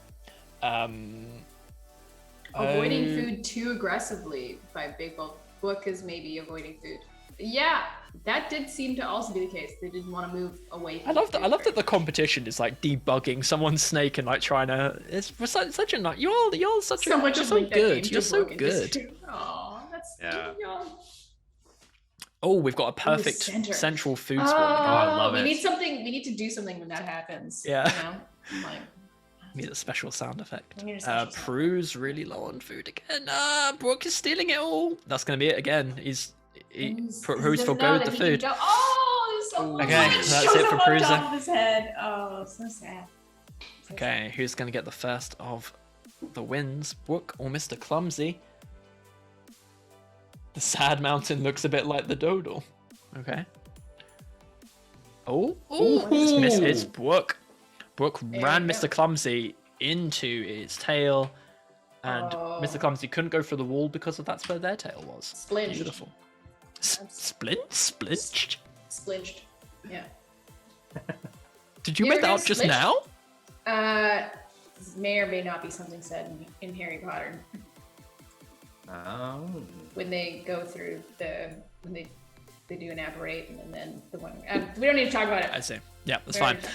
Avoiding food too aggressively by Big Book is maybe avoiding food. Yeah, that did seem to also be the case. They didn't want to move away from I love that the competition is like debugging someone's snake and like trying to. It's such a nice. You're such a. Someone You're should so link that game good. to You're so Book and just- good. Aw, that's Yeah. Oh, we've got a perfect center. central food Oh, spawn. I love we it. need something. We need to do something when that happens. Yeah. You know? I'm like, Need a special sound effect. We need a special sound Prue's really low on food again. Brooke is stealing it all. That's gonna be it again. Prue's forgoed the food. Oh, so Okay, much. that's Shows it for up on Prusa. top of his head. Oh, so sad. So Okay, who's gonna get the first of the wins? Brooke or Mr. Clumsy? The Sad Mountain looks a bit like the Doodle. Okay. Oh, it's Brooke. Brooke ran we Mr. go. Clumsy into its tail, and Oh. Mr. Clumsy couldn't go through the wall because that's where their tail was. Splinched. Beautiful. Splinched? Splinched. Yeah. Did you You make ever that up get just splinched? now? May or may not be something said in Harry Potter Oh. when they go through when they do an apparate and then the one. We don't need to talk about I it. see. Yeah, that's Very- fine.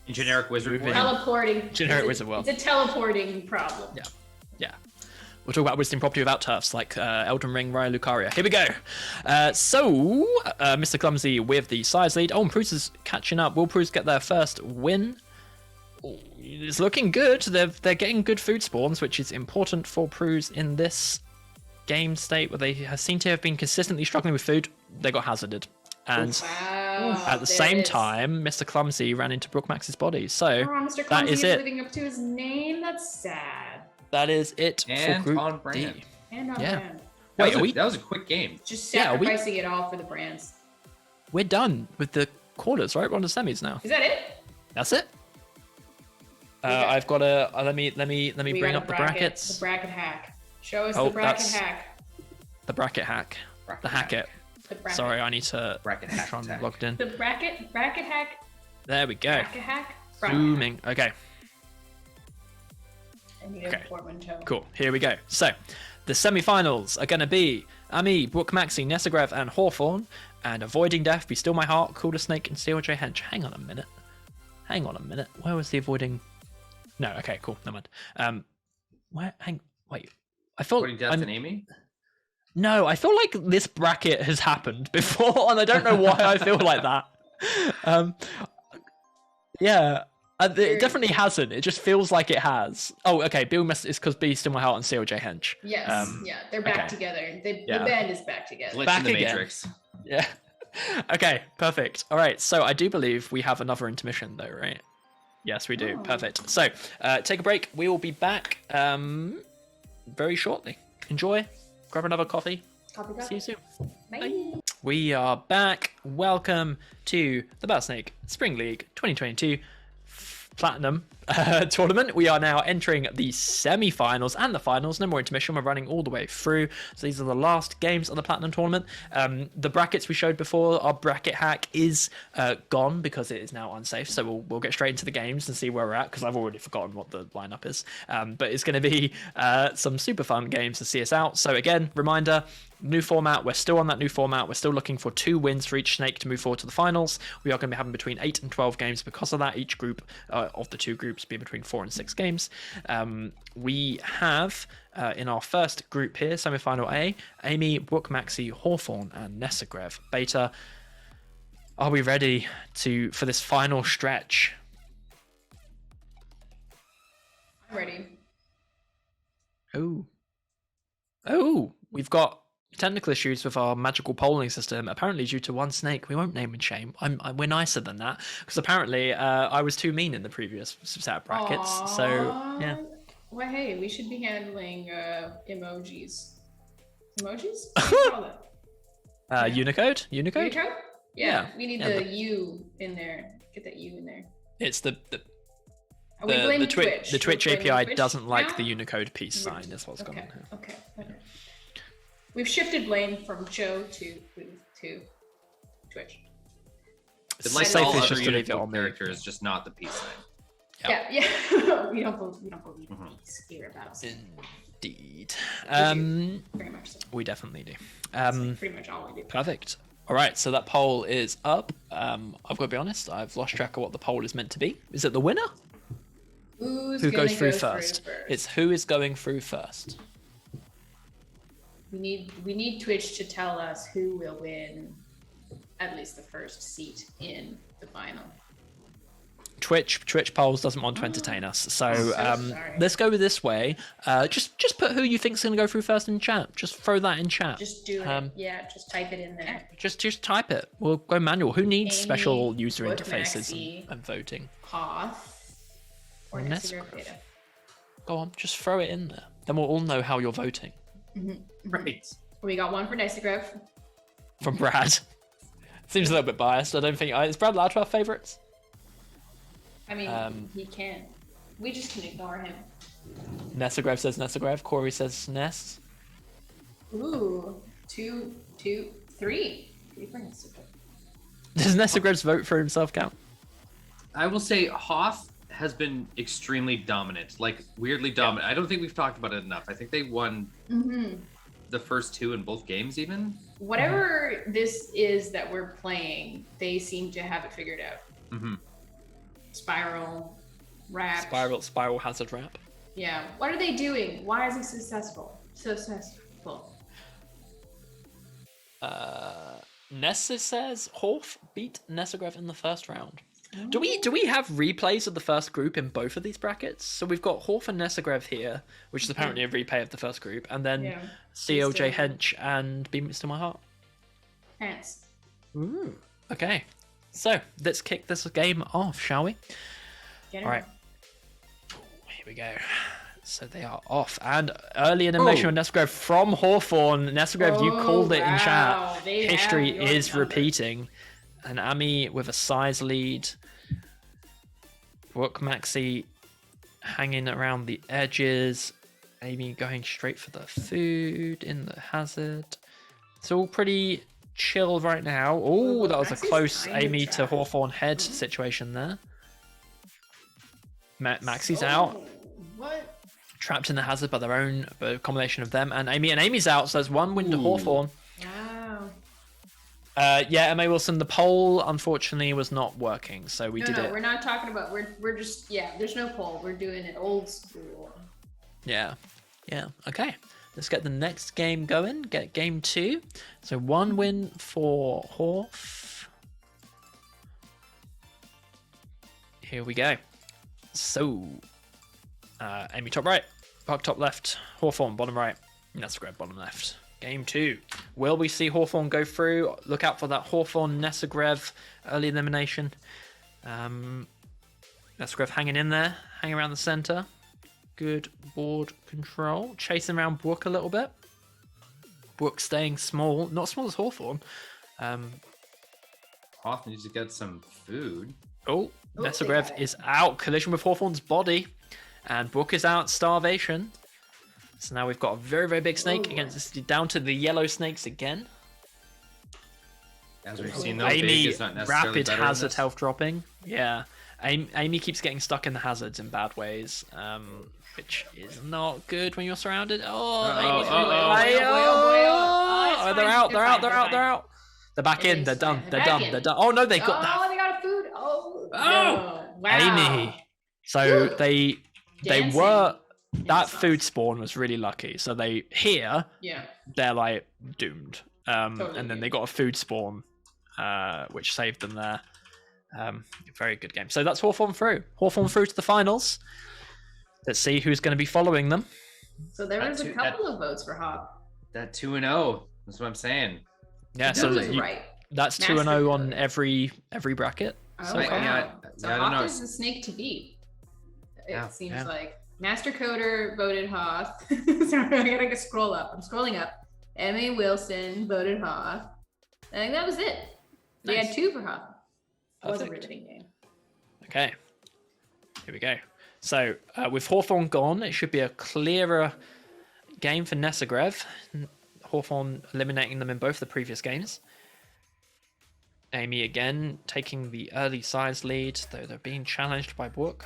In generic wizard Moving. form. Teleporting. Generic It's a- wizard world. It's a teleporting problem. Yeah. Yeah. We'll talk about Wisdom property without turfs, like Elden Ring, Raya Lucaria. Here we go. Mr. Clumsy with the size lead. Oh, and Prue's is catching up. Will Prue's get their first win? Oh, it's looking good. They're getting good food spawns, which is important for Prue's in this game state where they seem to have been consistently struggling with food. They got hazarded. And Wow. at the there same it is. time, Mr. Clumsy ran into Brooke Max's body. So Oh, Mr. that Clumsy is is it. living up to his name. That's sad. That is it And for Group on brand. D. And on Yeah. brand. Wait, are we? That was a quick game. Just Yeah, we- sacrificing it all for the brands. We're done with the quarters, right? We're on the semis now. Is that it? That's it. got- I've got a. Let me We bring got up a the bracket, brackets. The bracket hack. Show us Oh, the bracket that's- hack. The bracket hack. The hack it. The bracket. Sorry, I need to Bracket make hack sure I'm attack. logged in. The bracket hack. There we go. Bracket hack. Bracket Zooming. Okay, hack. I need Okay. a portmanteau. cool. Here we go. So, the semi-finals are going to be Ami, Brooke Maxey, Nessagrev, and Hawthorne. And avoiding death, Be Still My Heart, Cooler Snake, and Steel J Hench. Hang on a minute. Where was the avoiding? No. Okay. Cool. Never mind. Wait. I thought Avoiding death and Amy. No, I feel like this bracket has happened before, and I don't know why I feel like that. Yeah, It definitely hasn't. It just feels like it has. Oh, okay. Bill is because Beast in My Heart and CLJ Hench. Yes, they're back together. The band is back together. Glitch Back in the again. Matrix. Yeah. Okay, perfect. All right, so I do believe we have another intermission though, right? Yes, we do. Perfect. So take a break. We will be back very shortly. Enjoy. Grab another coffee. Copy. See you soon. Bye. We are back. Welcome to the Battlesnake Spring League 2022 Platinum tournament. We are now entering the semi-finals and the finals. No more intermission. We're running all the way through. So these are the last games of the Platinum tournament. The brackets we showed before, our bracket hack is gone because it is now unsafe. So we'll get straight into the games and see where we're at because I've already forgotten what the lineup is. But it's going to be some super fun games to see us out. So again, reminder, new format. We're still on that new format. We're still looking for 2 wins for each snake to move forward to the finals. We are going to be having between 8 and 12 games because of that. Each group of the 2 groups being between 4 and 6 games. We have in our first group here, semi-final A, Amy, Brook, Maxi, Hawthorne, and Nessagrev. Beta, are we ready for this final stretch? I'm ready. Oh, we've got technical issues with our magical polling system, apparently due to one snake. We won't name and shame. We're nicer than that because apparently I was too mean in the previous set of brackets. Aww. So yeah. Well, hey, we should be handling emojis. Emojis? What do you call them? Unicode? Unicode? Yeah. We need the U in there. Get that U in there. It's the Twitch. The Twitch API Twitch doesn't like now? the Unicode peace sign. Is what's going on here. Okay. We've shifted blame from show to Twitch. It's like Safe all is other just to leave it Unicode on there. characters, just not the peace sign. Yeah. we don't believe peace here at Battlesnake. Indeed. Very much so. We definitely do. That's pretty much all we do. Perfect. All right, so that poll is up. I've got to be honest, I've lost track of what the poll is meant to be. Is it the winner? Who goes through first? It's who is going through first. We need Twitch to tell us who will win at least the first seat in the final. Twitch polls doesn't want to entertain us, so sorry. let's go with this way. Just put who you think's going to go through first in chat. Just throw that in chat. Just do it. Yeah, just type it in there. Just type it. We'll go manual. Who needs Amy, special user Brook, interfaces Maxi, and voting? Hoth or Ness- Instagram beta. Go on, just throw it in there. Then we'll all know how you're voting. Right. We got one for Nessagrev. From Brad. Seems a little bit biased. I don't think is Brad allowed to have favorites. I mean, he can. We just can ignore him. Nessagrev says Nessagrev. Corey says Ness. Ooh, 2, 2, 3. 3 for Nessagrev. Does Nessagrev's vote for himself count? I will say Hoth has been extremely dominant, like weirdly dominant. I don't think we've talked about it enough. I think they won the first 2 in both games even. Whatever this is that we're playing, they seem to have it figured out. Spiral, rap. Spiral hazard rap. Yeah. What are they doing? Why is it successful? So successful. Nessa says Horf beat Nessagrev in the first round. Do we have replays of the first group in both of these brackets? So we've got Horf and Nessagrev here, which is apparently a replay of the first group, and then CLJ Hench and Be Mr. My Heart. Pants. Ooh. Okay. So let's kick this game off, shall we? All right. Here we go. So they are off. And early animation on Nessagrev from Hawthorne. Nessagrev, you called it in chat. History is repeating. And Amy with a size lead. Brook, Maxi hanging around the edges. Amy going straight for the food in the hazard. It's all pretty chill right now. Oh, that was a close Amy to Hawthorne head situation there. Maxi's out. What? Trapped in the hazard by their own combination of them and Amy. And Amy's out, so there's one win to Hawthorne. Wow. Yeah, Emma Wilson, the poll unfortunately was not working, so we did it. We're not talking about, we're just, there's no poll. We're doing it old school. Yeah. Okay. Let's get the next game going. Get game 2. So 1 win for Horf. Here we go. So, Amy top right, Puck top left, Hawthorne bottom right, Nesagrev bottom left. Game 2. Will we see Hawthorne go through? Look out for that Hawthorne Nesagrev early elimination. Nesagrev hanging in there, hanging around the center. Good board control. Chasing around Brook a little bit. Brook staying small. Not small as Hawthorne. Hawthorne needs to get some food. Oh, Nesagrev is out. Collision with Hawthorne's body. And Brook is out. Starvation. So now we've got a very, very big snake against down to the yellow snakes again. As we've seen, though, Amy, big is not necessarily rapid better than hazard this. health dropping. Yeah. Amy keeps getting stuck in the hazards in bad ways, which is not good when you're surrounded. They're out. They're back in. They're done. They're done. Oh no, they got that. Oh, they got a food. Oh, Oh, wow. Amy. So they Dancing were. in That the sauce. food spawn was really lucky. So they're like doomed. Totally And then doomed. they got a food spawn, which saved them there. Very good game. So that's Hawthorne through. Hawthorne through to the finals. Let's see who's going to be following them. So there was a couple of votes for Hawk. That 2-0. That's what I'm saying. Yeah, That so was right. that's Master 2-0 on Code. every bracket. Oh, So wow. far. Yeah, So I don't know. Hoth is the snake to beat. It Yeah. seems Yeah. like. Master Coder voted Hoth. Sorry, I gotta scroll up. I'm scrolling up. M.A. Wilson voted Hoth. I think that was it. We Nice. had 2 for Hoth. It was a Perfect. riveting game. Okay, here we go. So with Hawthorne gone, it should be a clearer game for Nesagrev. Hawthorne eliminating them in both the previous games. Amy again taking the early size lead, though they're being challenged by Brook.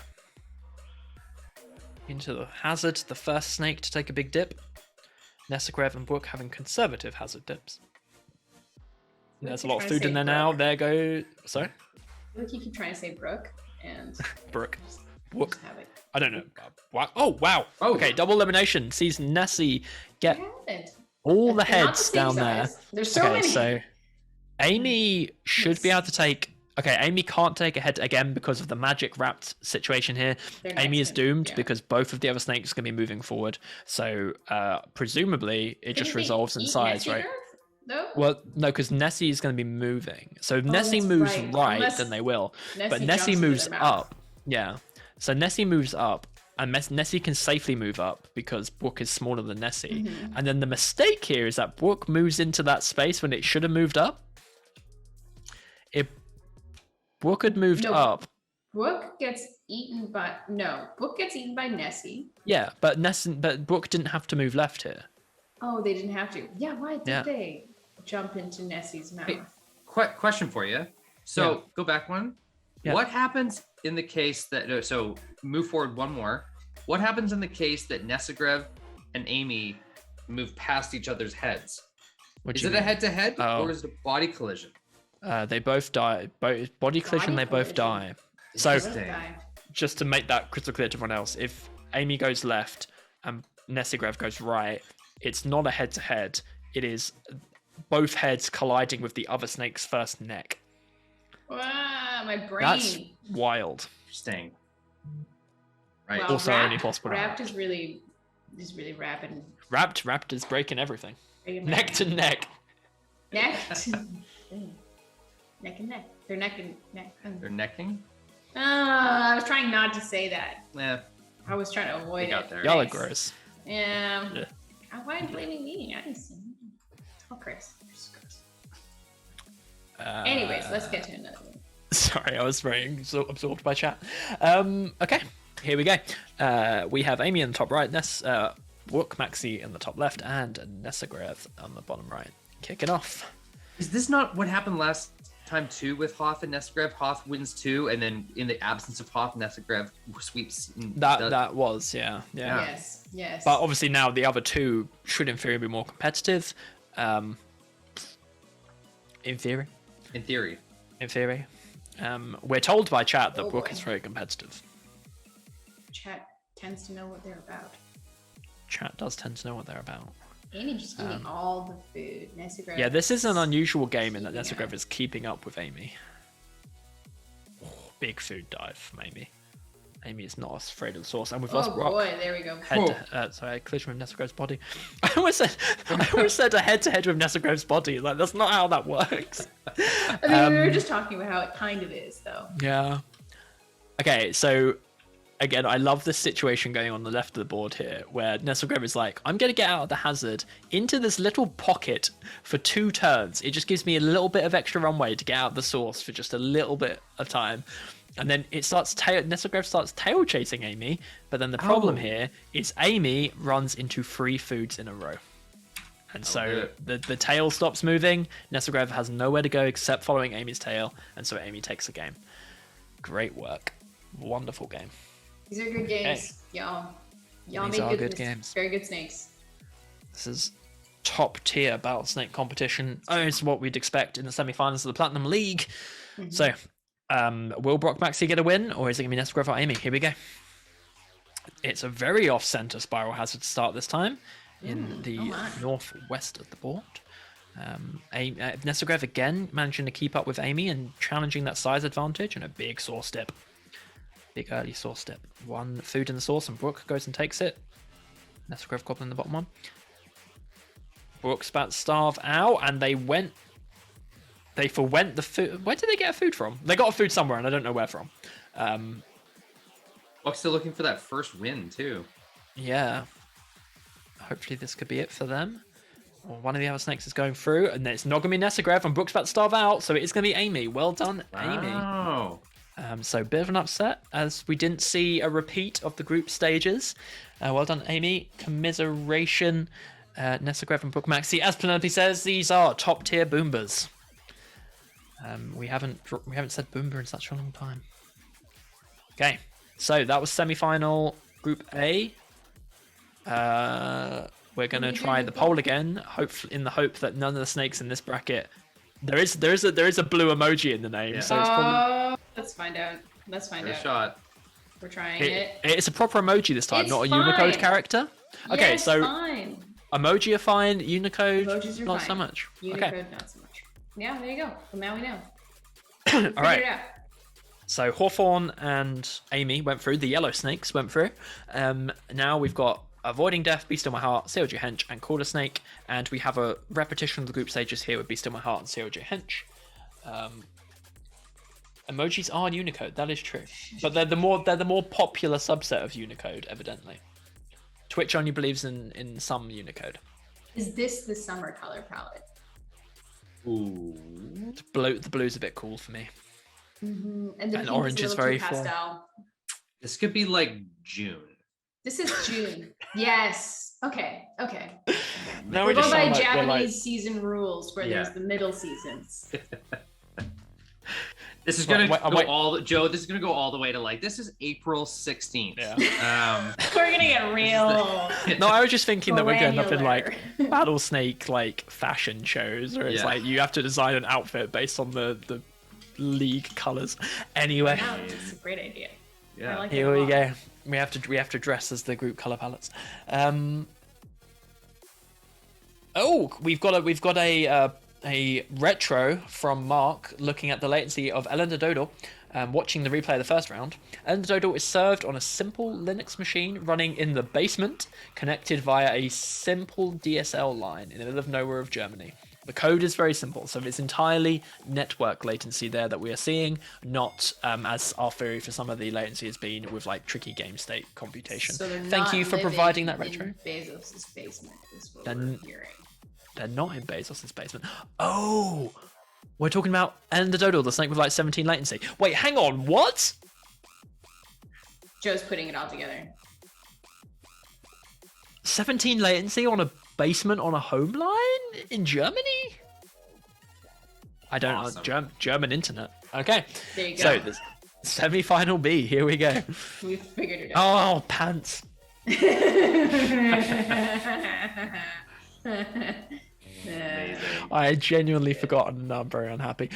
Into the hazard, the first snake to take a big dip. Nesagrev and Brook having conservative hazard dips. There's a lot of Trying to food in say there now. Brook. There go. Sorry, I think you keep trying to say Brooke and Brook. just Brook. have it. I don't know. Wow. Oh, wow. Oh. Okay, double elimination sees Nessie get What happened? all the They're not heads same down there. size. There's so Okay, many. so Amy should be able to take. Okay, Amy can't take a head again because of the magic wrapped situation here. They're Amy next is to- doomed yeah. because both of the other snakes are going to be moving forward. So presumably it just Didn't they resolves in eat size, Nessie right? Earth, though? Well, no, because Nessie is going to be moving. So if Nessie that's moves right. right, Unless then they will. But Nessie Nessie jumps into moves their mouth. up. Yeah. So Nessie moves up, and Nessie can safely move up because Brook is smaller than Nessie. Mm-hmm. And then the mistake here is that Brook moves into that space when it should have moved up. If Brook had moved No. up, Brooke gets eaten by Brooke gets eaten by Nessie. yeah, but Brook didn't have to move left here. Oh, they didn't have to. Yeah, why did Yeah. they jump into Nessie's mouth? Hey, question for you. So Yeah. go back one. Yeah. What happens in the case that so move forward one more? What happens in the case that Nesagrev and Amy move past each other's heads? What do Is you it a mean? head-to-head Oh. or is it a body collision? They both die. Both body collision. They both die. So Interesting. just to make that crystal clear to everyone else, if Amy goes left and Nesagrev goes right, it's not a head-to-head. It is both heads colliding with the other snake's first neck. Wow, my brain. That's wild. Interesting. Right. Wow, Also only possible to Wrapped is really rapid. Wrapped is breaking everything. Neck to neck. Neck. Neck and neck. They're neck and neck. They're necking. I was trying not to say that. Yeah. I was trying to avoid We got it. there. Y'all are Thanks. gross. Yeah. Yeah. Why are you blaming me? I didn't say anything. Oh, Chris. You're just gross. Anyways, let's get to another one. Sorry, I was very absorbed by chat. Okay, here we go. We have Amy in the top right, Brook Maxi in the top left, and Nesagrev on the bottom right. Kicking off. Is this not what happened last time too with Hoth and Nesagrev? Hoth wins 2, and then in the absence of Hoth, Nesagrev sweeps. That was, yeah. Yeah. Yes. But obviously now the other two should in theory be more competitive. In theory. In theory. We're told by chat that Oh, Brook boy. is very competitive. Chat tends to know what they're about. Chat does tend to know what they're about. Amy just eating all the food. Nesagrev. Yeah, this is an unusual game in that Yeah. Nesagrev is keeping up with Amy. Oh, big food dive from Amy. Amy is not afraid of the sauce, and we've lost Oh Brock. boy, there we go. Sorry, I collision with Nessagrove's body. I almost said a head-to-head with Nessagrove's body. Like, that's not how that works. I mean, we were just talking about how it kind of is, though. Yeah. Okay, so again, I love this situation going on the left of the board here, where Nessagrove is like, I'm going to get out of the hazard into this little pocket for 2 turns. It just gives me a little bit of extra runway to get out of the source for just a little bit of time. And then Nessagrove starts tail chasing Amy, but then the problem here is Amy runs into 3 foods in a row. And so the tail stops moving, Nessagrove has nowhere to go except following Amy's tail, and so Amy takes the game. Great work. Wonderful game. These are good games. Hey. Y'all These made are good games. Very good snakes. This is top tier Battlesnake competition. Oh, it's what we'd expect in the semi-finals of the Platinum League. Mm-hmm. So, will Brock Maxi get a win, or is it going to be Nessagrove or Amy? Here we go. It's a very off-center spiral hazard to start this time in the northwest of the board. Nessagrove again managing to keep up with Amy and challenging that size advantage, and a big sauce dip. Big early sauce dip. 1 food in the sauce, and Brooke goes and takes it. Nessagrove gobbling the bottom one. Brooke's about to starve out, and they forwent the food. Where did they get a food from? They got a food somewhere, and I don't know where from. Brooke's still looking for that first win, too. Yeah. Hopefully this could be it for them. Or one of the other snakes is going through, and then it's not going to be Nessagrove, and Brooke's about to starve out, so it is going to be Amy. Well done, Amy. Wow. So a bit of an upset, as we didn't see a repeat of the group stages. Well done, Amy. Commiseration. Nessagrove and Brooke Maxi. As Penelope says, these are top tier boombas. We haven't said boomba in such a long time. Okay, so that was semi-final Group A. We're gonna try the poll again, hopefully in the hope that none of the snakes in this bracket. There is a blue emoji in the name, so it's probably. Let's find out. Shot. We're trying it. It's a proper emoji this time, It's not a fine. Unicode character. Okay, Yes, so fine. emoji are fine, Unicode Emojis are not fine. so much. Unicode, not so much. Yeah, there you go. Well, now we know. All right. Figure it out. So Hawthorne and Amy went through. The yellow snakes went through. Now we've got Avoiding Death, Be Still My Heart, Seal Your Hench, and Quarter Snake. And we have a repetition of the group stages here with Be Still My Heart and Seal Your Hench. Emojis are Unicode, that is true. But they're the more popular subset of Unicode, evidently. Twitch only believes in some Unicode. Is this the summer color palette? Ooh. The blue's a bit cool for me. Mm-hmm. And the And pink orange is is a little very too full. pastel. This could be like June. This is June. Yes. Okay. Now We're we just going by sound like we're Japanese like, season rules, where Yeah. there's the middle seasons. This is gonna Wait, go wait. Joe. This is gonna go all the way to like this is April 16th. Yeah. We're gonna get real. No, I was just thinking that we're going up in like granular. Battlesnake like fashion shows, where it's Yeah. like you have to design an outfit based on the league colors. Anyway, No, it's a great idea. I Yeah. like here it a we lot. go. We have to dress as the group color palettes. We've got a retro from Mark looking at the latency of Ellen Doodle, watching the replay of the first round. Ellen Doodle is served on a simple Linux machine running in the basement, connected via a simple DSL line in the middle of nowhere of Germany. The code is very simple, so it's entirely network latency there that we are seeing, not as our theory for some of the latency has been with like tricky game state computation. So they're Thank not you for living providing that in retro. Bezos's basement is what Then- we're hearing. They're not in Bezos' basement. Oh, we're talking about Ellen the Doodle, the snake with like 17 latency. Wait, hang on, what? Joe's putting it all together. 17 latency on a basement on a home line in Germany? I don't Awesome. know. German internet. Okay. There you go. So, this semi-final B, here we go. We figured it out. Oh, pants. I genuinely forgotten and I'm very unhappy.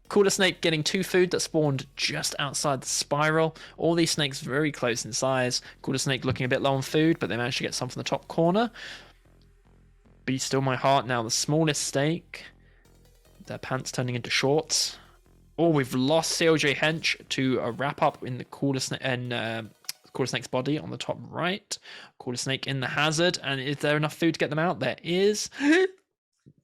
Cooler snake getting 2 food that spawned just outside the spiral. All these snakes very close in size. Cooler snake looking a bit low on food, but they managed to get some from the top corner. Be Still My Heart now the smallest snake. Their pants turning into shorts. Oh, we've lost CLJ Hench to a wrap up in the Quarter Snake's body on the top right. Quarter Snake in the hazard. And is there enough food to get them out? There is.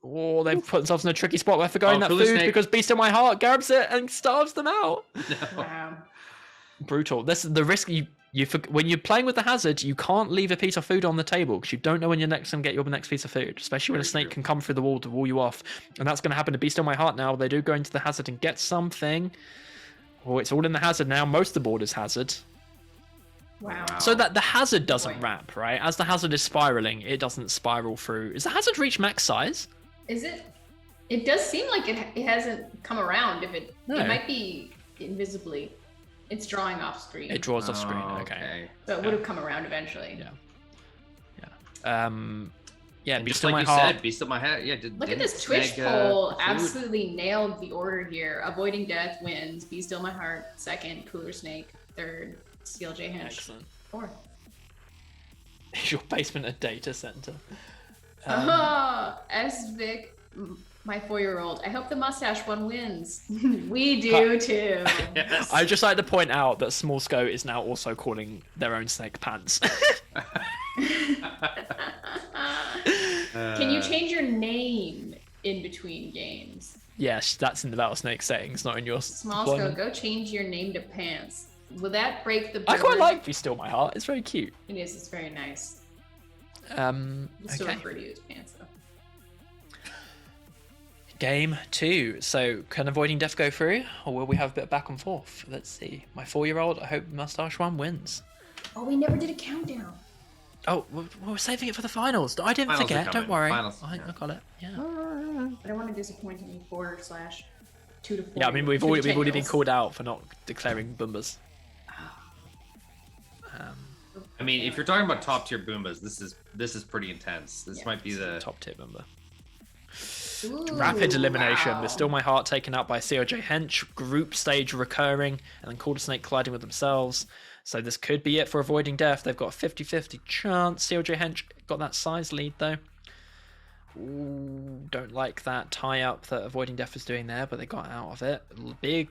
Oh, they've put themselves in a tricky spot where forgoing that food because Beast in My Heart grabs it and starves them out. No. Wow. Brutal. This is the risk when you're playing with the hazard, you can't leave a piece of food on the table because you don't know when you're next going to get your next piece of food, especially when a snake can come through the wall to wall you off. And that's going to happen to Beast in My Heart now. They do go into the hazard and get something. Oh, it's all in the hazard now. Most of the board is hazard. Wow. So that the hazard doesn't wrap, right? As the hazard is spiraling, it doesn't spiral through. Is the hazard reach max size? Is it? It does seem like it hasn't come around. It might be invisibly. It's drawing off screen. It draws off screen. Okay. So it would have come around eventually. Yeah. Beast in My Heart. Beast in My Heart. Yeah. Look at this Twitch poll. Absolutely nailed the order here. Avoiding Death wins. Beast in My Heart second. Cooler Snake third. CLJ Hench Excellent. fourth. Is your basement a data center? Vic, my 4-year-old. I hope the mustache one wins. We do too. Yes. I'd just like to point out that Small Sco is now also calling their own snake pants. Can you change your name in between games? Yes, that's in the Battlesnake settings, not in your Small deployment. Sco, go change your name to Pants. Will that break the board? I quite like Be Still My Heart. It's very cute. It is. It's very nice. You Still refer to you as Pants though. Game 2. So can Avoiding Death go through, or will we have a bit of back and forth? Let's see. My 4-year-old, I hope Mustache One wins. Oh, we never did a countdown. Oh, we're saving it for the finals. I didn't Finals are forget. Don't coming. worry. Finals, I got it. Yeah. I don't want to disappoint any 4/2 to 4. Yeah, I mean we've already been called out for not declaring Boombas. I mean, if you're talking about top tier Boombas, this is pretty intense. This might be the top tier Boomba. Ooh, Rapid elimination. wow. With Still My Heart taken out by CLJ Hench. Group stage recurring, and then Quarter Snake colliding with themselves. So this could be it for Avoiding Death. They've got a 50-50 chance. CLJ Hench got that size lead though. Ooh, don't like that tie up that Avoiding Death was doing there, but they got out of it. Big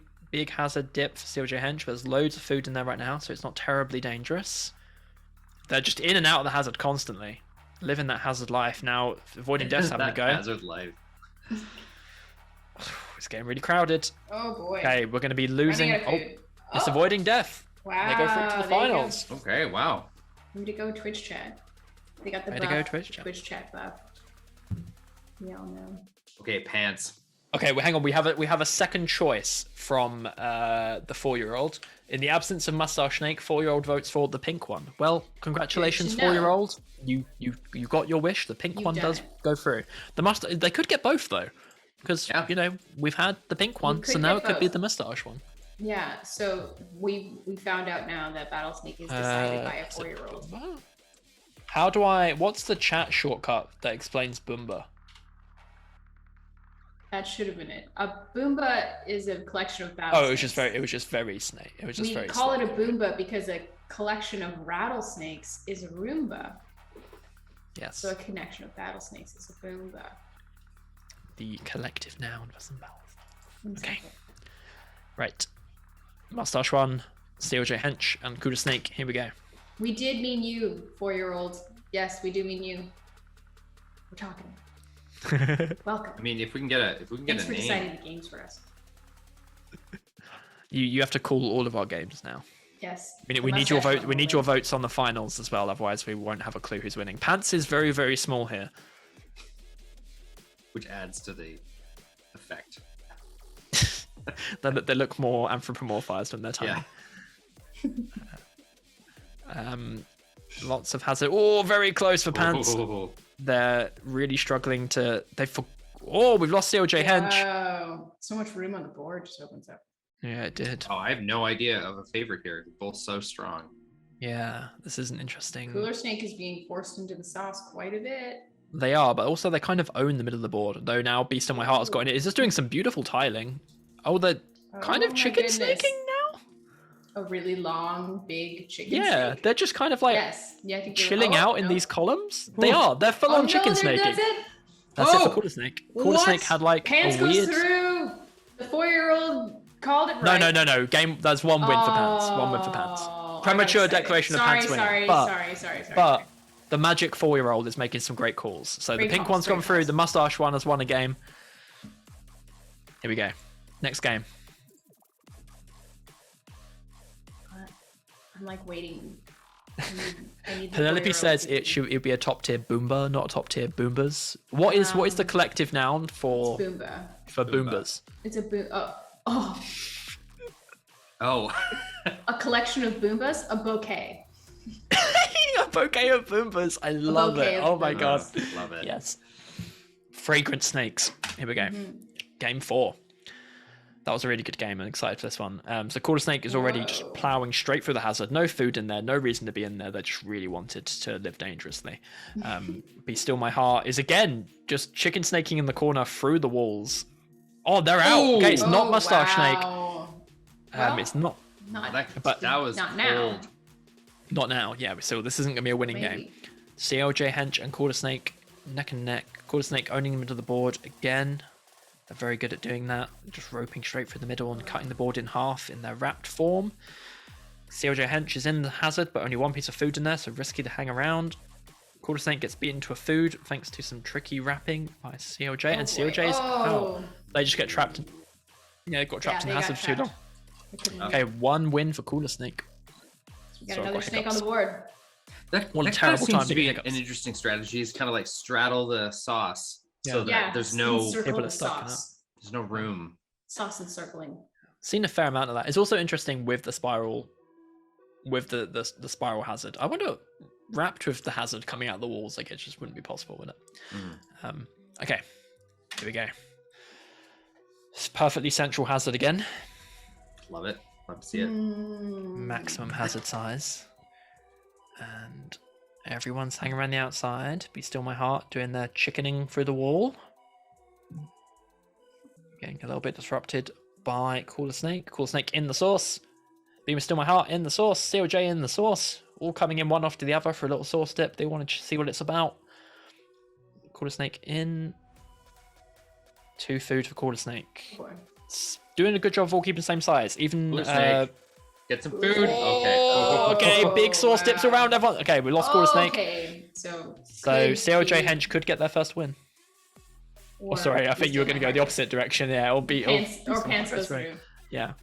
hazard dip for CLJ Hench. There's loads of food in there right now, so it's not terribly dangerous. They're just in and out of the hazard constantly. Living that hazard life. Now, Avoiding Death's having a go. Hazard life. It's getting really crowded. Oh boy. Okay, we're going to be losing. Running out of food. It's Avoiding Death. Wow. They go through to the there you go. finals. Okay, wow. Way to go, Twitch chat. They got the Way buff. to go, Twitch chat. Twitch chat buff. We all know. Okay, Pants. Okay, well, hang on. We have a second choice from the 4-year-old. In the absence of Mustache Snake, 4-year-old votes for the pink one. Well, congratulations, Good to know. 4-year-old. You got your wish. The pink You've one done does it. go through. They could get both though, because we've had the pink one, could so now it get could be both. the mustache one. Yeah, so we found out now that Battlesnake is decided by a 4-year-old. What's the chat shortcut that explains Boomba? That should have been it. A Boomba is a collection of battlesnakes. Oh, it was just very snake. It was just We very call snake. it a Boomba because a collection of rattlesnakes is a Roomba. Yes. So a connection of battlesnakes is a Boomba. The collective noun for some battles. Exactly. Right. Mustache One, CLJ Hench, and Kuda Snake. Here we go. We did mean you, 4-year-old. Yes, we do mean you. We're talking. Welcome. I mean, if we can get Thanks a for name. deciding the games for us. You have to call all of our games now. Yes. We The need your mustache vote. one We will need your win. votes on the finals as well. Otherwise, we won't have a clue who's winning. Pants is very, very small here. Which adds to the effect. They look more anthropomorphized when they're tiny. Yeah. Lots of hazard. Oh, very close for Pants. Oh. They're really struggling to. We've lost CLJ Hench. Wow. So much room on the board just opens up. Yeah, it did. Oh, I have no idea of a favorite here. They're both so strong. Yeah, this isn't interesting. Cooler Snake is being forced into the sauce quite a bit. They are, but also they kind of own the middle of the board. Though now Beast on My Heart has got in it. Is just doing some beautiful tiling. Oh, they're kind Oh of my chicken goodness. snaking now. A really long, big chicken Yeah, snake. they're just kind of like Yes. Yeah, I think you're- chilling oh, out in no. these columns. They are. They're full Oh, on no, chicken there- snaking. That's it. That's it for Oh! Quarter Snake. Quarter Snake had like Pants a goes weird. through. The 4-year-old called it right. No. Game. That's one win for Pants. One win for Pants. Premature declaration of Pants winning. Sorry. But the magic 4-year-old is making some great calls. So the pink one's gone through. The mustache one has won a game. Here we go. Next game. I'm like waiting. I need Penelope says it'd be a top tier Boomba, not a top tier Boombas. What is the collective noun for Boomba? For Boombas? It's a boom. Oh. A collection of Boombas, a bouquet. A bouquet of Boombas. I love it. Oh my god. Love it. Yes. Fragrant snakes. Here we go. Game 4. That was a really good game. I'm excited for this one. So Quarter Snake is already just plowing straight through the hazard. No food in there. No reason to be in there. They just really wanted to live dangerously. Be Still My Heart is again just chicken snaking in the corner through the walls. Oh, they're out. Okay, it's not Mustache Snake. Well, it's not. That was not now. cold. Not now. Yeah. So this isn't gonna be a winning game. CLJ Hench and Quarter Snake neck and neck. Quarter Snake owning them into the board again. They're very good at doing that, just roping straight through the middle and cutting the board in half in their wrapped form. CLJ Hench is in the hazard, but only one piece of food in there, so risky to hang around. Quarter Snake gets beaten to a food thanks to some tricky wrapping by CLJ, and CLJ is out. They just get trapped. They got trapped in the hazard for too long. Okay, one win for Quarter Snake. We got another snake on the board. That terrible seems time to be an hiccups. interesting strategy. Is kind of like straddle the sauce. So that there's encircle the there's no room. Sauce encircling. Seen a fair amount of that. It's also interesting with the spiral, with the spiral hazard. I wonder, wrapped with the hazard coming out of the walls, like it just wouldn't be possible, would it? Okay, here we go. It's perfectly central hazard again. Love it. Love to see it. Maximum hazard size, and everyone's hanging around the outside. Be Still My Heart doing their chickening through the wall. Getting a little bit disrupted by Quarter Snake. Quarter Snake in the sauce. Be Still My Heart in the sauce. CLJ in the sauce. All coming in one after the other for a little sauce dip. They want to see what it's about. Quarter Snake in. 2 food for Quarter Snake. It's doing a good job of all keeping the same size. Even get some food. Okay. Okay, big sauce dips around everyone. Okay, we lost Quarter Snake. Okay, so CLJ Hench could get their first win. Oh, sorry, I think you were going to go the opposite direction. Yeah, Pants goes through. Yeah.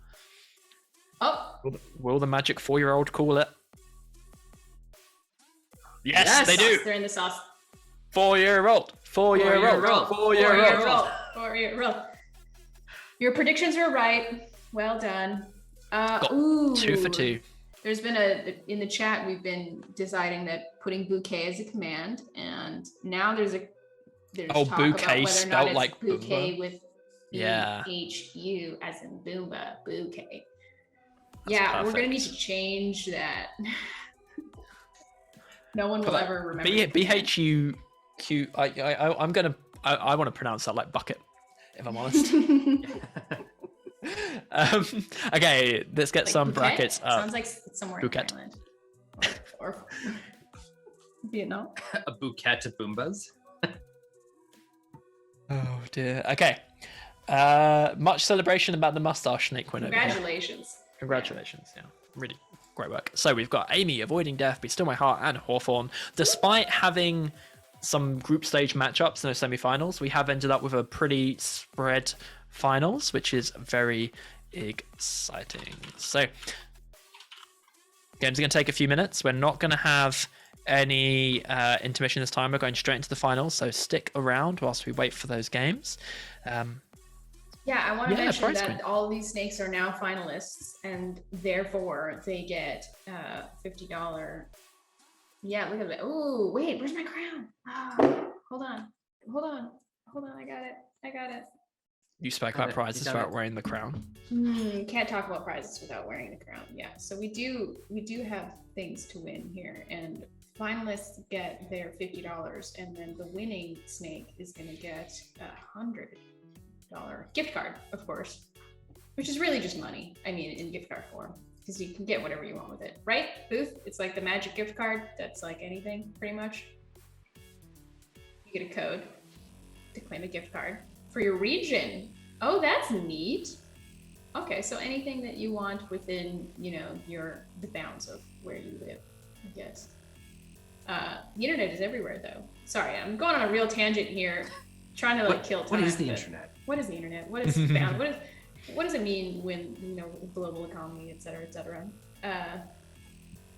Oh. Will the magic 4-year-old call it? Yes, they do. They're in the sauce. 4-year-old. 4-year-old. 4-year-old. 4-year-old. Your predictions are right. Well done. Got 2 for 2. There's been in the chat, we've been deciding that putting bouquet as a command, and now there's talk bouquet about whether or spelled not it's like bouquet Boomba. with BHU as in Boomba, bouquet. That's we're gonna need perfect. to change that. No one will ever remember. BHUQ. I want to pronounce that like bucket, if I'm honest. Okay, let's get Like some Phuket? brackets up. Sounds like it's somewhere Phuket. in Thailand. Or Vietnam. A bouquet of Boombas. Oh dear. Okay. Much celebration about the mustache snake winner. Congratulations. Congratulations. Yeah. Really great work. So we've got Amy avoiding death, Be Still My Heart, and Hawthorne. Despite having some group stage matchups in the semi-finals, we have ended up with a pretty spread finals, which is very exciting. So games are going to take a few minutes. We're not going to have any intermission this time. We're going straight into the finals, so stick around whilst we wait for those games. Yeah, I want to mention prize that queen. all these snakes are now finalists, and therefore they get $50. Yeah, look at that. Oh, wait, where's my crown? Oh, hold on. I got it. You spoke about prizes without wearing the crown. Can't talk about prizes without wearing the crown. Yeah, so we do have things to win here, and finalists get their $50, and then the winning snake is going to get $100 gift card, of course, which is really just money. I mean, in gift card form, because you can get whatever you want with it, right? Booth, it's like the magic gift card. That's like anything, pretty much. You get a code to claim a gift card for your region. Oh, that's neat. Okay, so anything that you want within, the bounds of where you live, I guess. The internet is everywhere, though. Sorry, I'm going on a real tangent here, trying to kill time. What is the internet? What is the internet? What is bound? What does it mean when global economy, et cetera, et cetera?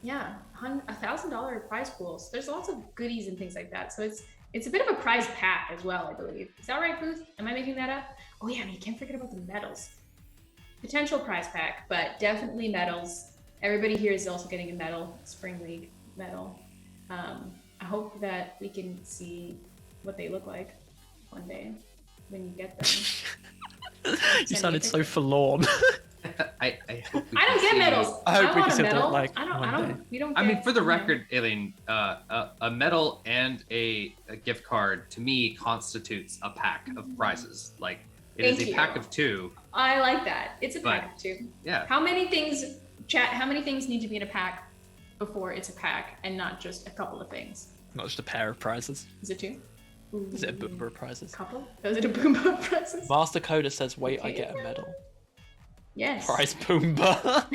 Yeah, $1,000 prize pools. There's lots of goodies and things like that. So it's a bit of a prize pack as well, I believe. Is that right, Booth? Am I making that up? Oh yeah, you can't forget about the medals. Potential prize pack, but definitely medals. Everybody here is also getting a medal, Spring League medal. I hope that we can see what they look like one day when you get them. You sounded so forlorn. I hope I don't get medals. I hope we want can a see medal. that, I don't. We don't. I mean, get, for the record, Aileen, a medal and a gift card to me constitutes a pack of prizes. Like it is Thank a you. pack of 2. I like that. It's a But- pack of 2. Yeah. How many things, chat? How many things need to be in a pack before it's a pack, and not just a couple of things? Not just a pair of prizes. Is it 2? Is it a Boomba of prizes? Couple? Those are the Boomba prizes. Master Coda says, wait, I Okay. get a medal. Yes. Prize Pumbaa.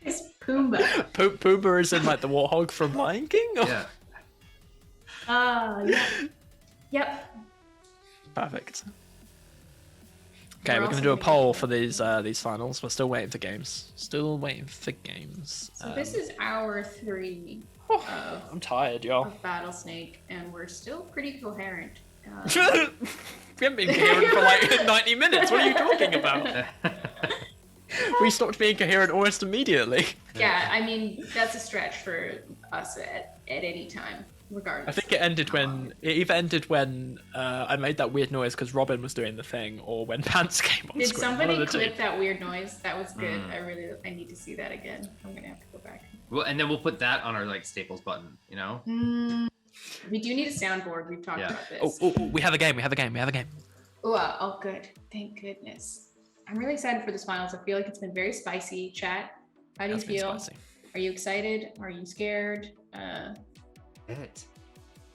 It's Pumbaa. Pumbaa is in like the warthog from Lion King? Or- Yeah. Yeah. Yep. Perfect. Okay, We're we're also gonna do a gonna poll get- for these finals. We're still waiting for games. Still waiting for games. So this is hour 3 of, I'm tired, y'all. of Battlesnake, and we're still pretty coherent. We haven't been coherent for like 90 minutes. What are you talking about? We stopped being coherent almost immediately. Yeah, I mean, that's a stretch for us at any time, regardless. I think it ended when I made that weird noise because Robin was doing the thing, or when Pants came on Did screen. One somebody of the two. clip that weird noise? That was good. I need to see that again. I'm gonna have to go back. Well, and then we'll put that on our staples button. We do need a soundboard. We've talked Yeah. about this. Oh, we have a game. Oh, good. Thank goodness. I'm really excited for this finals. I feel like it's been very spicy. Chat, how do you That's been feel? spicy. Are you excited? Are you scared?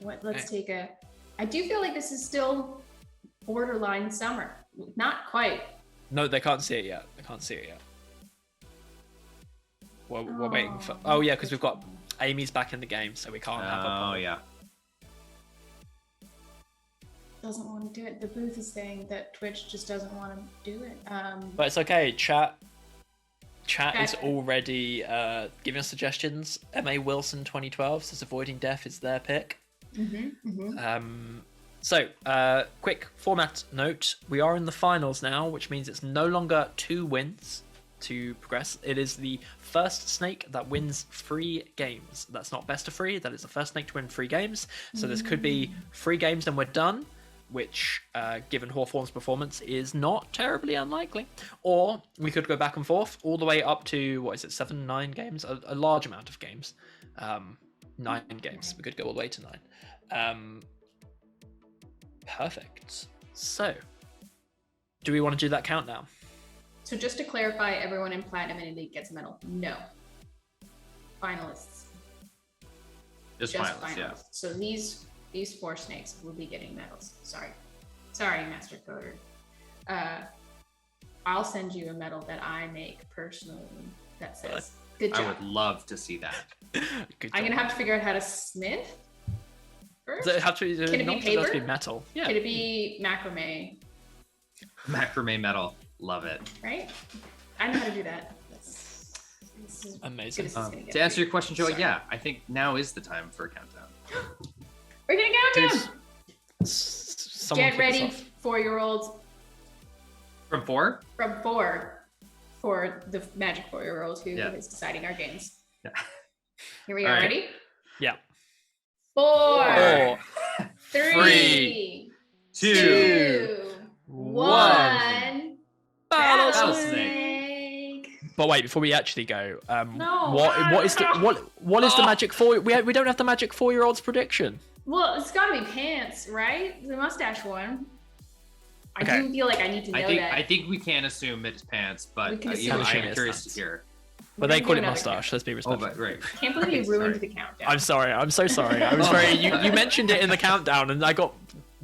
Let's take a. I do feel like this is still borderline summer. Not quite. No, they can't see it yet. We're waiting for. Oh yeah, because we've got Amy's back in the game, so we can't have a. Oh yeah. Doesn't want to do it. The booth is saying that Twitch just doesn't want to do it. But it's okay. Chat Chat. is already giving us suggestions. MA Wilson 2012 says avoiding death is their pick. So, quick format note. We are in the finals now, which means it's no longer 2 wins to progress. It is the first snake that wins 3 games. That's not best of 3. That is the first snake to win 3 games. So this could be 3 games and we're done, which, given Hawthorne's performance, is not terribly unlikely. Or we could go back and forth all the way up to, 7, 9 games? A large amount of games. 9 games. We could go all the way to 9. Perfect. So, do we want to do that countdown? So just to clarify, everyone in Platinum and Elite gets a medal. No. Finalists. Just finalists, yeah. So these 4 snakes will be getting medals. Sorry, Master Coder. I'll send you a medal that I make personally that says good job. I would love to see that. Good I'm job. gonna have to figure out how to smith first. Does it have to be, Can it be not just paper? be metal? Yeah. Could it be macrame? Macrame metal. Love it. Right? I know how to do that. This is Amazing. good as it's gonna get To answer for your you. question, Joey, Sorry. yeah, I think now is the time for a countdown. We're gonna count Dude, down. someone Get kick us ready, off. 4-year-olds. From 4? From 4 for the magic 4-year-old who Yeah. is deciding our games. Yeah. Here we go. All right. Ready? Yeah. 4, 4, 3, 2, 2, 1. Battlesnake. But wait, before we actually go, No. what is the magic 4? We don't have the magic 4-year-old's prediction. Well, it's gotta be pants, right? The mustache one. I Okay. do feel like I need to know I that. think we can assume it's pants, but We can you assume know, it I'm is curious pants. to hear. But We're they gonna call do it another mustache. Let's be Oh, respectful. but right. Can't believe you ruined Sorry. the countdown. I'm sorry. I'm so sorry. I was very. You mentioned it in the countdown, and I got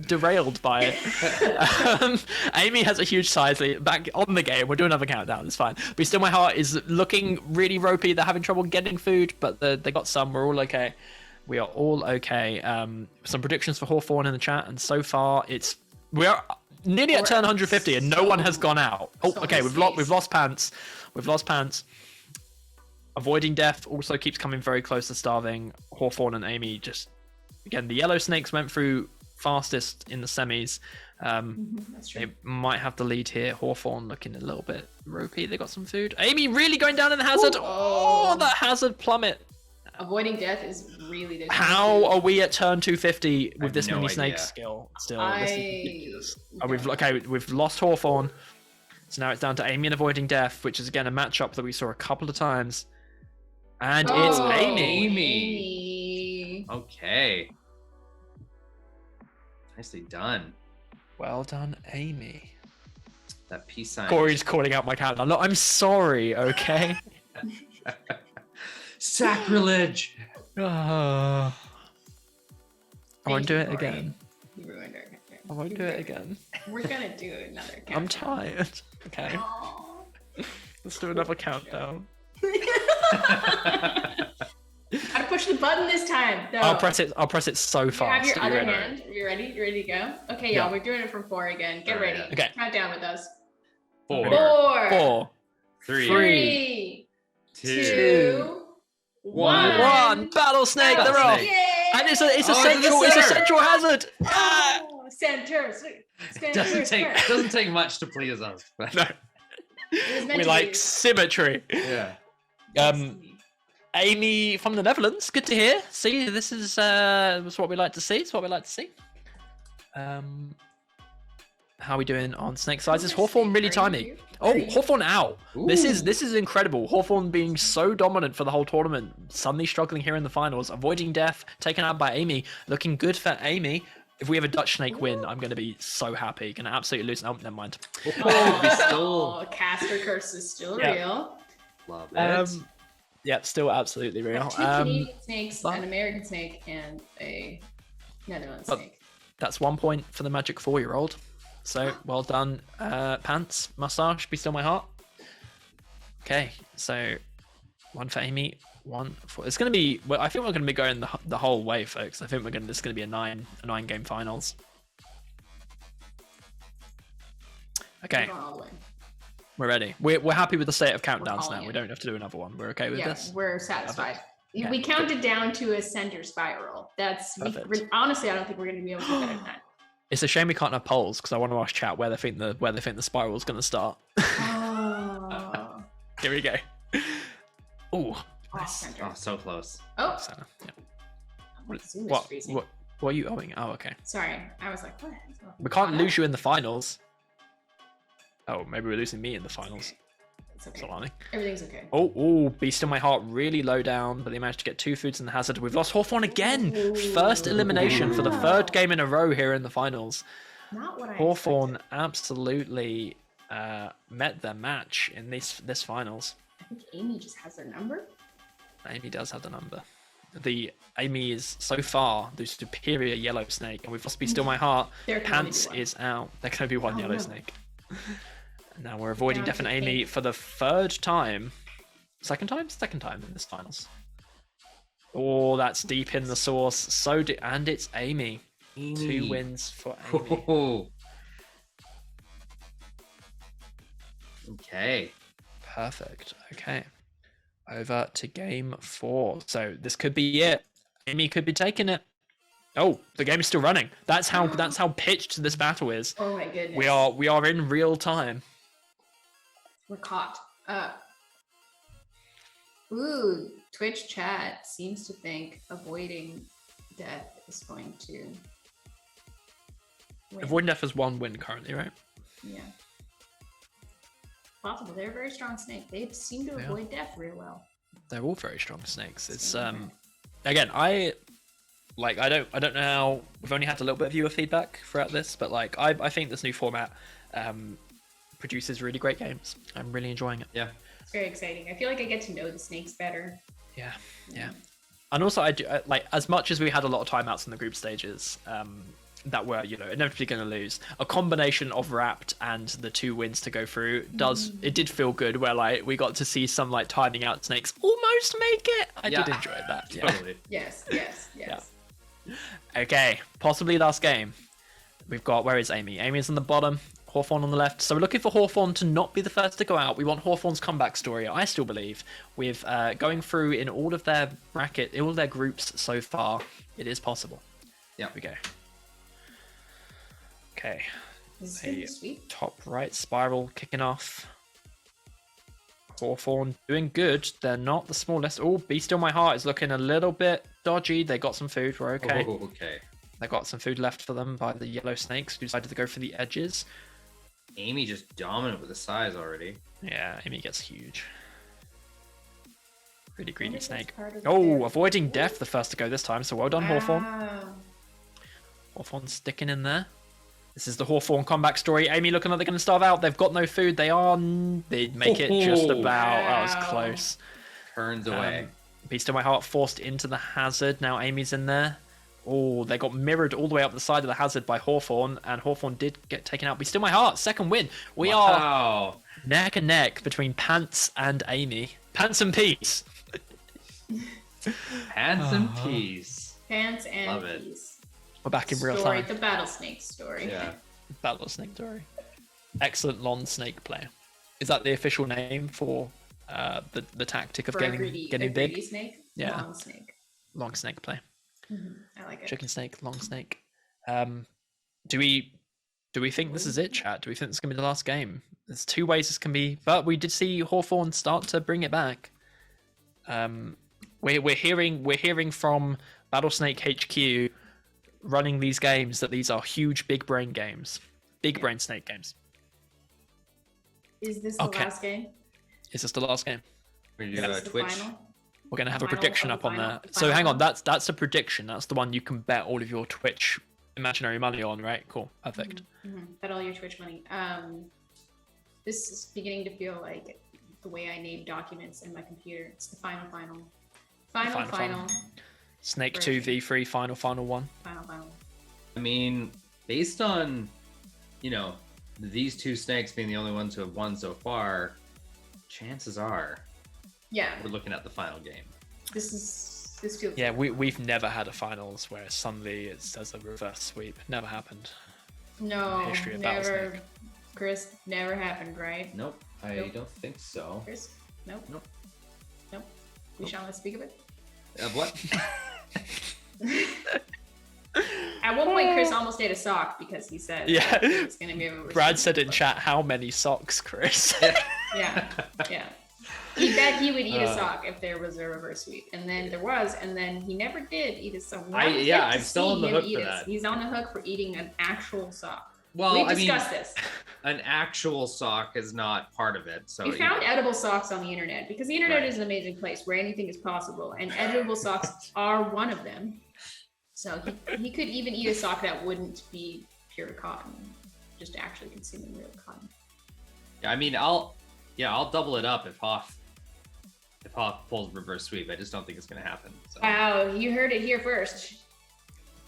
derailed by it. Amy has a huge size lead. Back on the game, we'll do another countdown. It's fine. But still, my heart is looking really ropey. They're having trouble getting food, but they got some. We're all okay. We are all okay. Some predictions for Hawthorne in the chat, and so far we are nearly at turn 150, and no one has gone out. Oh, okay. We've lost pants. We've lost pants. Avoiding death also keeps coming very close to starving. Hawthorne and Amy just, again, the yellow snakes went through fastest in the semis. That's true. They might have the lead here. Hawthorne looking a little bit ropey. They got some food. Amy really going down in the hazard. Oh, that hazard plummet. Avoiding death is really difficult. How are we at turn 250 with this many idea. snakes skill still? This is ridiculous. We've lost Hawthorne. So now it's down to Amy and avoiding death, which is again a matchup that we saw a couple of times. And it's Amy. Amy. Okay. Nicely done. Well done, Amy. That peace sign. Corey's calling out my calendar. Look, I'm sorry, okay? Sacrilege. I won't do it Corey. again. You ruined our countdown. I won't do it again. We're gonna do another countdown. I'm tired. Okay, Aw. let's do another countdown. Gotta push the button this time. No. I'll press it so You fast. have your that other you're ready. hand. You ready? You ready to go? Okay, Yeah. y'all. We're doing it from 4 again. Get Alright, ready. okay. Count down with us. 4, 4, 3, 3, 2, 1. Battlesnake, they're off. Battlesnake. Yay! And it's a center. central hazard. Oh, center. Doesn't take much to please us. But No, It was meant we to like be. symmetry. yeah. Amy from the Netherlands, good to hear. See, this is what we like to see. It's what we like to see. How are we doing on snake sizes? Hawthorne really tiny. Oh, Hawthorne out. This is incredible. Hawthorne being so dominant for the whole tournament, suddenly struggling here in the finals, avoiding death, taken out by Amy, looking good for Amy. If we have a Dutch snake win, I'm going to be so happy. Going to absolutely lose. Oh, never mind. Oh, caster curse is still Yeah. real. Love it. Yeah, still absolutely real. 2 Canadian snakes, but- an American snake, and a Netherlands But- snake. That's 1 point for the magic 4-year-old. So well done, pants, mustache, be still my heart. Okay, so 1 for Amy, 1 for. It's gonna be. Well, I think we're gonna be going the whole way, folks. I think this is gonna be a 9 game finals. Okay, We're going all the way. we're ready. We're happy with the state of countdowns calling now. We it. don't have to do another one. We're okay with Yeah, this. we're satisfied. Okay, We counted down to a center spiral. Perfect. Honestly, I don't think we're going to be able to do better than that. It's a shame we can't have polls because I want to ask chat where they think the spiral is gonna start. Oh, Here we go. Ooh, nice. center. Oh, so close. Oh, Center. Yeah. my Zoom is What freezing. what are you owing? Oh, okay. Sorry, I was like, what? We can't lose you in the finals. Oh, maybe we're losing me in the finals. It's okay. Solani. Everything's okay. Oh, Beast in my heart really low down, but they managed to get 2 foods in the hazard. We've lost Hawthorne again. First elimination for the 3rd game in a row here in the finals. Not what I Hawthorne expected. absolutely met their match in this finals. I think Amy just has their number. Amy does have the number. Amy is so far the superior yellow snake, and we've lost Be Still My Heart. There can only Pants be one. is out. There can only be one Oh, yellow no. snake. And now we're avoiding Down Deaf and to Amy pink. for the 3rd time. Second time in this finals. Oh, that's deep in the source. So deep. And it's Amy. 2 wins for Amy. Oh. Okay. Perfect. Okay. Over to game 4. So this could be it. Amy could be taking it. Oh, the game is still running. That's how pitched this battle is. Oh my goodness. We are in real time. We're caught. Ooh, Twitch chat seems to think avoiding death is going to win. Avoiding Death is 1 win currently, right? Yeah. Possible. They're a very strong snake. They seem to They are. avoid death real well. They're all very strong snakes. It's Yeah. again, I don't know how. We've only had a little bit of viewer feedback throughout this, but like I think this new format produces really great games. I'm really enjoying it. Yeah. It's very exciting. I feel like I get to know the snakes better. Yeah. And also I do like, as much as we had a lot of timeouts in the group stages, that were, inevitably going to lose. A combination of Wrapped and the 2 wins to go through it did feel good, where like we got to see some like timing out snakes almost make it. I did enjoy that. Yeah. Totally. Yes. Yeah. Okay, possibly last game. We've got, where is Amy? Amy's on the bottom, Hawthorne on the left. So we're looking for Hawthorne to not be the first to go out. We want Hawthorne's comeback story, I still believe. With going through in all of their all of their groups so far, it is possible. Yeah. We go. Okay. This is gonna be sweet. Top right spiral kicking off. Hawthorne doing good. They're not the smallest. Oh, Be Still My Heart is looking a little bit dodgy. They got some food. We're okay. Oh, okay. They got some food left for them by the yellow snakes who decided to go for the edges. Amy just dominant with the size already. Yeah, Amy gets huge. Really greedy Wonder if snake. that's part of Oh, their- avoiding death the first to go this time. So well done, Hawthorne. Wow. Hawthorne sticking in there. This is the Hawthorne comeback story. Amy looking like they're going to starve out. They've got no food. They make it just about. That was Wow. close. Turns away. Be Still My Heart forced into the hazard. Now Amy's in there. Oh, they got mirrored all the way up the side of the hazard by Hawthorne, and Hawthorne did get taken out. Be Still My Heart, second win. We are Wow. neck and neck between Pants and Amy. Pants and Peace. Pants and peas. Pants and Love it. peas. We're back in real Story, time. the Battlesnake story. Yeah. Battlesnake story. Excellent lawn snake player. Is that the official name for the tactic of For a greedy getting big? snake. Yeah. Long snake. Long snake play. I like it. Chicken snake, long snake. Do we think this is it, chat? Do we think this is gonna be the last game? There's 2 ways this can be, but we did see Hawthorne start to bring it back. We're hearing from Battlesnake HQ running these games that these are huge big brain games. Big brain snake games. Is this the Okay. last game? Is this the last game? We're Is gonna do this the Twitch. final? We're gonna have a Final prediction of up the on final- there. the So final hang on, one? that's a prediction. That's the one you can bet all of your Twitch imaginary money on, right? Cool, perfect. Bet all your Twitch money. This is beginning to feel like the way I name documents in my computer. It's the final. Final. Snake 2 V3 final one. Final. I mean, based on, these 2 snakes being the only ones who have won so far, chances are Yeah, we're looking at the final game. this feels. Yeah, we've never had a finals where suddenly it says a reverse sweep. Never happened. No, history of never. Battlesnake. Chris, never happened, right? Nope, I Nope. don't think so. Chris, nope. Nope. We shall not speak of it. What? At one point, Chris almost ate a sock because he said Yeah. it's gonna be a reverse Brad sweep, said in but- chat, "How many socks, Chris?" Yeah. He bet he would eat a sock if there was a reverse sweep, and then there was, and then he never did eat a sock. We I- have yeah, yet to I'm still see on the him hook eat for it. that. He's on the hook for eating an actual sock. Well, We've I mean, discussed this. an actual sock is not part of it. So We found edible socks on the internet because the internet Right. is an amazing place where anything is possible, and edible socks are one of them. So he could even eat a sock that wouldn't be pure cotton, just actually consuming real cotton. I mean, I'll double it up if Hoff pulls reverse sweep. I just don't think it's gonna happen. So. Wow, you heard it here first.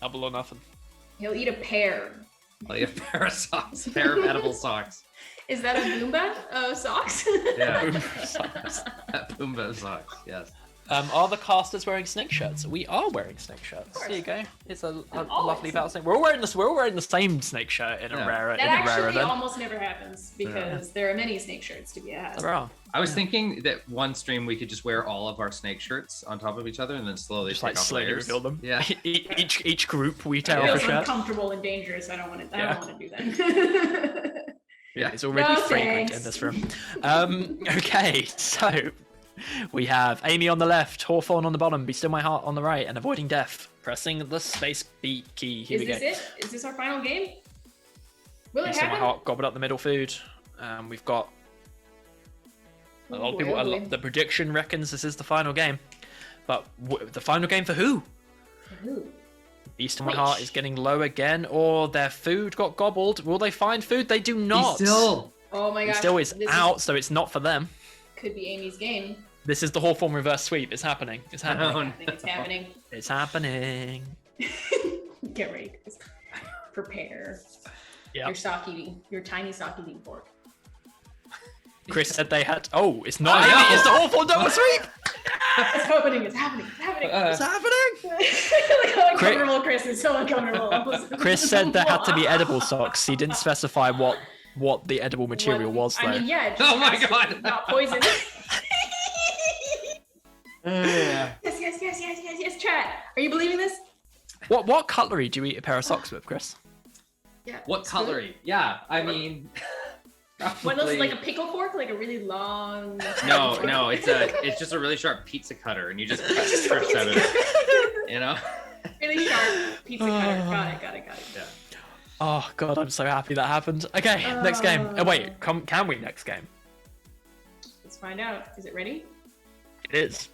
Double or nothing. He'll eat a pear. I'll eat a pair of socks, pair of edible socks. Is that a Goomba of socks? Yeah, Socks. Pumbaa socks. Yes. Are the casters wearing snake shirts? We are wearing snake shirts. course. There you go. It's a always. lovely battle snake. We're all wearing the same snake shirt in a Yeah. rarer That in a rarer actually event. almost never happens because there are many snake shirts to be had. There are. I was thinking that one stream we could just wear all of our snake shirts on top of each other and then slowly Just take like off slowly layers. reveal them. Yeah. Each group we It tear off a feels shirt. uncomfortable and dangerous. I don't want to. I Yeah. don't want to do that. Yeah. It's already No, fragrant thanks. in this room. Okay, so we have Amy on the left, Hawthorne on the bottom, Be Still My Heart on the right, and Avoiding Death. Pressing the space beat key. Here Is we go. this it? Is this our final game? Will Be it Still My happen? Heart gobbled up the middle food. We've got a lot of people. Oh, boy. The prediction reckons this is the final game, but the final game for who? Ooh. Be Still My Heart is getting low again, or their food got gobbled. Will they find food? They do not. Oh my He gosh. still is this out, so it's not for them. Could be Amy's game. This is the Hawthorne reverse sweep. It's happening. It's happening. Oh, I think it's happening. It's happening. Get ready. Chris. prepare Yeah. your tiny sock eating fork. Chris said they had. Oh, it's not Amy. It's the awful double sweep. It's happening. It's happening. It's happening. It's happening. Look how uncomfortable Chris is. So uncomfortable. Chris said there had to be edible socks. He didn't specify what the edible material was, though. I mean, yeah. Oh my God. Not poison. Yeah. Yes, chat. Are you believing this? What cutlery do you eat a pair of socks with, Chris? Yeah. What it's cutlery? Yeah, I mean. good. What else? Like a pickle fork? Like a really long. No, it's just a really sharp pizza cutter, and you just cut strips out of it. You know. Really sharp pizza cutter. Got it. Yeah. Oh God, I'm so happy that happened. Okay, next game. Oh wait, can we next game? Let's find out. Is it ready? It is.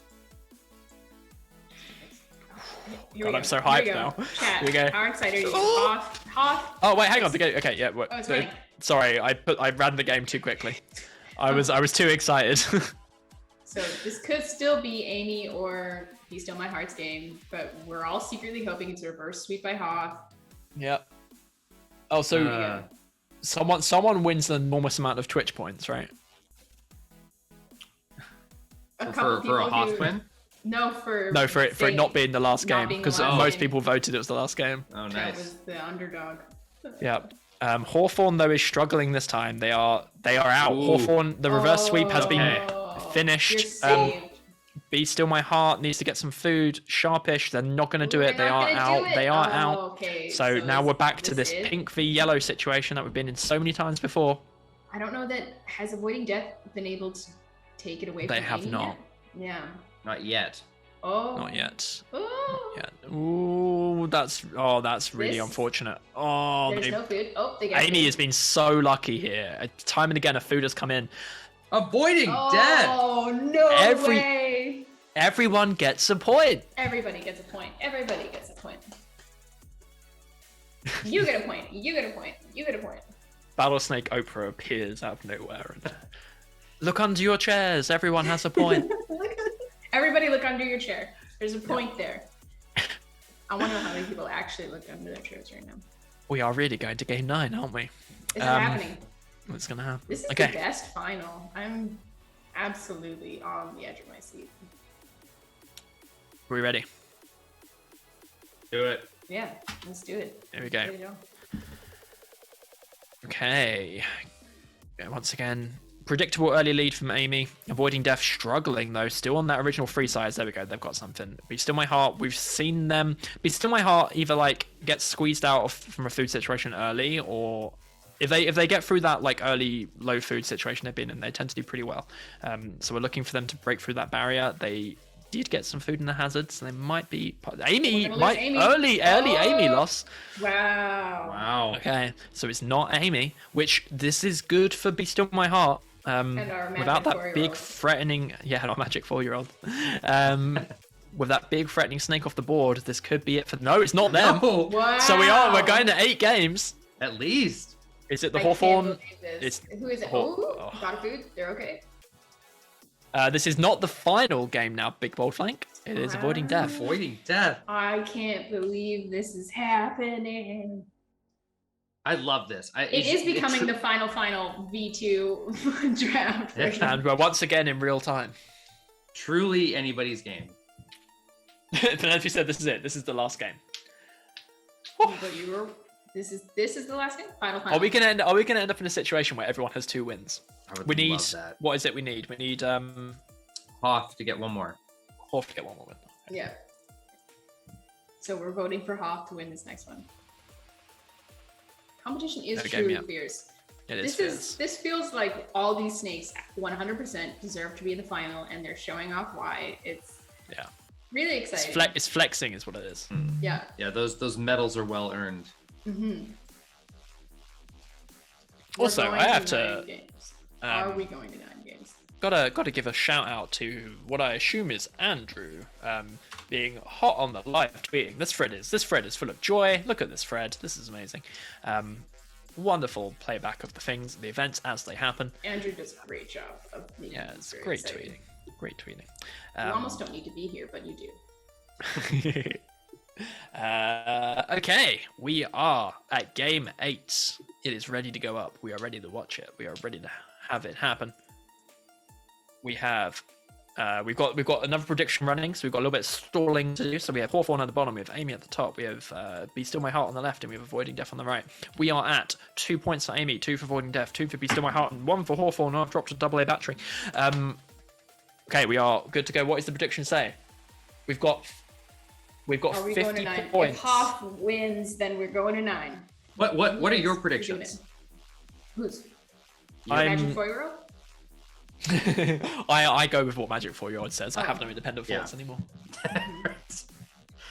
Here God, we I'm go. so Here hyped we go. now. Chat. Here we go. How excited are you? Oh. Hoth. Oh wait, hang on. Okay, yeah. Oh, it's running. Sorry, I ran the game too quickly. I was too excited. So this could still be Amy or Be Still My Heart's game, but we're all secretly hoping it's a reverse sweep by Hoth. Yep. Oh, so someone wins an enormous amount of Twitch points, right? For a Hoth win? No, for it not being the last not game, being the because last most game. people voted it was the last game. Oh, That nice. was the underdog. Yeah. Hawthorne though is struggling this time. They are out. Ooh. Hawthorne, the reverse sweep has been You're finished. saved. Be Still My Heart needs to get some food. Sharpish, they're not going to do Ooh, it. They they're not are gonna out. do it? They are Oh, out. Okay. So now we're back to this is? pink v yellow situation that we've been in so many times before. I don't know that has Avoiding Death been able to take it away They from have Amy not. yet? Yeah. Not yet. Oh. Not yet. Oh. Yeah. Ooh, that's really This- unfortunate. Oh, There's no food. Oh, they got Amy food. has been so lucky here. Time and again, a food has come in. Avoiding death. Oh no way! Everyone gets a point. Everybody gets a point. Everybody gets a point. You get a point. You get a point. You get a point. Battlesnake Oprah appears out of nowhere. And, look under your chairs. Everyone has a point. Everybody look under your chair. There's a point there. I wonder how many people actually look under their chairs right now. We are really going to game 9, aren't we? Is it happening? What's going to happen? This is Okay. the best final. I'm absolutely on the edge of my seat. Are we ready? Do it. Yeah, let's do it. Here we go. There you go. Okay. Yeah, once again, predictable early lead from Amy. Avoiding Death struggling though, still on that original free size. There we go. They've got something. Be Still My Heart. We've seen them. Be Still My Heart either like get squeezed out from a food situation early, or if they get through that like early low food situation they've been in, they tend to do pretty well. So we're looking for them to break through that barrier. They did get some food in the hazards. So they might be. Amy We're gonna might lose Amy. early Amy Oh. loss. Wow. Wow. Okay, so it's not Amy, which this is good for Be Still My Heart. And our magic Without that 4-year-old. big threatening, our magic 4-year-old. With that big threatening snake off the board, this could be it for. No, it's not them. No. Wow. So we're going to 8 games. At least. Is it the I can't Hawthorne? believe this. It's Who is it? Haw- Oh, oh. got a food. They're okay. This is not the final game now, Big Bold Flank. It is Avoiding Death. Avoiding death. I can't believe this is happening. I love this. It is becoming the final V2 draft. And we're once again in real time. truly anybody's game. Penelope said this is it. This is the last game. But you were. This is the last game. Final. Are we gonna end up in a situation where everyone has 2 wins? I would We need love that. what is it we need? We need Hoth to get one more. Hoff to get 1 more win. Yeah. So we're voting for Hoff to win this next one. Competition is Okay, truly yeah. fierce. It is. This feels like all these snakes 100% deserve to be in the final, and they're showing off why. It's really exciting. It's flexing is what it is. Yeah. Yeah, those medals are well earned. Mm-hmm. Also, I have to. 9 games. Are we going to 9 games? Gotta give a shout out to what I assume is Andrew, being hot on the live tweeting. This thread is full of joy. Look at this thread. This is amazing. Wonderful playback of the events as they happen. Andrew does a great job of making Yeah, this it's very great exciting. tweeting. Great tweeting. You almost don't need to be here, but you do. Okay, we are at game 8. It is ready to go up. We are ready to watch it. We are ready to have it happen. We have, we've got another prediction running, so we've got a little bit of stalling to do. So we have Hawthorne at the bottom, we have Amy at the top, we have Be Still My Heart on the left, and we have Avoiding Death on the right. We are at 2 points for Amy, 2 for Avoiding Death, 2 for Be Still My Heart, and 1 for Hawthorne. I've dropped a AA battery. Okay, we are good to go. What does the prediction say? We've got Are we 50 going to 9? points. If Hoff wins, then we're going to 9. What are your predictions? Who's? I'm- Magic 4-year-old? I go with what Magic 4-year-old says. I have no independent thoughts anymore.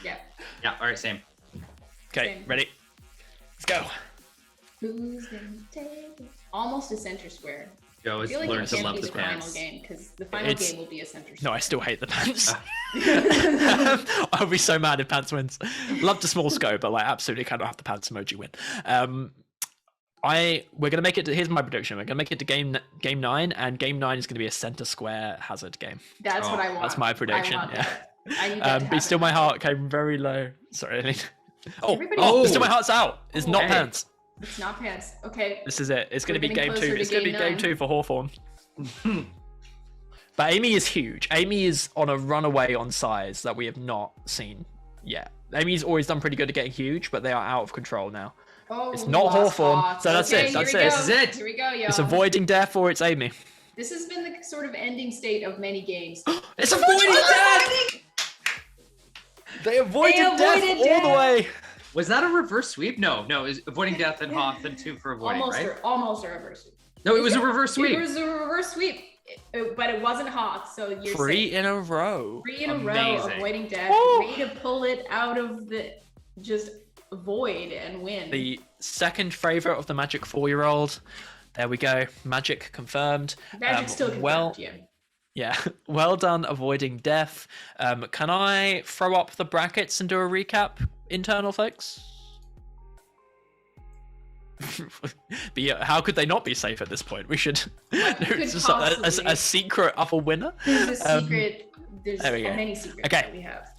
Yeah. Yeah. All right. Same. Okay, Same. ready? Let's go. Who's gonna take it? Almost a center square. Joe I has feel like learned it to can't love be the the final pants. game because the final It's- game will be a center No, square. I still hate the pants. I'll be so mad if pants wins. Love the small scope, but like absolutely cannot have the pants emoji win. We're gonna make it. Here's my prediction. We're gonna make it to game 9, and game 9 is gonna be a center square hazard game. That's what I want. That's my prediction. I want Yeah. that. I need that to Be Still happen. My Heart came very low. Sorry, Aileen. Everybody- Be Still My Heart's out. It's not Okay. pants. It's not pants. Okay. This is it. It's gonna We're be getting game 2. closer to It's gonna be game game 9. 2 for Hawthorne. But Amy is huge. Amy is on a runaway on size that we have not seen yet. Amy's always done pretty good at getting huge, but they are out of control now. Oh, It's not lost Hawthorne, Hawks. so that's Okay, it, that's here we it. go. This is it. Here we go, yo. It's avoiding death or it's Amy. This has been the sort of ending state of many games. It's avoiding death! They avoided death avoided all the death. way. Was that a reverse sweep? No, is avoiding death and Hoth and 2 for avoiding, right? Almost a reverse sweep. No, it was a reverse sweep. It was a reverse sweep, but it wasn't Hawks. So you're 3 saying in a row. 3 in a row, Amazing. avoiding death. Woo! Way to pull it out of the just void and win. The second favorite of the Magic 4-year-old. There we go. Magic confirmed. Magic still confirmed, well, yeah. Well done avoiding death. Can I throw up the brackets and do a recap, internal folks? But yeah, how could they not be safe at this point? We should could it's just possibly- a secret upper winner. There's a secret. There's there we go. many secrets Okay. that we have.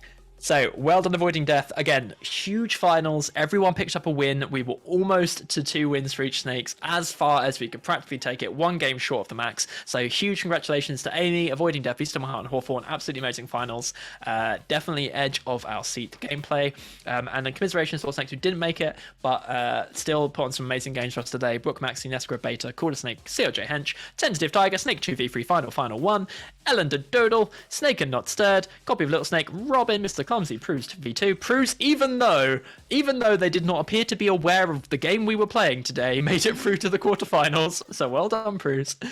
So, well done avoiding death. Again, huge finals. Everyone picked up a win. We were almost to 2 wins for each Snakes, as far as we could practically take it. 1 game short of the max. So, huge congratulations to Amy, avoiding death, Be Still My Heart, and Hawthorne. Absolutely amazing finals. Definitely edge of our seat gameplay. And then commiserations for Snakes who didn't make it, but still put on some amazing games for us today. Brooke Maxi, Nesca Beta, Quarter Snake, COJ Hench, Tentative Tiger, Snake 2v3, Final 1, Ellen the Doodle, Snake and Not Stirred, Copy of Little Snake, Robin, Mr. Clumsy, Proust v2. Proust, even though they did not appear to be aware of the game we were playing today, made it through to the quarterfinals. So well done, Proust.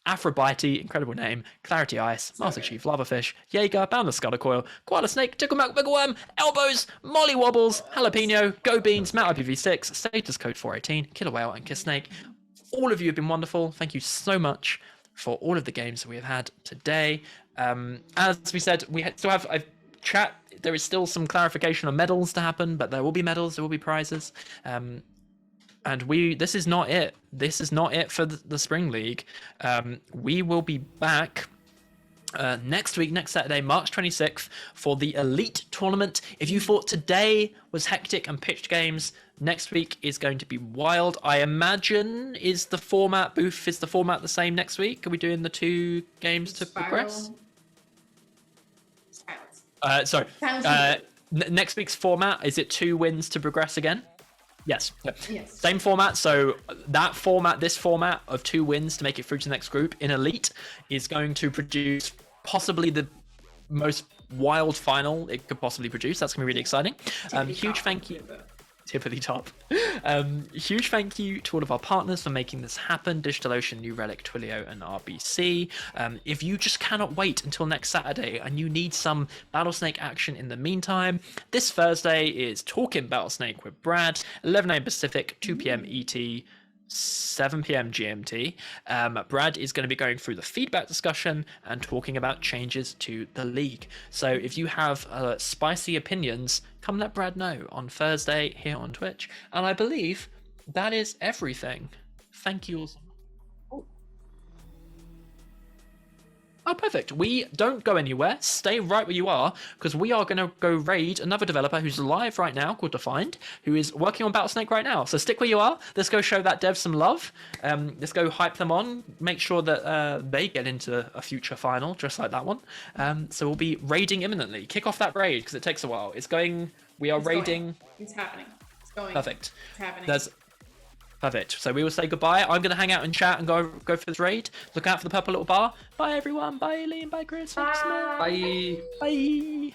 Aphrodite, incredible name, Clarity Ice, Master Chief, Lavafish, Jaeger, Boundless Scuttercoil, Koala Snake, Tickle Milk, Big Worm, Elbows, Molly Wobbles, Jalapeno, Go Beans, Matt IPv6, Status Code 418, Killer Whale, and Kiss Snake. All of you have been wonderful. Thank you so much for all of the games that we have had today. As we said, we still have chat. There is still some clarification on medals to happen, but there will be medals, there will be prizes. And this is not it. This is not it for the Spring League. We will be back next week, next Saturday, March 26th, for the Elite Tournament. If you thought today was hectic and pitched games, next week is going to be wild. I imagine is the format the same next week? Are we doing the 2 games to progress? Silence. Sorry. Next week's format, is it 2 wins to progress again? Yes. Yes. Same format. So this format of 2 wins to make it through to the next group in Elite is going to produce possibly the most wild final it could possibly produce. That's going to be really exciting. Huge thank you. Tippity top. Huge thank you to all of our partners for making this happen: DigitalOcean, New Relic, Twilio, and RBC. If you just cannot wait until next Saturday and you need some Battlesnake action in the meantime, this Thursday is Talking Battlesnake with Brad, 11 a.m. Pacific, 2 p.m. ET, 7 p.m. GMT. Brad is going to be going through the feedback discussion and talking about changes to the league. So if you have spicy opinions, come let Brad know on Thursday here on Twitch. And I believe that is everything. Thank you all so much. Oh, perfect. We don't go anywhere. Stay right where you are, because we are going to go raid another developer who's live right now, called Defined, who is working on Battlesnake right now. So stick where you are. Let's go show that dev some love. Let's go hype them on. Make sure that they get into a future final, just like that one. So we'll be raiding imminently. Kick off that raid, because it takes a while. It's going... We are raiding... It's happening. It's going. Perfect. It's happening. Perfect. So we will say goodbye. I'm going to hang out and chat and go for this raid. Look out for the purple little bar. Bye, everyone. Bye, Aileen. Bye, Chris. Bye. Bye. Bye.